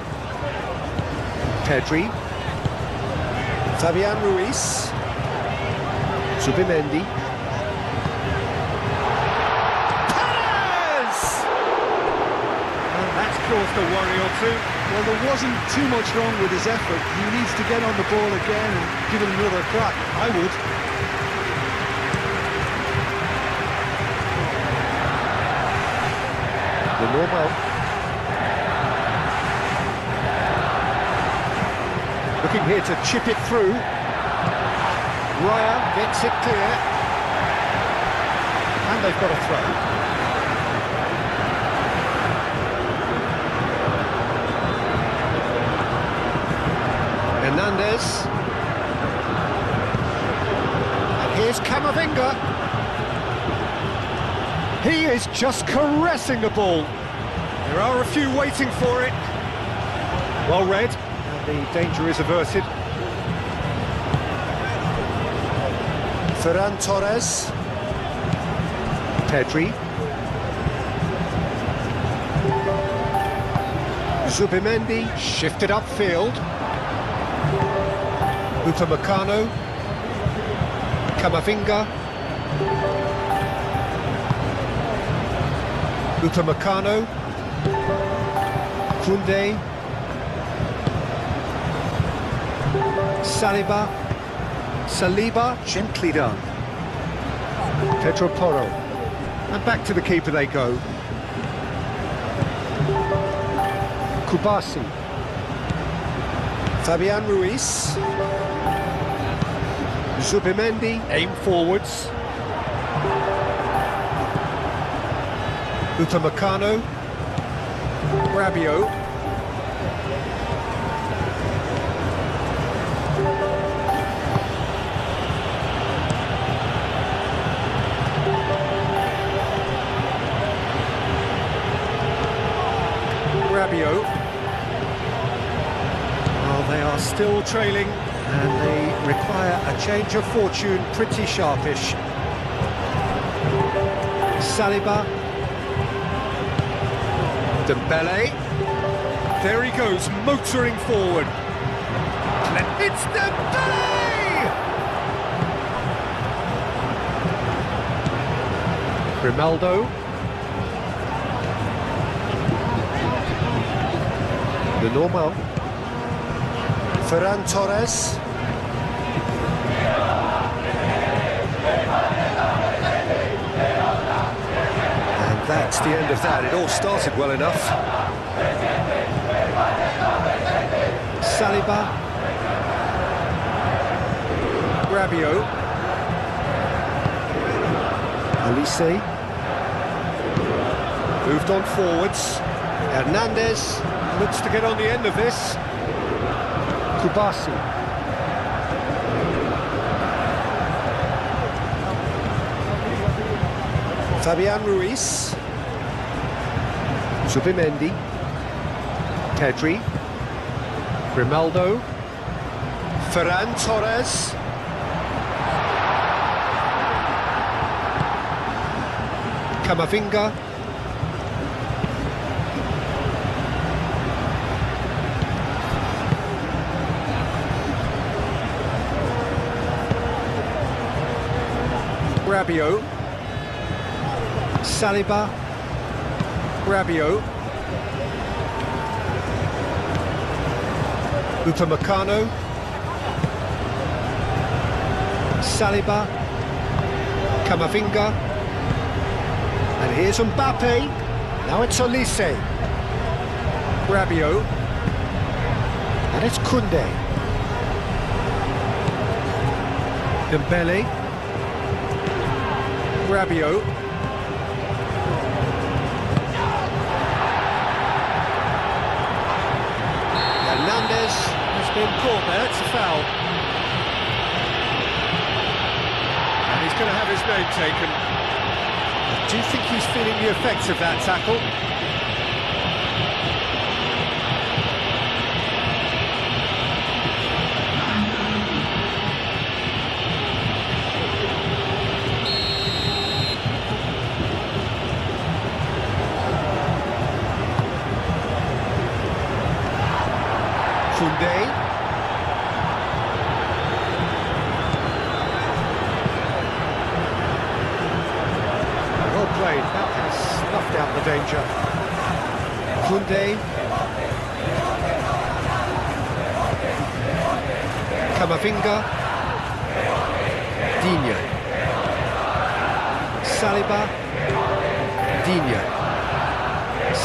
[SPEAKER 2] Pedri. Fabian Ruiz. Zubimendi. Perez! And that's caused a worry or two.
[SPEAKER 1] Well, there wasn't too much wrong with his effort. He needs to get on the ball again and give it another crack. I would.
[SPEAKER 2] Normal. Looking here to chip it through. Raya gets it clear. And they've got a throw. Hernandez. And here's Camavinga. He is just caressing the ball. There are a few waiting for it. Well read, and the danger is averted. Ferran Torres. Pedri. Zubimendi shifted upfield. Upamecano. Camavinga. Upamecano. Koundé. Saliba, gently done. Pedro Porro. And back to the keeper they go. Kubasi. Fabian Ruiz. Zubimendi, aim forwards. Upamecano. Rabiot. Rabiot. Well, they are still trailing and they require a change of fortune, pretty sharpish. Saliba. Dembele. There he goes, motoring forward. It's Dembele! Grimaldo. The normal. Ferran Torres. And that's the end of that. It all started well enough. Saliba. Rabiot. Olise. Moved on forwards. Hernandez looks to get on the end of this. Kubasi. Fabian Ruiz. Zubimendi. Pedri. Grimaldo. Ferran Torres. Camavinga. Rabiot. Saliba. Rabiot. Upamecano. Saliba. Camavinga. And here's Mbappe. Now it's Olise. Rabiot. And it's Koundé. Dembele. Rabiot. Hernandez has been caught there, it's a foul. And he's going to have his name taken. I do think he's feeling the effects of that tackle. Koundé. Well played, that has snuffed out the danger. Koundé. Camavinga. Digne. Saliba. Digne.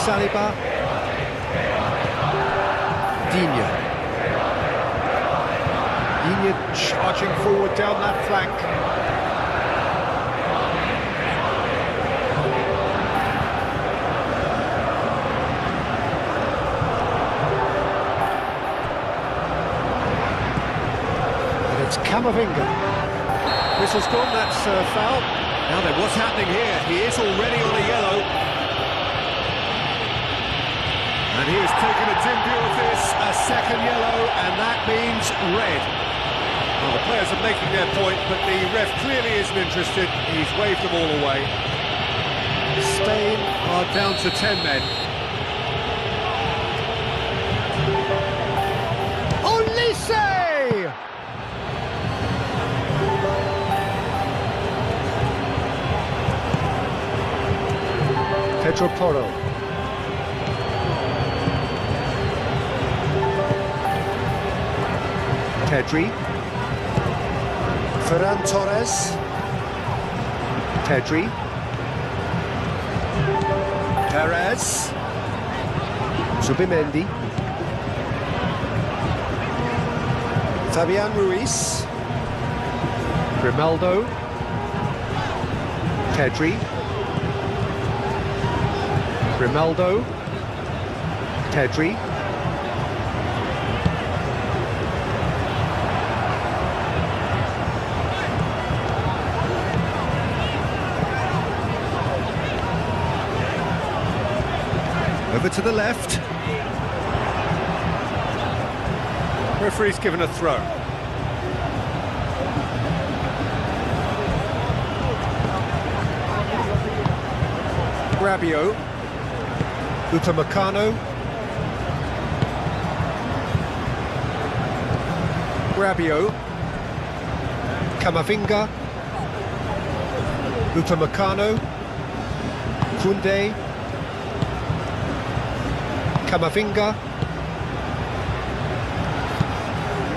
[SPEAKER 2] Saliba. Digne. Digne charging forward down that flank. And it's Camavinga. Whistle's gone, that's foul. Now then, what's happening here? He is already on a yellow. And he has taken a dim view of this, a second yellow, and that means red. Well, the players are making their point, but the ref clearly isn't interested. He's waved them all away. Spain are down to 10 men. Olise! Pedro Porro. Pedri. Ferran Torres. Pedri. Perez. Zubimendi. Fabian Ruiz. Grimaldo. Pedri. Grimaldo. Pedri. Over to the left. Referee's given a throw. Rabiot. Upamecano. Rabiot. Camavinga. Upamecano. Koundé. Camavinga.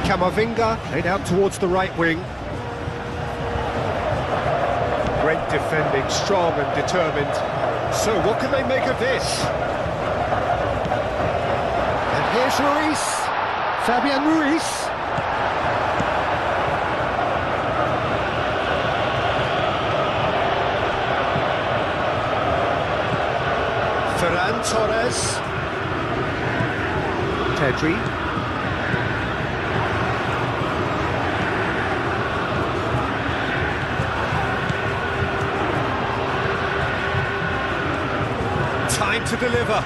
[SPEAKER 2] Camavinga played out towards the right wing. Great defending, strong and determined. So what can they make of this? And here's Ruiz. Fabian Ruiz. Ferran Torres. Pedri. Time to deliver.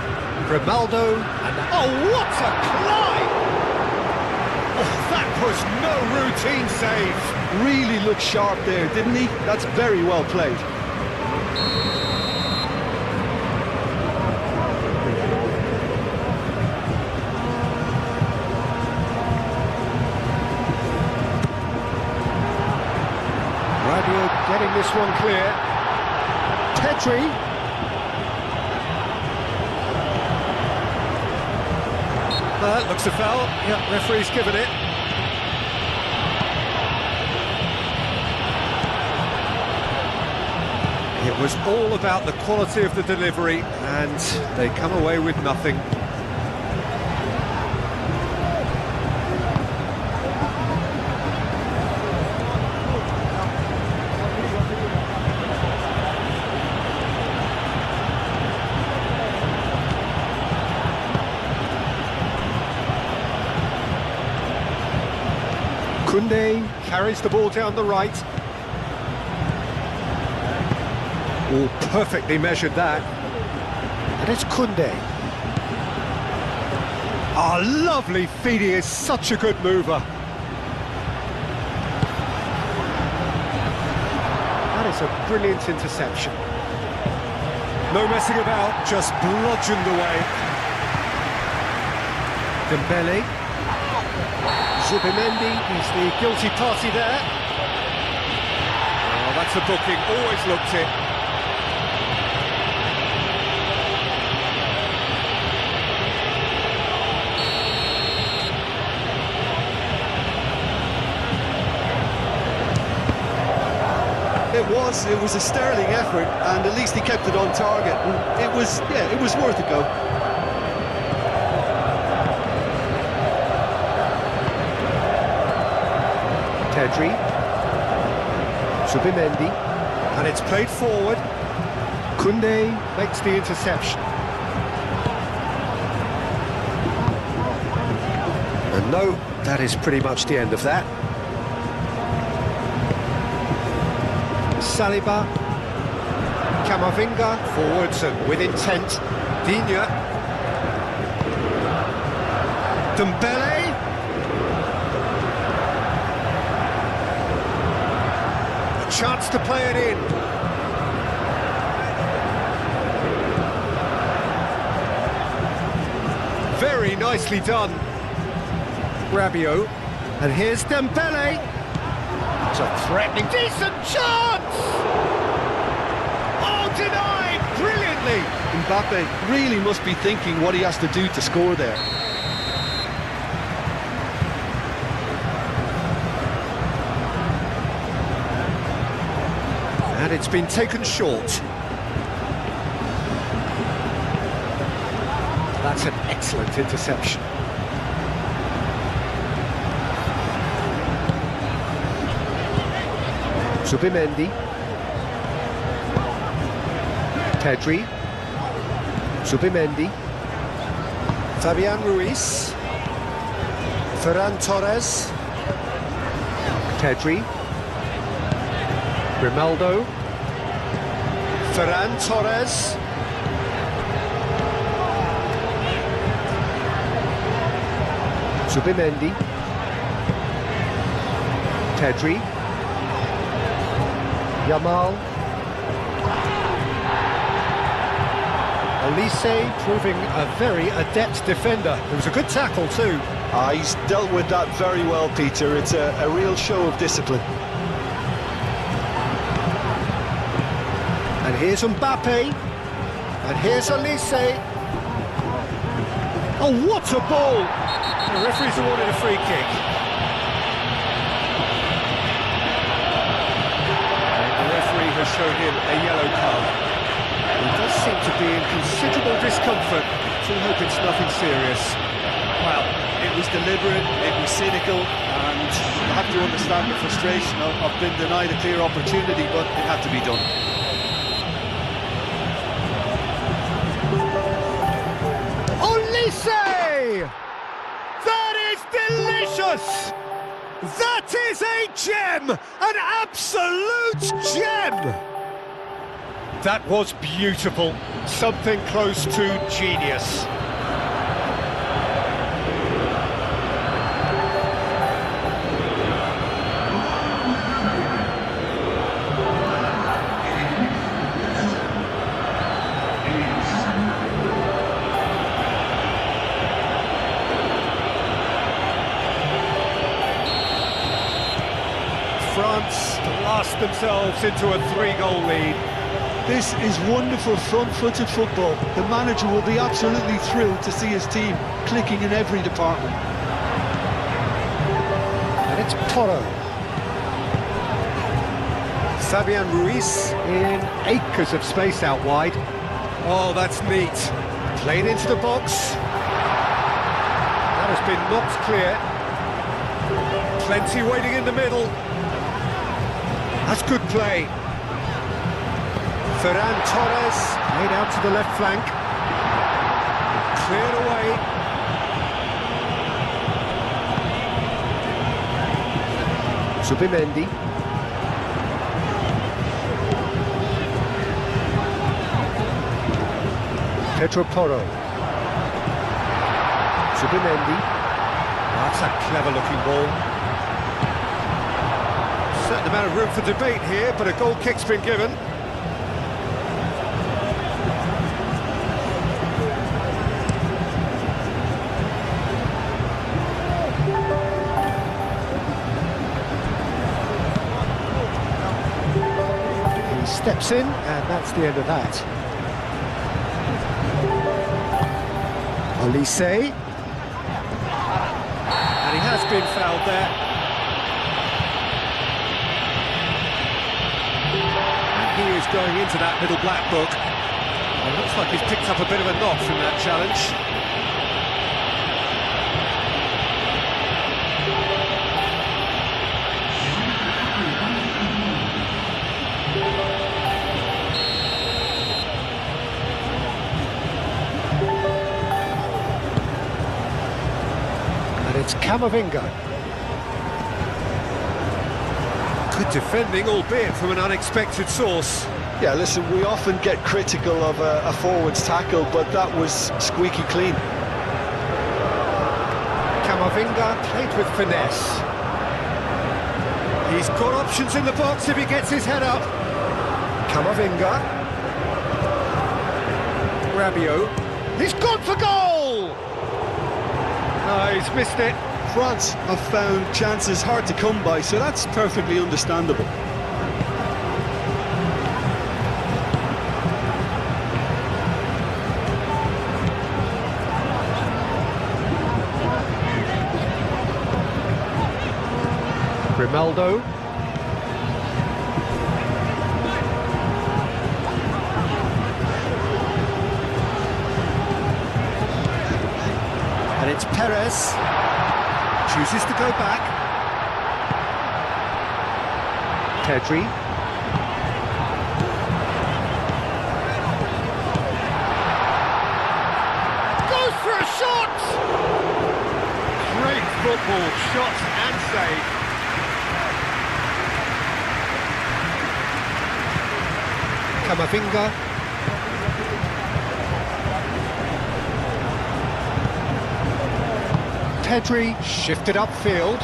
[SPEAKER 2] Grimaldo. And oh, what a climb! Oh, that was no routine save.
[SPEAKER 1] Really looked sharp there, didn't he? That's very well played.
[SPEAKER 2] Getting this one clear. Pedri. That looks a foul. Yeah, referee's given it. It was all about the quality of the delivery, and they come away with nothing. Koundé carries the ball down the right. Oh, perfectly measured that. And it's Koundé. Ah, lovely feed, he is such a good mover. That is a brilliant interception. No messing about, just bludgeoned away. Dembele. Zubimendi is the guilty party there. Oh, that's a booking, always looked it.
[SPEAKER 1] It was a sterling effort, and at least he kept it on target. It was worth a go.
[SPEAKER 2] Pedri, Subimendi, and it's played forward. Koundé makes the interception. And no, that is pretty much the end of that. Saliba, Camavinga, forwards and with intent. Digne, Dembele. A chance to play it in. Very nicely done. Rabiot, and here's Dembele. It's a threatening, decent chance! Oh, denied brilliantly!
[SPEAKER 1] Mbappe really must be thinking what he has to do to score there.
[SPEAKER 2] And it's been taken short. That's an excellent interception. Subimendi, Pedri, Subimendi, Fabian Ruiz, Ferran Torres, Pedri, Grimaldo, Ferran Torres, Subimendi, Pedri, Yamal, Olise proving a very adept defender. It was a good tackle too.
[SPEAKER 1] He's dealt with that very well, Peter. It's a real show of discipline.
[SPEAKER 2] And here's Mbappe, and here's Olise. Oh, what a ball! The referee's awarded a free kick. Has shown him a yellow card. He does seem to be in considerable discomfort. So I hope it's nothing serious.
[SPEAKER 1] Well, it was deliberate, it was cynical, and you have to understand the frustration of being denied a clear opportunity, but it had to be done.
[SPEAKER 2] Olise! That is delicious! That is a gem! An absolute gem! That was beautiful. Something close to genius. France blast themselves into a 3-goal lead.
[SPEAKER 1] This is wonderful front-footed football. The manager will be absolutely thrilled to see his team clicking in every department.
[SPEAKER 2] And it's Toro. Fabian Ruiz in acres of space out wide. Oh, that's neat. Played into the box. That has been knocked clear. Plenty waiting in the middle. That's good play. Ferran Torres laid out to the left flank. Cleared away. Subimendi. Pedro Porro. Subimendi. That's a clever-looking ball. Certain amount of room for debate here, but a goal kick's been given. He steps in, and that's the end of that. Olise. And he has been fouled there. he is going into that little black book. It looks like he's picked up a bit of a knock from that challenge. And it's Camavinga. Good defending, albeit from an unexpected source.
[SPEAKER 1] Yeah, listen, we often get critical of a forward's tackle, but that was squeaky clean.
[SPEAKER 2] Camavinga played with finesse. He's got options in the box if he gets his head up. Camavinga. Rabiot. He's gone for goal! No, he's missed it.
[SPEAKER 1] France have found chances hard to come by, so that's perfectly understandable.
[SPEAKER 2] Grimaldo. And it's Perez. Chooses to go back. Pedri. Goes for a shot! Great football, shot and save. Camavinga. Pedri shifted upfield.